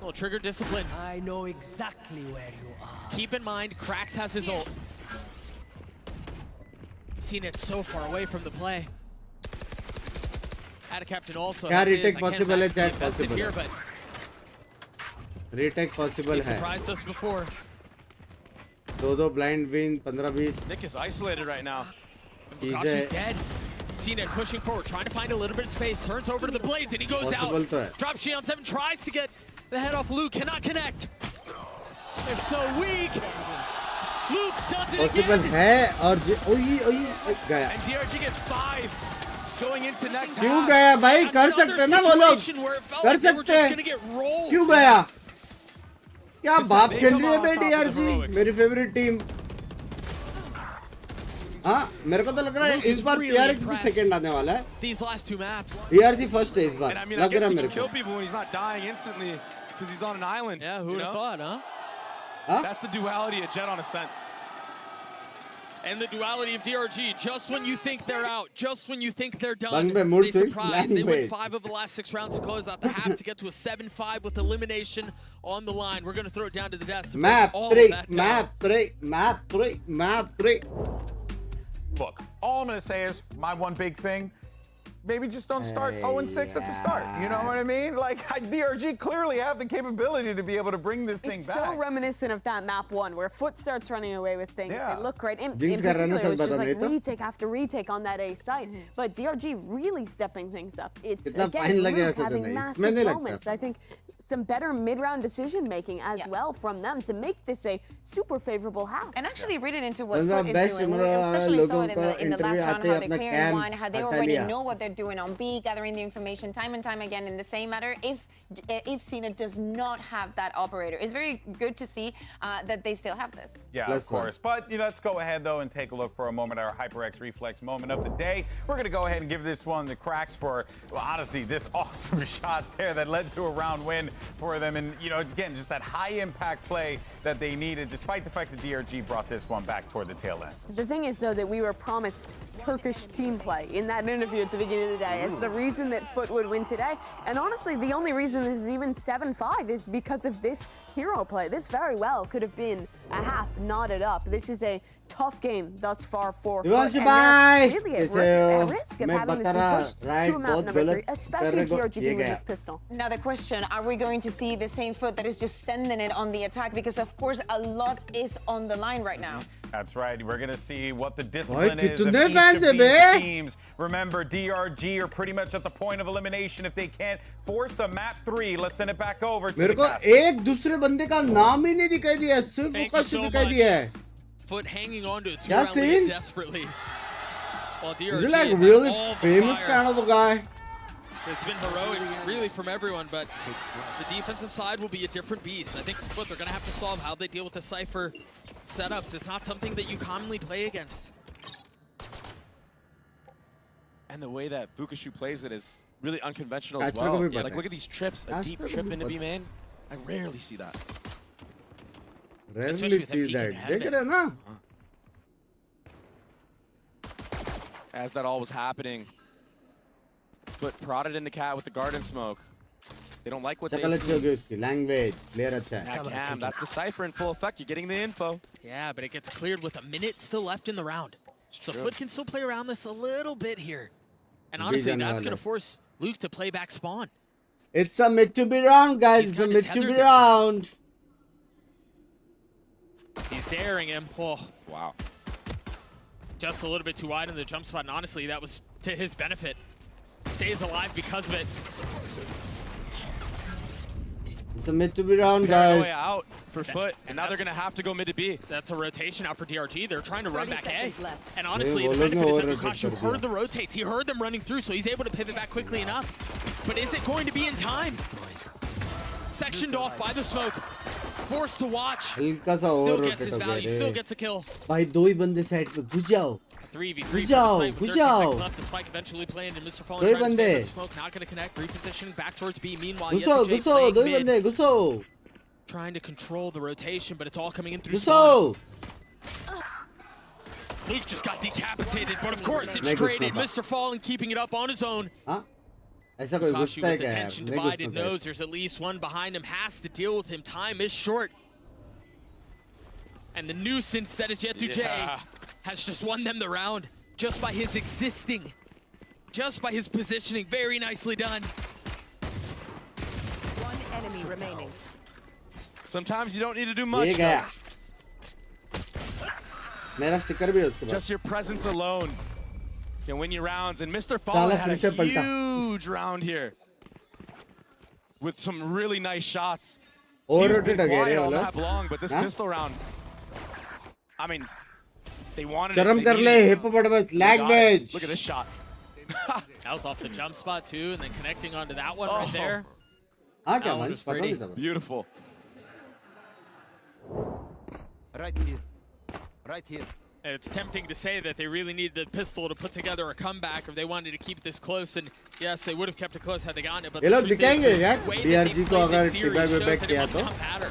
Little trigger discipline. I know exactly where you are. Keep in mind, Krax has his ult. CNED so far away from the play. Ada Captain also. क्या has his. retake I can't possible है, imagine chat he invested possible here, है. but Retake possible he है. surprised us before. दो blind win 15-20. Nick is isolated right now. Vukashu's dead. CNED pushing forward, trying to find a little bit of space. Turns over to the blades and he goes Possible तो है. out. Drops Shion 7, tries to get the head off Luke, cannot connect. They're so weak. Luke does it Possible again. है और गया. And DRG gets 5 going into next half. क्यों गया भाई कर सकते ना वो लोग कर सकते हैं क्यों गया क्या बाप खेल रही है बे DRG मेरी फेवरेट टीम हाँ मेरे को तो लग रहा है इस बार DRG सेकंड आने वाला है DRG फर्स्ट है इस बार लग रहा है मेरे को kill people when he's not dying instantly because he's on an island. Yeah, who would have thought, huh? That's the duality of Jet on Ascent. And the duality of DRG, just when you think they're out, just when you think they're done, mood they swings, surprise. They win language. 5 of the last 6 rounds to close out the half to get to a 7-5 with elimination on the line. We're going to throw it down to the desk to map break all 3 of that down. map 3 Look, all I'm going to say is my one big thing, maybe just don't start 0-6 at the start. You know what I mean? Like, DRG clearly have the capability to be able to bring this thing back. It's so reminiscent of that map 1 where FUT starts running away with things. Yeah. It looked great. In Binks particular, it was just like तो? retake after retake on that A site. But DRG really stepping things up. It's, कितना again, fine लगे Luke ऐसा having चलना है. massive इसमें नहीं लगता. moments. I think some better mid-round decision-making as well from them to make this a super favorable half. And actually reading into what बंदा FUT is best doing. We Imran especially saw लोगों it का in the last interview round, आते how ही they're अपना clearing cam one, how they हटा already लिया. know what they're doing on B, gathering the information time and time again in the same matter. If CNED does not have that operator, it's very good to see that they still have this. Yeah, of course. But let's go ahead, though, and take a look for a moment at our HyperX Reflex moment of the day. We're going to go ahead and give this one the cracks for, well, honestly, this awesome shot there that led to a round win for them. And, again, just that high-impact play that they needed, despite the fact that DRG brought this one back toward the tail end. The thing is, though, that we were promised Turkish team play in that interview at the beginning of the day as the reason that FUT would win today. And honestly, the only reason this is even 7-5 is because of this hero play. This very well could have been a half knotted up. This is a tough game thus far for FUT. And they're really at risk of having this be pushed to a map number 3, especially if DRG can win this pistol. Now the question, are we going to see the same FUT that is just sending it on the attack? Because of course a lot is on the line right now. That's right. We're going to see what the discipline is of कितने each fans of है these बे? teams. Remember, DRG are pretty much at the point of elimination. If they can't force a map 3, let's send it back over to मेरे the को cast. एक दूसरे बंदे का नाम ही नहीं दिखाई दिया सिर्फ फोकस दिखाई दिया है FUT hanging on to a क्या 2-round lead scene? desperately. While Is DRG he like had really all the famous fire. kind of a guy It's been heroics really from everyone, but the defensive side will be a different beast. I think FUT, they're going to have to solve how they deal with the Cypher setups. It's not something that you commonly play against. And the way that Vukashu plays it is really unconventional as Catcher को well. भी Yeah, पता like है. look at these trips, a deep Catcher को trip भी into पता B main. I rarely see that. rarely see that देख रहे हैं ना As that all was happening, FUT prodded into Cat with the garden smoke. They don't like what they शक्ल अच्छी see. होगी उसकी लैंग्वेज प्लेयर अच्छा है That cam, that's the Cypher in full effect. You're getting the info. Yeah, but it gets cleared with a minute still left in the round. So FUT can still play around this a little bit here. And honestly, that's going to force Luke to play back spawn. It's a mid to be round, guys. It's a mid to be round. He's daring him. Oh, wow. Just a little bit too wide in the jump spot. And honestly, that was to his benefit. Stays alive because of it. It's a mid to be round, Paranoia guys. out for FUT, and now they're going to have to go mid to B. That's a rotation out for DRG. They're trying to run back A. left. And honestly, Yeah, the well, benefit is that look at Lukaku the heard the rotates. He heard them running through, so he's able to pivot back quickly enough. But is it going to be in time? Sectioned off by the smoke. Forced to watch. हल्का सा Still और gets his value, still gets a kill. भाई दो ही बंदे side पे घुस जाओ 3v3 घुस जाओ for the घुस site with 13 जाओ seconds left. The spike eventually playing and Mr. Fallen दो ही tries to बंदे spam the smoke, not going to connect. Repositioning back towards B. Meanwhile, घुसो Yesujay घुसो playing दो ही mid, बंदे घुसो trying to control the rotation, but it's all coming in through घुसो spawn. Luke just got decapitated, but of course it's नहीं traded. घुसना था। Mr. Fallen keeping it up on his own. हाँ ऐसा कोई Lukaku घुसता है with क्या यार attention नहीं divided, घुसता knows there's at least one behind him, has to deal with him. Time is short. And the nuisance that is Yesujay has just won them the round just by his existing, just by his positioning. Very nicely done. One enemy remaining. Sometimes you don't need to do much. ये गया मेरा sticker भी है उसके पास Just your presence alone can win you rounds. And Mr. Fallen had फिर से a पलटा huge round here with some really nice shots. और He was रोटेट हो गया quiet रे all वाला that long, but this हाँ? pistol round, I mean, they wanted शर्म it. कर They ले needed it. हिप पड़ बस They लैग got it. बेच Look at this shot. That was off the jump spot too, and then connecting onto that one right there. हाँ क्या That one वंश was पता pretty. नहीं था Beautiful. Right here. Right here. It's tempting to say that they really needed the pistol to put together a comeback if they wanted to keep this close, and yes, they would have kept it close had they gotten it. But ये the लोग truth is, दिखाएंगे the यार way that they've DRG को played अगर this series टिबा में shows back that किया it तो will not matter.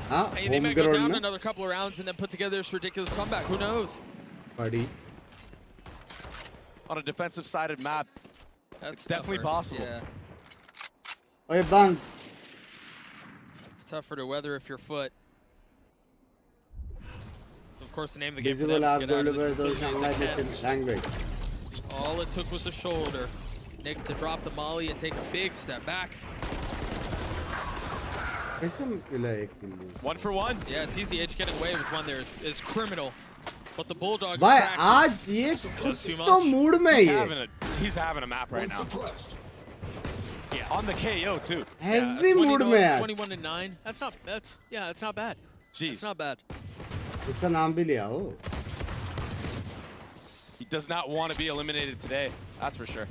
हाँ Hey, they home might go ground down में another couple of rounds and then put together this ridiculous comeback. Who knows? पड़ी On a defensive-sided map, it's definitely tougher. possible. Yeah, ओए bunks it's tougher to weather if you're FUT. Of course, the name of the game for visible them आप is get out of gold this पर तो as quickly Shanghai as they से can. Language All it took was a shoulder. Nick to drop the molly and take a big step back. कैसे मिला एक किल One for one. Yeah, TZH getting away with one there is criminal. But the Bulldog भाई cracks आज ये was too तो much. Mood में He's ये having a map right now. Yeah, on the KO too. heavy mood में आज 21 and 9. That's not bad. Jeez. That's not bad. उसका नाम भी लिया हो He does not want to be eliminated today. That's for sure.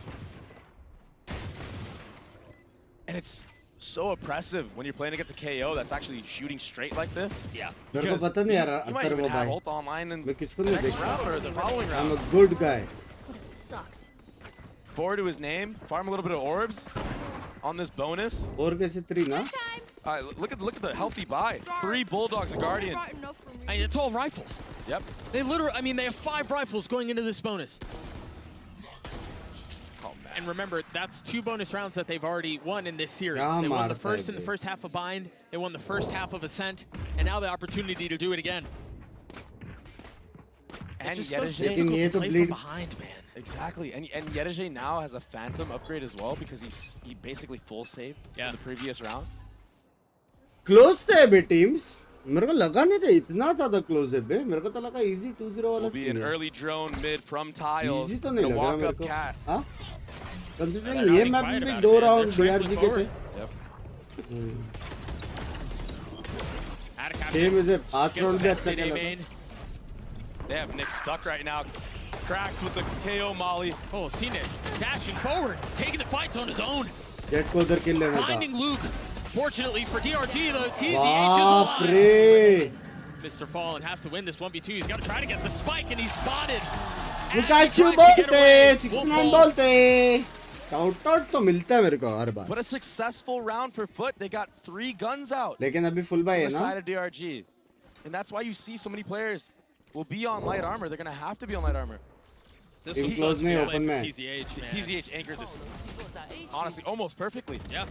And it's so oppressive when you're playing against a KO that's actually shooting straight like this. Yeah. मेरे को पता नहीं यार You might अंतर even वो have भाई ult online in मैं किसको the नहीं next round or the following देखता I'm round. a good guy Would have sucked. Forward to his name, farm a little bit of orbs on this bonus. और कैसे 3 ना Look at the healthy buy. 3 Bulldogs, a Guardian. I mean, it's all rifles. Yep. They have 5 rifles going into this bonus. Oh man. And remember, that's 2 bonus rounds that they've already won in this series. क्या They won the मारता first है in the bay? first half of Bind, they won the first half of Ascent, and now the opportunity to do it again. And It's just so Yedijay, लेकिन ये difficult to तो play bleed- from behind, man. exactly. And Yedijay now has a Phantom upgrade as well because he basically full saved in the previous round. Close थे अभी teams मेरे को लगा नहीं था इतना ज्यादा क्लोज है बे मेरे को तो लगा इजी 2-0 वाला Will be an सीन है early drone mid from tiles. Easy तो नहीं Gonna लग रहा walk मेरे up को cat. हाँ They're कंसीडरिंग not ये being मैप quiet में भी about 2 it, man. Round They're DRG trampling के थे forward. टीम इसे 5 Gets राउंड भी अच्छा bested, खेला A-main. They have Nick stuck right now. Cracks with the KO molly. Oh, CNED dashing forward, taking the fight on his own. Jet को उधर किल लेना था Finding Luke. Fortunately for DRG, the TZH बाप is alive. रे Mr. Fallen has to win this 1v2. He's got to try to get the spike, and he's spotted. लुकाशु As he tries to get बोलते away, 69 Wolf बोलते shout out तो मिलता है मेरे को हर बार But a successful round for FUT. They got 3 guns out लेकिन अभी full bye on है the ना side of DRG. And that's why you see so many players will be on light armor. They're going to have to be on light armor. This Team was close such a नहीं good play open for में TZH, man. TZH anchored this, honestly, almost perfectly. Yeah.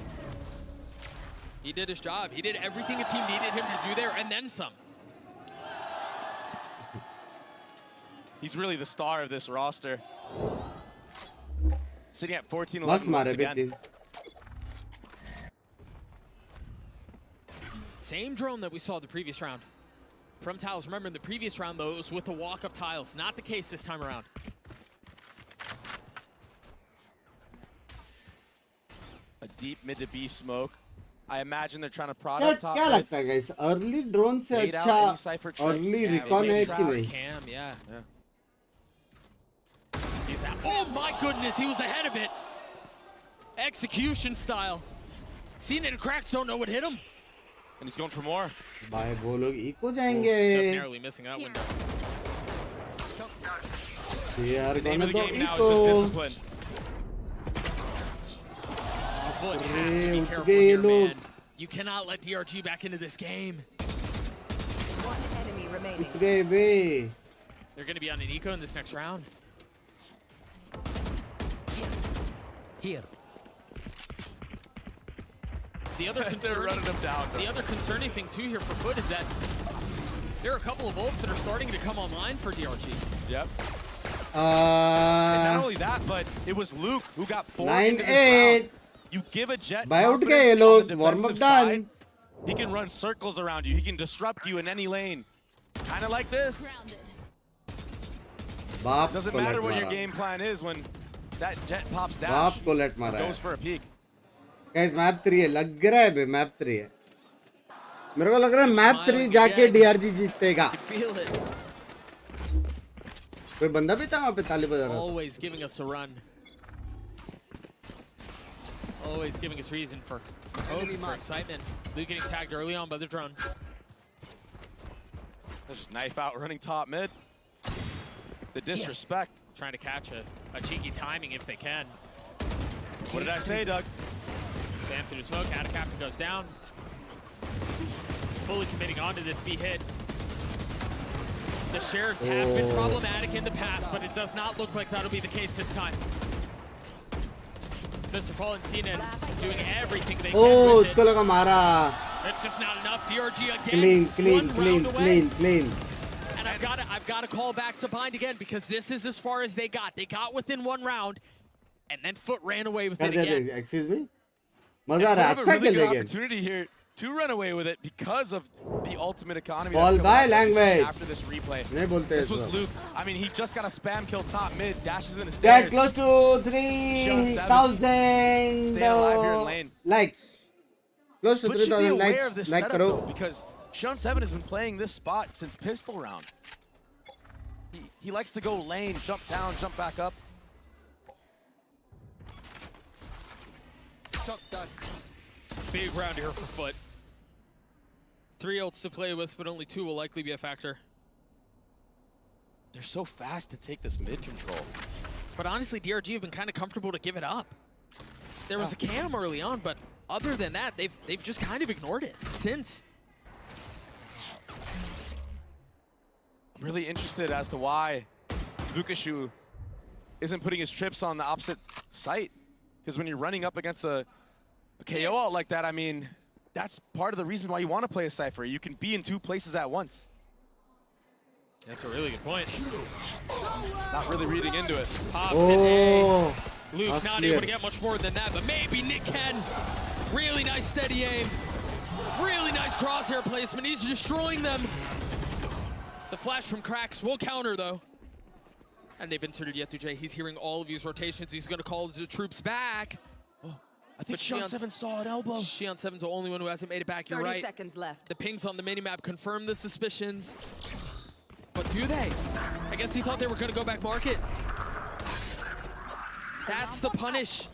He did his job. He did everything a team needed him to do there, and then some. He's really the star of this roster. Sitting at 14-11 मस्त once मारे बे again. 3 Same drone that we saw the previous round. From tiles. Remember, in the previous round, though, it was with the walk-up tiles. Not the case this time around. deep mid to B smoke. I imagine they're trying to prod क्या up top. क्या लगता है guys? Early drone से Bait out अच्छा any cypher tricks. early Yeah, recon है कि नहीं? Cam, yeah. He's out. Oh my goodness, he was ahead of it. Execution style. CNED and Cracks don't know what hit him. And he's going for more. भाई वो लोग eco Just जाएंगे. narrowly missing that window. They are The name gonna of the go game now is eco. just discipline. Foot have to be उठ careful गए here, लोग. man. You cannot let DRG back into this game. One enemy remaining. उठ गए बे. They're going to be on an eco in this next round. Here. The other They're running them down. The other concerning thing too here for Foot is that there are a couple of ults that are starting to come online for DRG. Yep. And not only that, but it was Luke who got 4 into this 9-8. round. You give a Jet भाई उठ confidence गए on लोग. the Warm up defensive done. side, he can run circles around you. He can disrupt you in any lane. Kind of like this. बाप Doesn't को matter let what your मारा. game plan is when that Jet pops dash. बाप को let मारा Goes है. for a peek. Guys map 3 है. लग रहा है बे map 3 है. मेरे को लग रहा है map 3 जाके DRG जीतेगा. Feel it. कोई बंदा भी था वहाँ पे ताली बजा रहा था. Always giving us a run. Always giving us reason for hope, for excitement. Luke getting tagged early on by the drone. Just knife out running top mid. The disrespect. Trying to catch a cheeky timing if they can. What did I say, Doug? Spam through the smoke, out of captain goes down. Fully committing onto this B hit. The Sheriffs have been problematic in the past, but it does not look like that'll be the case this time. Mr. Paul and CNED doing everything they can Oh, with it. उसको लगा मारा. That's just not enough. DRG again. Clean, clean, one clean, round away. clean, clean. And I've got to call back to Bind again because this is as far as they got. They got within one round, and then Foot ran away with कर it they again. They. Excuse me. मजा आ रहा है. They have अच्छा a really खेल good रहे हैं. opportunity here to run away with it because of the ultimate economy. Ball that's by coming out language. after this replay. नहीं बोलते This इसको. was Luke. I mean, he just got a spam kill top mid, dashes in the Get stairs. close to Stay 3,000 alive here in lane. likes. Close to But should be 3,000 aware likes. of this Like setup करो. though, because Sean 7 has been playing this spot since pistol round. He likes to go lane, jump down, jump back up. Big round here for Foot. 3 ults to play with, but only 2 will likely be a factor. They're so fast to take this mid control. But honestly, DRG have been kind of comfortable to give it up. There was a cam early on, but other than that, they've just kind of ignored it since. I'm really interested as to why Vukashu isn't putting his trips on the opposite site. Because when you're running up against a KO ult like that, I mean, that's part of the reason why you want to play a Cypher. You can be in 2 places at once. That's a really good point. Not really reading into it. Pops in A. Luke that's not clear. able to get much more than that, but maybe Nick can. Really nice steady aim. Really nice crosshair placement. He's destroying them. The flash from Cracks will counter though. And they've inserted Yetu-J. He's hearing all of these rotations. He's going to call the troops back. I think Sean 7 saw an elbow. Shion 7's the only one who hasn't made it back. You're 30 right. seconds left. The pings on the minimap confirm the suspicions. But do they? I guess he thought they were going to go back market. That's the punish.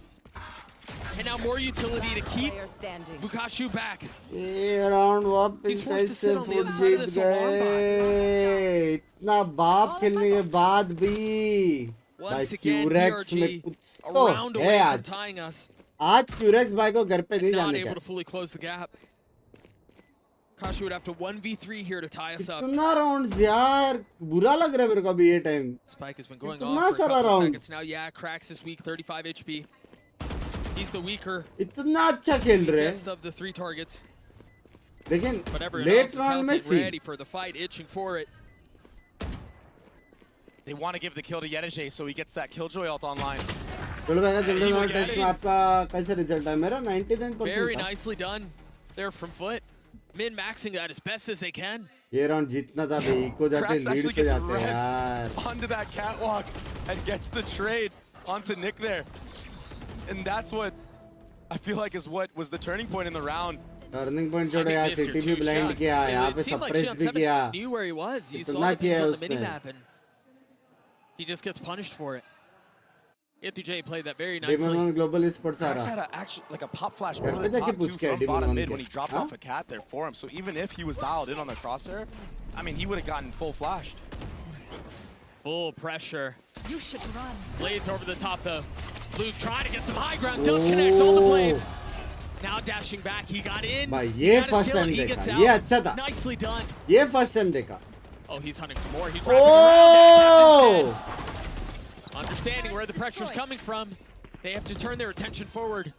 And now more utility to keep Player standing. Vukashu back. ये round वापस He's forced to कैसे sit on the foot other side of Jeet this alarm गए. इतना बाप खेलने के बाद भी भाई Once again, क्यूरेक्स में DRG कुछ a तो round है away from आज. tying us. आज क्यूरेक्स भाई को घर पे नहीं Not जाने able का. to fully close the gap. Vukashu would have to 1v3 here to tie us up. इतना राउंड यार बुरा लग रहा है मेरे को अभी ये time. Spike has been going इतना off for a सारा couple of rounds. seconds now. Yeah, Cracks this week, 35 HP. He's the weaker, इतना अच्छा खेल रहे हैं. weakest of the 3 targets. लेकिन But everyone else late is round में healthy, सी. ready for the fight, itching for it. They want to give the kill to Yetu-J so he gets that Killjoy ult online. चलो भाई चलो He's round test में getting- आपका कैसा result है? मेरा 99% Very था. nicely done there from Foot. Min-maxing that as best as they can. ये राउंड जीतना था भाई. इको जाते Cracks लीड actually पे gets जाते हैं यार. rest onto that catwalk and gets the trade onto Nick there. And that's what I feel like is what was the turning point in the round. Turning point छोड़ो यार, city भी blind किया, यहाँ पे suppress भी किया, knew where he was. You saw इतना the किया Binks है on the उसने. minimap and he just gets punished for it. J played that very Demon nicely. on global esports आ Cracks रहा. had a actually like a pop flash घर over पे the जाके top पूछ two के from Demon bottom on mid के. when he dropped हाँ? off a cat there for him. So even if he was dialed in on the crosshair, I mean, he would have gotten full flashed. Full pressure. You should run. Blades over the top though. Luke trying to get some high ground. Does connect on the blades. Now dashing back. He got in. भाई He ये got his first kill, time and he देखा, gets ये out. अच्छा था. Nicely done. ये first time देखा. Oh, he's hunting for more. He's wrapping around. Understanding where the pressure is coming from, they have to turn their attention forward.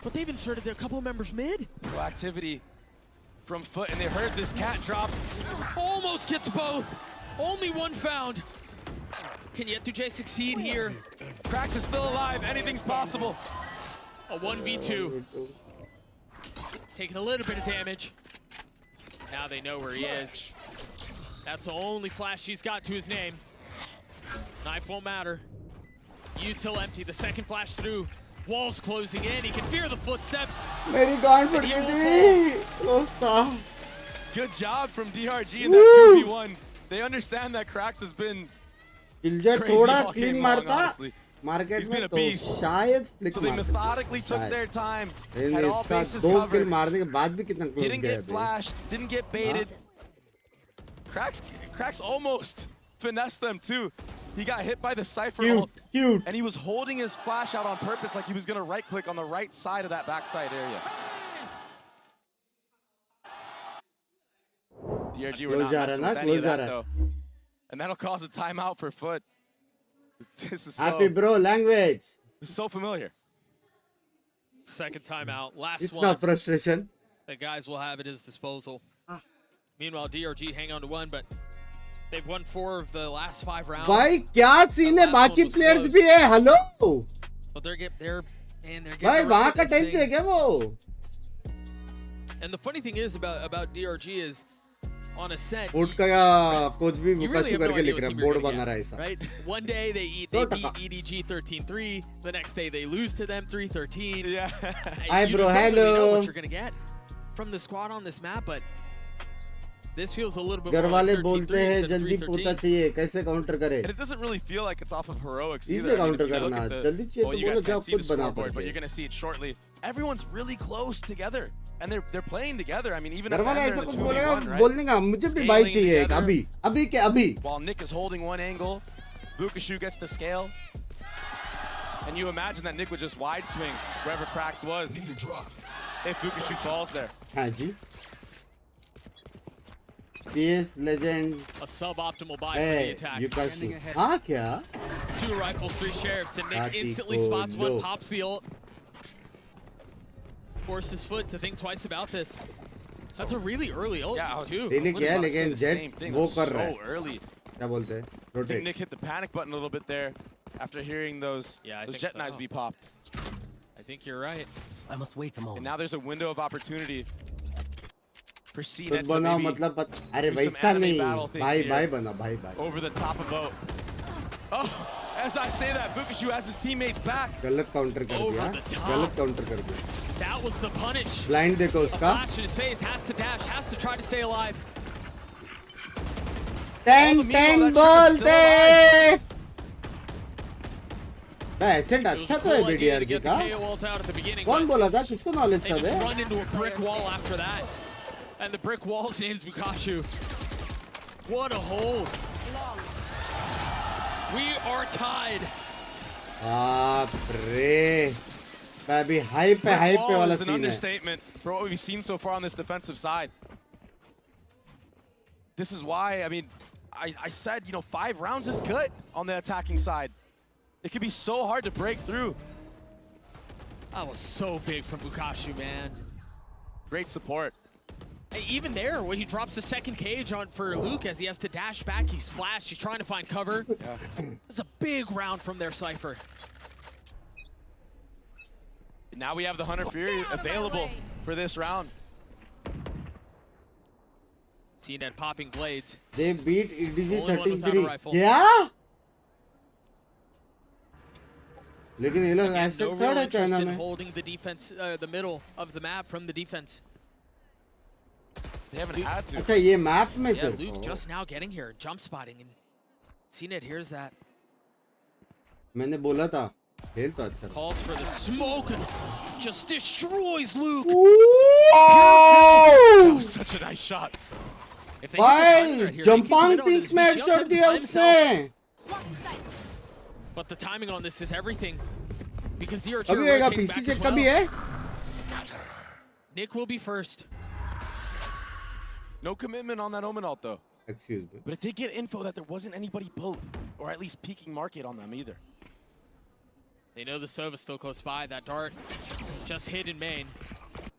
But they've inserted their couple members mid. Proactivity from FUT, and they heard this cat drop. Almost gets both. Only one found. Can J succeed here? Cracks is still alive. Anything's possible. A 1v2. Taking a little bit of damage. Now they know where he is. That's the only flash he's got to his name. Knife won't matter. Util empty. The second flash through. Walls closing in. He can fear the footsteps. मेरी गांड फट गई थी. Close था. Good job from DRG in that 2v1. They understand that Cracks has been Killjoy crazy थोड़ा all clean game long, मारता. honestly. Market He's been में a तो beast. शायद फ्लिक So they मार methodically took शायद. their time, लेकिन had all इसका bases 2 किल covered, मारने के बाद भी कितना क्लोज didn't गया get flashed, didn't get baited. Cracks almost finessed them too. He got hit by the Cypher ult, and he was holding his flash out on purpose like he was gonna right click on the right side of that backside area. DRG were not messing with any of that though. And that'll cause a timeout for FUT. This is Happy bro language. This is so familiar. Second timeout. Last Itna one. frustration. The guys will have at his disposal. Meanwhile, DRG hang on to one, but they've won 4 of the last 5 rounds. भाई क्या scene है, बाकी players भी है. Hello. But they're getting भाई वहाँ का tense है क्या वो? And the funny thing is about DRG is on Ascent. Board का कोच भी वकाशु करके लिख रहा है, बोर्ड बना रहा है ऐसा. Right? One day they beat EDG 13-3. The next day they lose to them 3-13. Yeah. Hi you bro, just don't really know hello. what you're gonna get from the squad on this map, but this feels a little bit घर more वाले like 13-3 बोलते हैं instead of जल्दी 3-13. पोता चाहिए, कैसे counter करे? And it doesn't really feel like it's off of heroics इसे either. I mean, counter if you look करना, at the- जल्दी चाहिए well, तो you बोलो guys जाओ can't see the खुद बना scoreboard, but पड़े. you're gonna see it shortly. Everyone's really close together, and they're playing together. I mean, even घर at the वाला end ऐसा they're कुछ in the बोलेगा, 2v1, right? बोलने का मुझे भी भाई Scaling चाहिए एक together. अभी के अभी. While Nick is holding one angle, Bukashu gets the scale. And you imagine that Nick would just wide swing wherever Cracks was if Bukashu falls there. हाँ जी. PS legend. A suboptimal buy for the Hey, attack. Yukashi. हाँ क्या? 2 rifles, 3 sheriffs, and Nick Hati instantly ko spots one, lo. pops the ult. Forces FUT to think twice about this. That's a really early ult too. Really क्या है, लेकिन Jet वो कर रहा है. So early. क्या बोलते हैं? I think Rotate. Nick hit the panic button a little bit there after hearing those I think jet so. knives be popped. I think you're right. I must wait a moment. And now there's a window of opportunity for CNED खुद to बनाओ maybe मतलब अरे do some वैसा anime नहीं. battle things भाई here. भाई बना भाई भाई. Over the top of boat. Oh, as I say that, Bukashu has his teammates back. गलत काउंटर कर Over दिया. the top. गलत काउंटर कर दिया. That was the punish. Blind देखो A उसका. flash in his face, has to dash, has to try to stay alive. 10 बोलते. Accent अच्छा तो है DRG का. कौन बोला था? किसको नॉलेज They था just बे? run into a brick wall after that. And the brick wall's name is Bukashu. What a hold. We are tied. बाप रे. अभी हाइप पे Brick wall वाला is an सीन है. understatement for what we've seen so far on this defensive side. This is why, I mean, I said, 5 rounds is good on the attacking side. It can be so hard to break through. That was so big from Bukashu, man. Great support. Hey, even there, when he drops the second cage on for Luke as he has to dash back, he's flashed, he's trying to find cover. That's a big round from their Cypher. Now we have the Hunter Fury available for this round. CNED popping blades. They beat EDG Only one without a 13-3. rifle. क्या? लेकिन ये लोग Again, ऐसे no third real है interest China in में. holding the defense, the middle of the map from the defense. They haven't had to. अच्छा ये map में Yeah, सिर्फ. Luke just now getting here, jump spotting, and CNED hears that. मैंने बोला था खेल तो अच्छा. Calls for the smoke and just destroys Luke. That was such a nice shot. If they get the timing भाई right here, they jump keep on it on pick this. में Shields headshot have दिया by himself. उसने. But the timing on this is everything. Because DRG कभी are होगा rotating PC back check as कभी well. है? Nick will be first. No commitment on that Omen ult though. Excuse me. But it did get info that there wasn't anybody boat, or at least peeking market on them either. They know the Sova still close by. That dart just hit in main.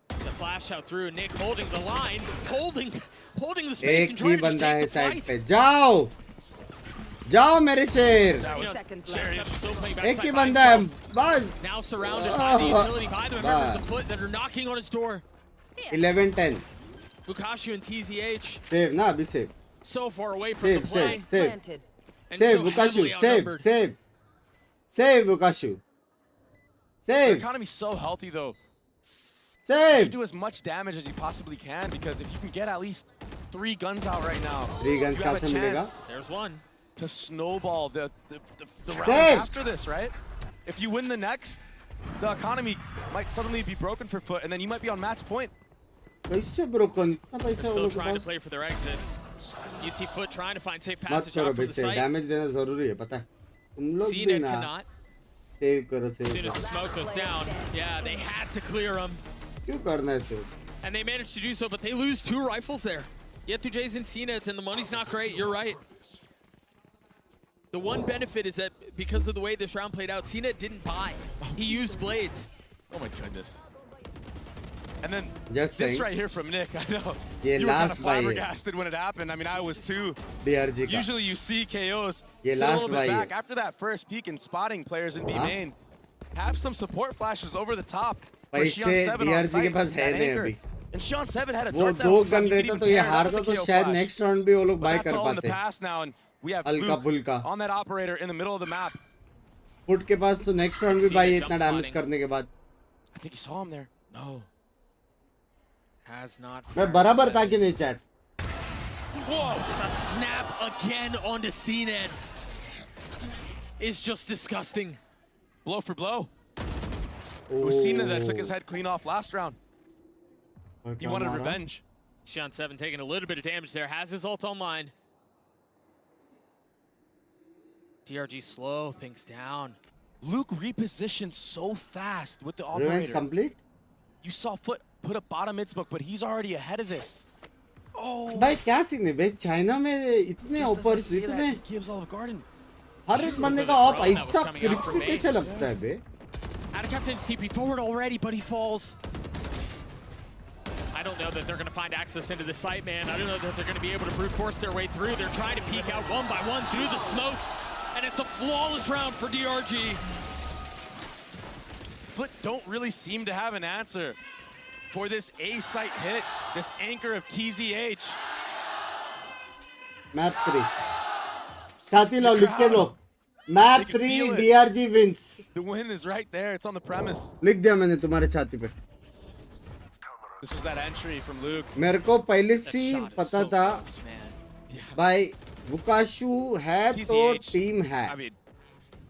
The flash out through. Nick holding the line, holding the space and एक ही trying to just बंदा है take the side fight. पे. जाओ जाओ मेरे शेर. That was still playing एक backside he by बंदा है himself. बस. Now surrounded by the utility, by the members of FUT that are knocking on his door. 11-10. Bukashu and TZH save ना अभी save. so far away from Save, the play. save. And Save so Bukashu. heavily Save outnumbered. save. Save Bukashu. The Save. economy's so healthy though. You Save. should do as much damage as you possibly can, because if you can get at least 3 guns out right now, 3 guns you have a कहाँ से मिलेगा? chance There's one. to snowball the rounds Save. after this, right? If you win the next, the economy might suddenly be broken for FUT, and then you might be on match point. कैसे broken? इतना They're पैसा वो still लोग के trying to pass. play for their exits. You see FUT trying to find safe मत passage करो out from the वैसे. site. Damage देना जरूरी है पता है. तुम लोग भी CNED ना cannot. सेव करो As soon save as the करो. smoke goes down, yeah, they had to clear him. क्यों करना है save? And they managed to do so, but they lose 2 rifles there. Yet to J's and CNEDs, and the money's not great. You're right. The one benefit is that because of the way this round played out, CNED didn't buy. He used blades. Oh my goodness. And then Just this saying. right here from Nick, I know. ये You were kind last of buy है. flabbergasted when it happened. I mean, I was too. DRG का. Usually you see KOs ये sit a last little buy bit है. back after that first peek and spotting players in B हाँ? main. Have some support flashes over the top. for पैसे Shion 7 on DRG के site, पास है that नहीं anchor. अभी. And Shion 7 had a वो dart that दो whole time. Gun You could रहता even तो ये pair it up हारता with तो the KO शायद flash. नेक्स्ट राउंड भी वो लोग But बाय that's कर all in the पाते. past now, and we have हल्का Luke फुल्का. on that operator in the middle of the map. Foot के पास तो नेक्स्ट राउंड भी See बाय the है इतना jump डैमेज spotting. करने के बाद. I think he saw him there. No. Has not. मैं fired बराबर yet. था कि नहीं chat. Whoa! A snap again onto CNED is just disgusting. Blow for blow. It was Cena that took his head clean off last round. He wanted revenge. Shion 7 taking a little bit of damage there. Has his ult online. DRG slow things down. Luke repositioned so fast with the Revenge operator. complete. You saw FUT put a bottom mid smoke, but he's already ahead of this. Oh. भाई क्या scene है भाई China में इतने Just as I ऊपर say that, इतने he gives Olive Garden. हर एक बंदे का ऑप ऐसा क्रिस्पी कैसे लगता है बे. Out of Captain's TP forward already, but he falls. I don't know that they're going to find access into the site, man. I don't know that they're going to be able to brute force their way through. They're trying to peek out one by one through the smokes, and it's a flawless round for DRG. FUT don't really seem to have an answer for this A site hit, this anchor of TZH. Map 3 छाती लो लिख के लो. Map 3 DRG wins. The win is right there. It's on the premise. लिख दिया मैंने तुम्हारे छाती पे. This was that entry from Luke. मेरे को पहले से पता था भाई बुकाशु है तो टीम है. I mean,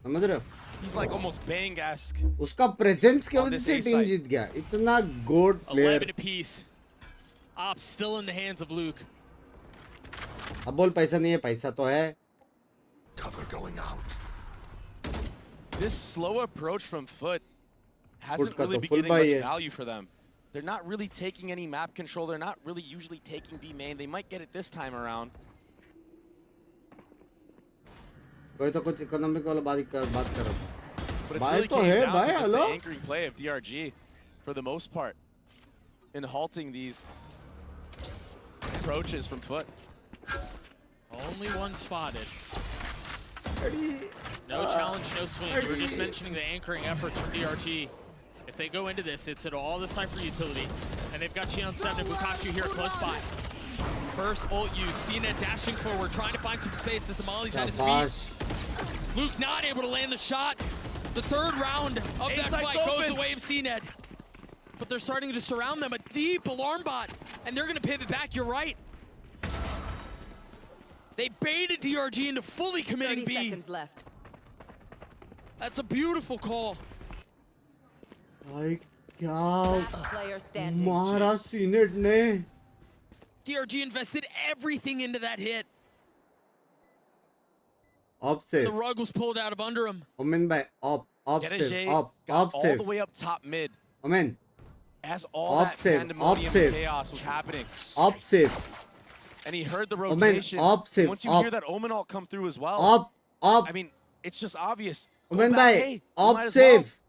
समझ रहे हो? he's like almost Bang-esque. उसका प्रेजेंस की On वजह this से A टीम site. जीत गया. इतना गोड 11 player. apiece. Op still in the hands of Luke. अब बोल पैसा नहीं है पैसा तो है. Cover going out. This slow approach from FUT hasn't का really तो been full getting buy much है. value for them. They're not really taking any map control. They're not really usually taking B main. They might get it this time around. कोई तो कुछ economic वाला बात कर रहा था. But it's भाई really तो came है down भाई to just the hello. anchoring play of DRG for the most part in halting these approaches from FUT. Only one spotted. No challenge, no swing. You were just mentioning the anchoring efforts from DRG. If they go into this, it's at all the Cypher utility. And they've got Shion 7 and Bukashu here close by. First ult use, CNED dashing forward, trying to find some space as the Molly's at his feet. Luke not able to land the shot. The third round of that fight goes the way of CNED. But they're starting to surround them. A deep alarm bot. And they're going to pivot back. You're right. They baited DRG into fully committing 30 B. seconds left. That's a beautiful call. भाई क्या Player standing. मारा CNED ने. DRG invested everything into that hit. Up safe. The rug was pulled out of under him. Omen by up DRG safe, got up all safe. the way up top mid. Omen, As all Up that safe, pandemonium up safe. and chaos was happening. up safe, And he heard the Omen, rotation. up safe, Once you up. hear that Omen ult come through as well. up. I mean, it's just obvious. Go Omen back by A, you up might as well. safe.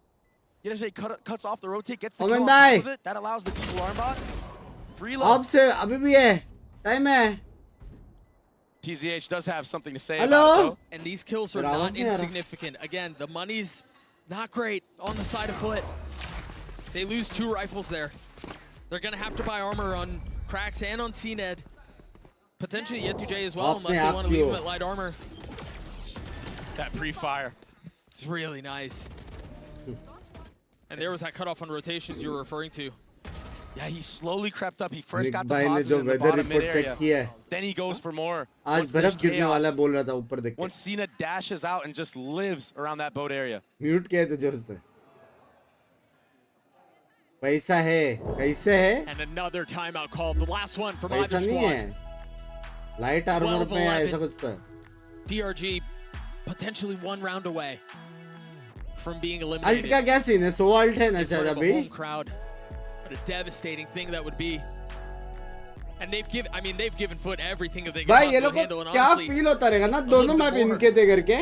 DRG cuts off the rotate, gets the Omen kill on by top of it. That allows the deep alarm bot. Reload. up safe. अभी भी है. Time है. TZH does have something to say Hello? about it, though. And these kills are Bravo, not Niera. insignificant. Again, the money's not great on the side of FUT. They lose 2 rifles there. They're going to have to buy armor on Cracks and on CNED. Potentially Yetu-J as well, unless they want to leave him at light armor. That pre-fire. It's really nice. And there was that cutoff on rotations you were referring to. Yeah, he slowly crept up. He first got भाई ने जो deposited in the weather bottom report mid check area. किया है. Then he goes for more. आज Once बर्फ there's गिरने chaos, वाला है बोल रहा था ऊपर देख के. once Cena dashes out and just lives around that boat area. Mute किया है तुझे उसने. पैसा है. कैसे है? And another timeout called. The last one from पैसा either नहीं squad. है. लाइट आर्मर पे ऐसा कुछ था. DRG potentially 1 round away from being ult eliminated. का क्या सीन है? 100 अल्ट है ना In front शायद of a अभी. home crowd. What a devastating thing that would be. And they've given FUT everything that they can भाई ये possibly लोग को handle. And क्या honestly, फील होता रहेगा ना दोनों मैप इनके थे करके.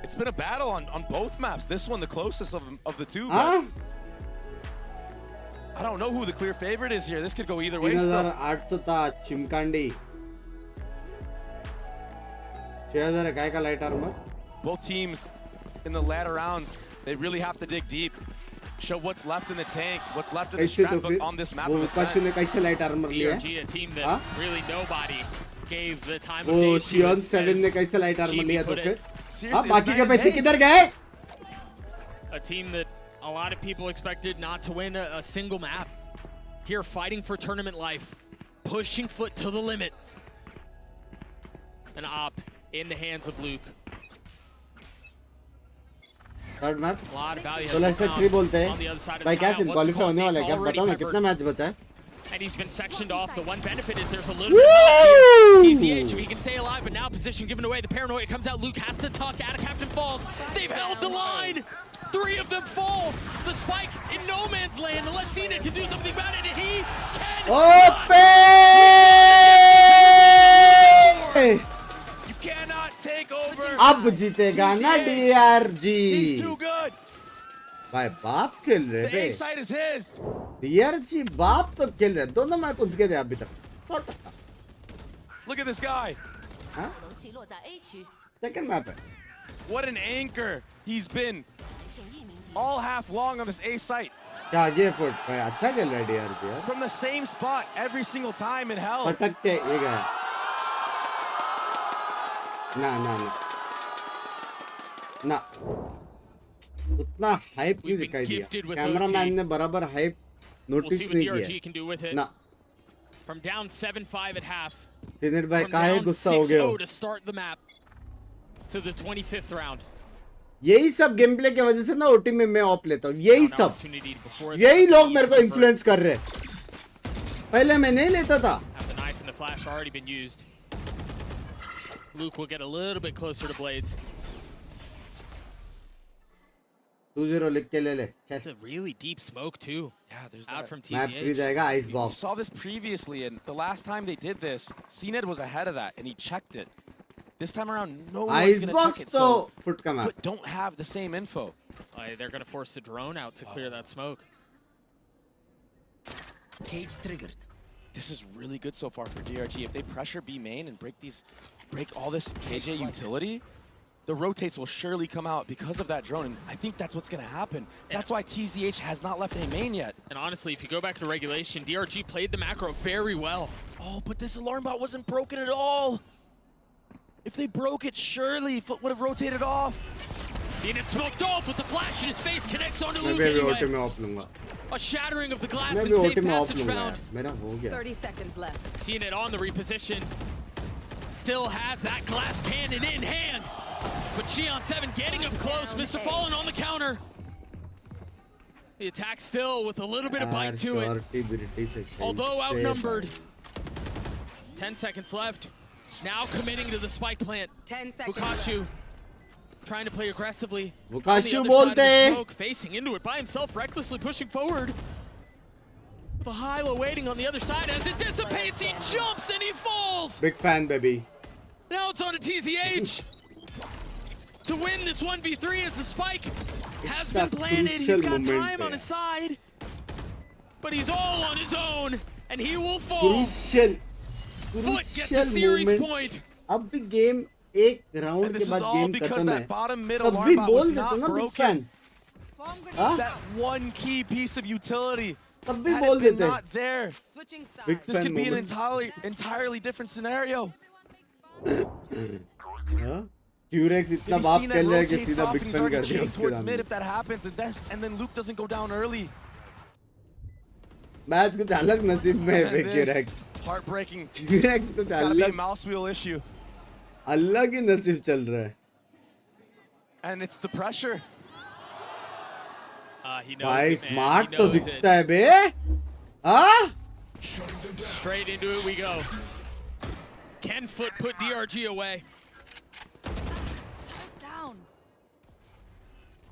It's been a battle on both maps. This one the closest of the two. हाँ? But I don't know who the clear favorite is here. This could go either way still. 3800 था चिमकांडी. 6000 है काय का light armour. Both teams in the latter rounds, they really have to dig deep. Show what's left in the tank, what's left in the कैसे तो scrapbook फिर on this map. वो of Vikas Ascent. ने कैसे light armour लिया है? DRG, a team that हाँ? really nobody gave the time of वो day to. शियोन as 7 ने कैसे लाइट आर्मर GB लिया तो put फिर? it. हाँ Seriously, बाकी it's के night and पैसे day. किधर गए? A team that a lot of people expected not to win a single map. Here fighting for tournament life, pushing FUT to the limits. An op in the hands of Luke. Third map. A lot of value तो has Lester been 3 बोलते found हैं. on the other side of भाई क्या timeout. Scene What's qualify called होने वाला है क्या? already बताओ ना peppered. कितना मैच बचा है? And he's been sectioned off. The one benefit is there's a little bit of help here. TZH, if he can stay alive, but now position given away. The paranoia comes out. Luke has to tuck. Out of Captain falls. They've held the line. 3 of them fall. The spike in no man's land. Unless CNED can do something about it, and he can. ओपे! You cannot take over. अब जीतेगा ना DRG. He's too good. भाई बाप खेल रहे The थे. A side is his. DRG बाप तो खेल रहे. दोनों मैप उनके थे अभी तक. 100%. Look at this guy. हाँ? सेकंड मैप है. What an anchor he's been all half long on this A site. क्या आगे फुट भाई अच्छा खेल रहा है DRG यार. From the same spot every single time in hell. पटक के ये गया. ना उतना हाइप नहीं दिखाई दिया. कैमरामैन ने बराबर hype We'll notice see what नहीं DRG किया. can do with it. ना From down 7-5 at half. Senior भाई From काहे down गुस्सा हो गए हो? 6-0 to start the map to the 25th round. यही सब गेम प्ले की वजह से ना ओटी में मैं ऑफ लेता हूँ. यही An सब opportunity before यही the लोग मेरे को convert. इन्फ्लुएंस कर रहे हैं. पहले मैं नहीं लेता था. Have the knife and the flash already been used. Luke will get a little bit closer to Blades. 2-0 लिख के ले ले. It's a really deep smoke too. Yeah, there's Out that. from map free TZH. जाएगा ice We box. saw this previously, and the last time they did this, CNED was ahead of that, and he checked it. This time around, no one's ice going to check box it, तो so foot का map. but don't have the same info. They're going to force the drone out to clear that smoke. Cage triggered. This is really good so far for DRG. If they pressure B main and break all this KJ utility, the rotates will surely come out because of that drone, and I think that's what's going to happen. That's why TZH has not left A main yet. And honestly, if you go back to regulation, DRG played the macro very well. Oh, but this alarm bot wasn't broken at all. If they broke it, surely FUT would have rotated off. CNED smoked off with the flash in his face, connects onto मैं Luke भी OT anyway. में of लूंगा. A shattering of the glass मैं and भी safe OT में of passage लूंगा found. यार. मेरा हो गया. 30 seconds left. CNED on the reposition. Still has that glass cannon in hand. But she on 7 getting up close. Mr. Fallen on the counter. The attack still with a little bit of bite to it. Although outnumbered. 10 seconds left. Now committing to the spike plant. 10 seconds Bukashu trying to play aggressively. Bukashu On the other side of the bolte. smoke, facing into it by himself, recklessly pushing forward. The Hyla waiting on the other side as it dissipates. He jumps and he falls. Big fan, baby. Now it's on to TZH to win this 1v3 as the spike has been planted. He's got time on his side, but he's all on his own, and he will fall. FUT gets a series point. अब भी game एक round के बाद game खत्म है. तब भी बोल देते ना big fan. That one key piece of utility. तब भी Had बोल it been देते. not there, Big this fan could be an moment. entirely different scenario. Q-Rex इतना बाप Maybe खेल रहा है कि rotates सीधा off big and he's fan already कर दिया chased उसके towards नाम. mid if that happens, and then Luke doesn't go down early. Match कुछ अलग नसीब में है And Q-Rex. this, heartbreaking. Q-Rex कुछ It's gotta be a अलग mouse wheel issue, अलग ही नसीब चल रहा है. and it's the pressure. He knows भाई it, man. स्मार्ट He तो knows it. दिखता है बे. हाँ? Straight into it we go. Can FUT put DRG away?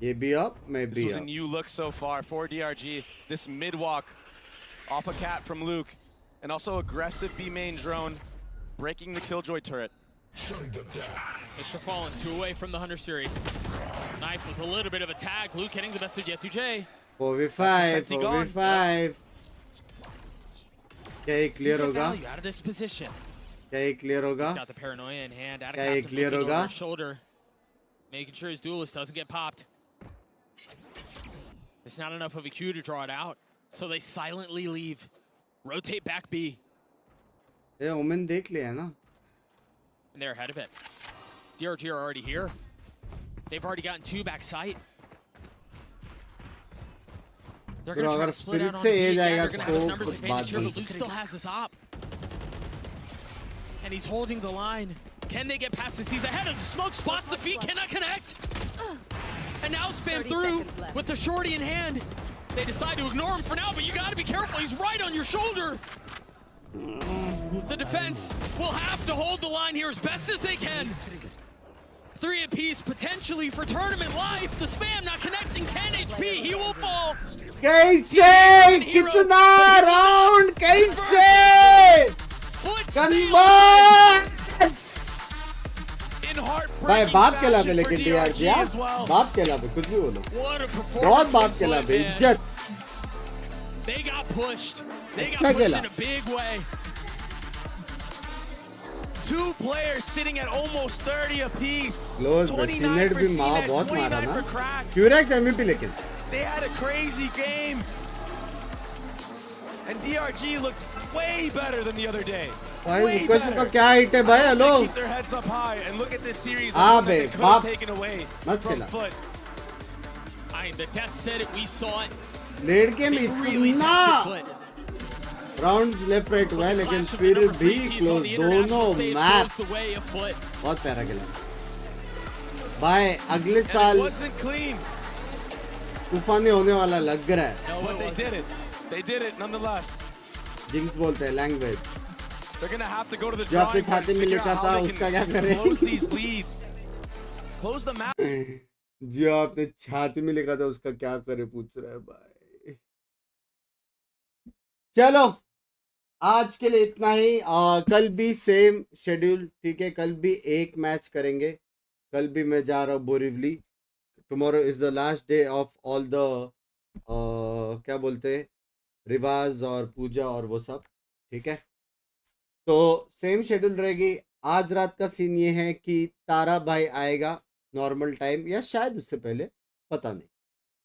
ये भी up, मैं This भी was a up. new look so far for DRG. This mid walk off a cat from Luke, and also aggressive B main drone, breaking the Killjoy turret. Mr. Fallen 2 away from the Hunter series. Knife with a little bit of a tag. Luke hitting the best of Yetu 4v5, 4v5. क्या ये clear होगा? Value out of this position. क्या ये clear होगा? He's got the paranoia in hand. Out of क्या ये captain clear looking over होगा? his shoulder, making sure his duelist doesn't get popped. There's not enough of a Q to draw it out, so they silently leave. Rotate back B. ये women देख लिया ना? And they're ahead of it. DRG are already here. They've already gotten 2 back site. They're Bro, going to try अगर to split spirit out on से B ये again. जाएगा They're going to have तो the numbers कुछ advantage बात here, नहीं. but Luke still has this op. And he's holding the line. Can they get past this? He's ahead of the smoke. Spots the feet, cannot connect. And now spin through with the shorty in hand. They decide to ignore him for now, but you got to be careful. He's right on your shoulder. The defense will have to hold the line here as best as they can. 3 apiece potentially for tournament life. The spam not connecting. 10 HP. He will fall. कैसे? कितना round? कैसे? Convert! भाई बाप के लाभे लेकिन DRG यार बाप के लाभे कुछ भी बोलो बहुत बाप के लाभे इज्जत. They got pushed. They got pushed in a big way. 2 players sitting at almost 30 apiece. Close, but CNED भी माँ बहुत मारा ना. Q-Rex MVP लेकिन. They had a crazy game. And DRG looked way better than the other day. भाई बुकाशु का क्या hit है भाई hello. Keep their heads up high and look at this series हाँ that बे they could have बाप taken away मस्त from खेला. FUT. The death said it. We saw it. Late game इतना राउंड्स लेफ्ट राइट हुआ है लेकिन फिर भी क्लोज दोनों मैच बहुत प्यारा खेला भाई. अगले साल तूफानी होने वाला लग रहा है. But they did it. They did it nonetheless. Jinx बोलते हैं language. They're gonna have to go to the जो आपके drawing board छाती and में figure लिखा out था how they उसका क्या can करें. close these leads. Close the map. जो आपने छाती में लिखा था उसका क्या करे पूछ रहा है भाई. चलो आज के लिए इतना ही. कल भी सेम शेड्यूल ठीक है. कल भी एक मैच करेंगे. कल भी मैं जा रहा हूँ Borivali. Tomorrow is the last day of all the क्या बोलते हैं रिवाज और पूजा और वो सब ठीक है. तो सेम शेड्यूल रहेगी. आज रात का सीन ये है कि तारा भाई आएगा नॉर्मल टाइम या शायद उससे पहले पता नहीं.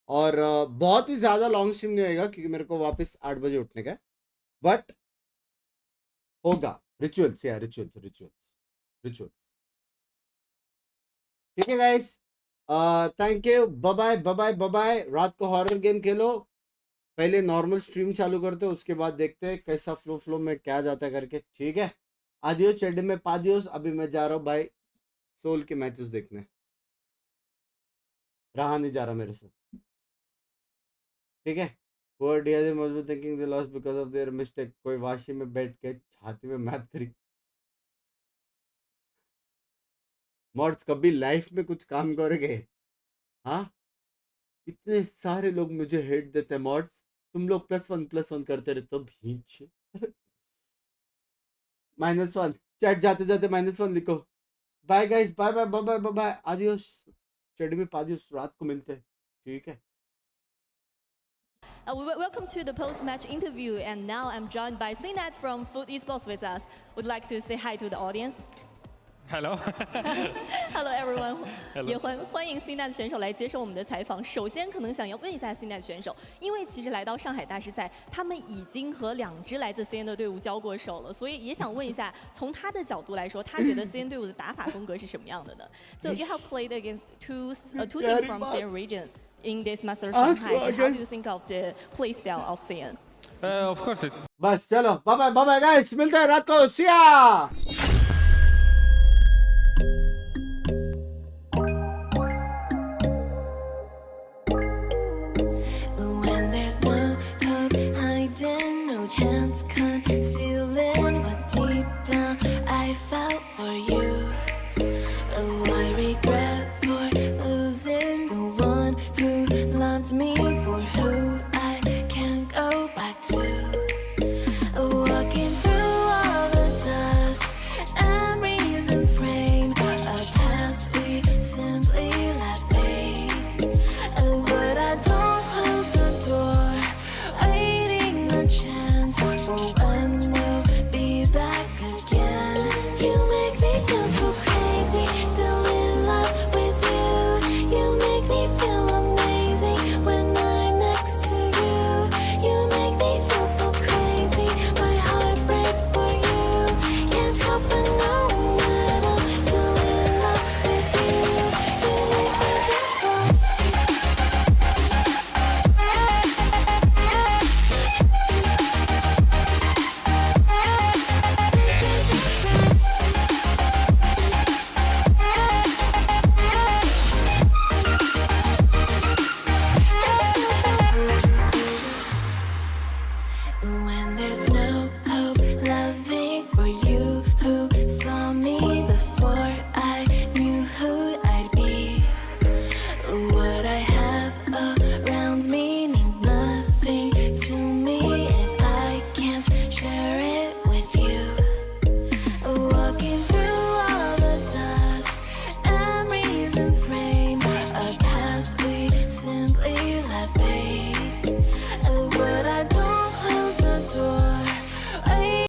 और बहुत ही ज़्यादा लॉन्ग स्ट्रीम नहीं होएगा क्योंकि मेरे को वापस 8 बजे उठने का है. बट होगा रिचुअल्स या रिचुअल्स ठीक है guys. Thank you, bye bye bye bye. रात को हॉरर गेम खेलो, पहले नॉर्मल स्ट्रीम चालू करते हो, उसके बाद देखते हैं कैसा फ्लो में क्या जाता है करके, ठीक है। आदियोस, चड्डे में पादियोस। अभी मैं जा रहा हूँ भाई सोल के मैचेस देखने, रहा नहीं जा रहा मेरे से, ठीक है। Poor DRG must be thinking they lost because of their mistake. कोई वाशी में बैठ के छाती में मैथ करी। मॉड्स कभी लाइफ में कुछ काम करोगे? हाँ, इतने सारे लोग मुझे हेट देते हैं मॉड्स, तुम लोग +1 करते रहते हो भींच। -1 चैट जाते जाते -1 लिखो। Bye guys, bye bye bye bye bye. आदियोस, चड्डी में पादियोस। रात को मिलते हैं, ठीक है। Welcome to the post-match interview, and now I'm joined by CNED from FUT Esports with us. Would like to say hi to the audience. Hello. Hello everyone. Hello. 也欢迎 CNED 选手来接受我们的采访。首先，可能想要问一下 CNED 选手，因为其实来到上海大师赛，他们已经和2支来自 CN 的队伍交过手了，所以也想问一下，从他的角度来说，他觉得 CN 队伍的打法风格是什么样的呢？ So you have played against two teams from CN region in this Masters Shanghai. So how do you think of the play style of CN? Of course it's. बस चलो, bye bye guys, मिलते हैं रात को, see ya. When there's no hope hiding, no chance concealing what deep down I felt for you. Oh, I regret for losing the one who loved me, for who I can't go back to. Walking through all the dust, memories and frame a past we simply let fade. Oh, but I don't close the door, waiting a chance for when we'll be back again. You make me feel so crazy, still in love with you. You make me feel amazing when I'm next to you. You make me feel so crazy, my heart breaks for you. Can't help but knowing that I'm still in love with you. You make me feel so. When there's no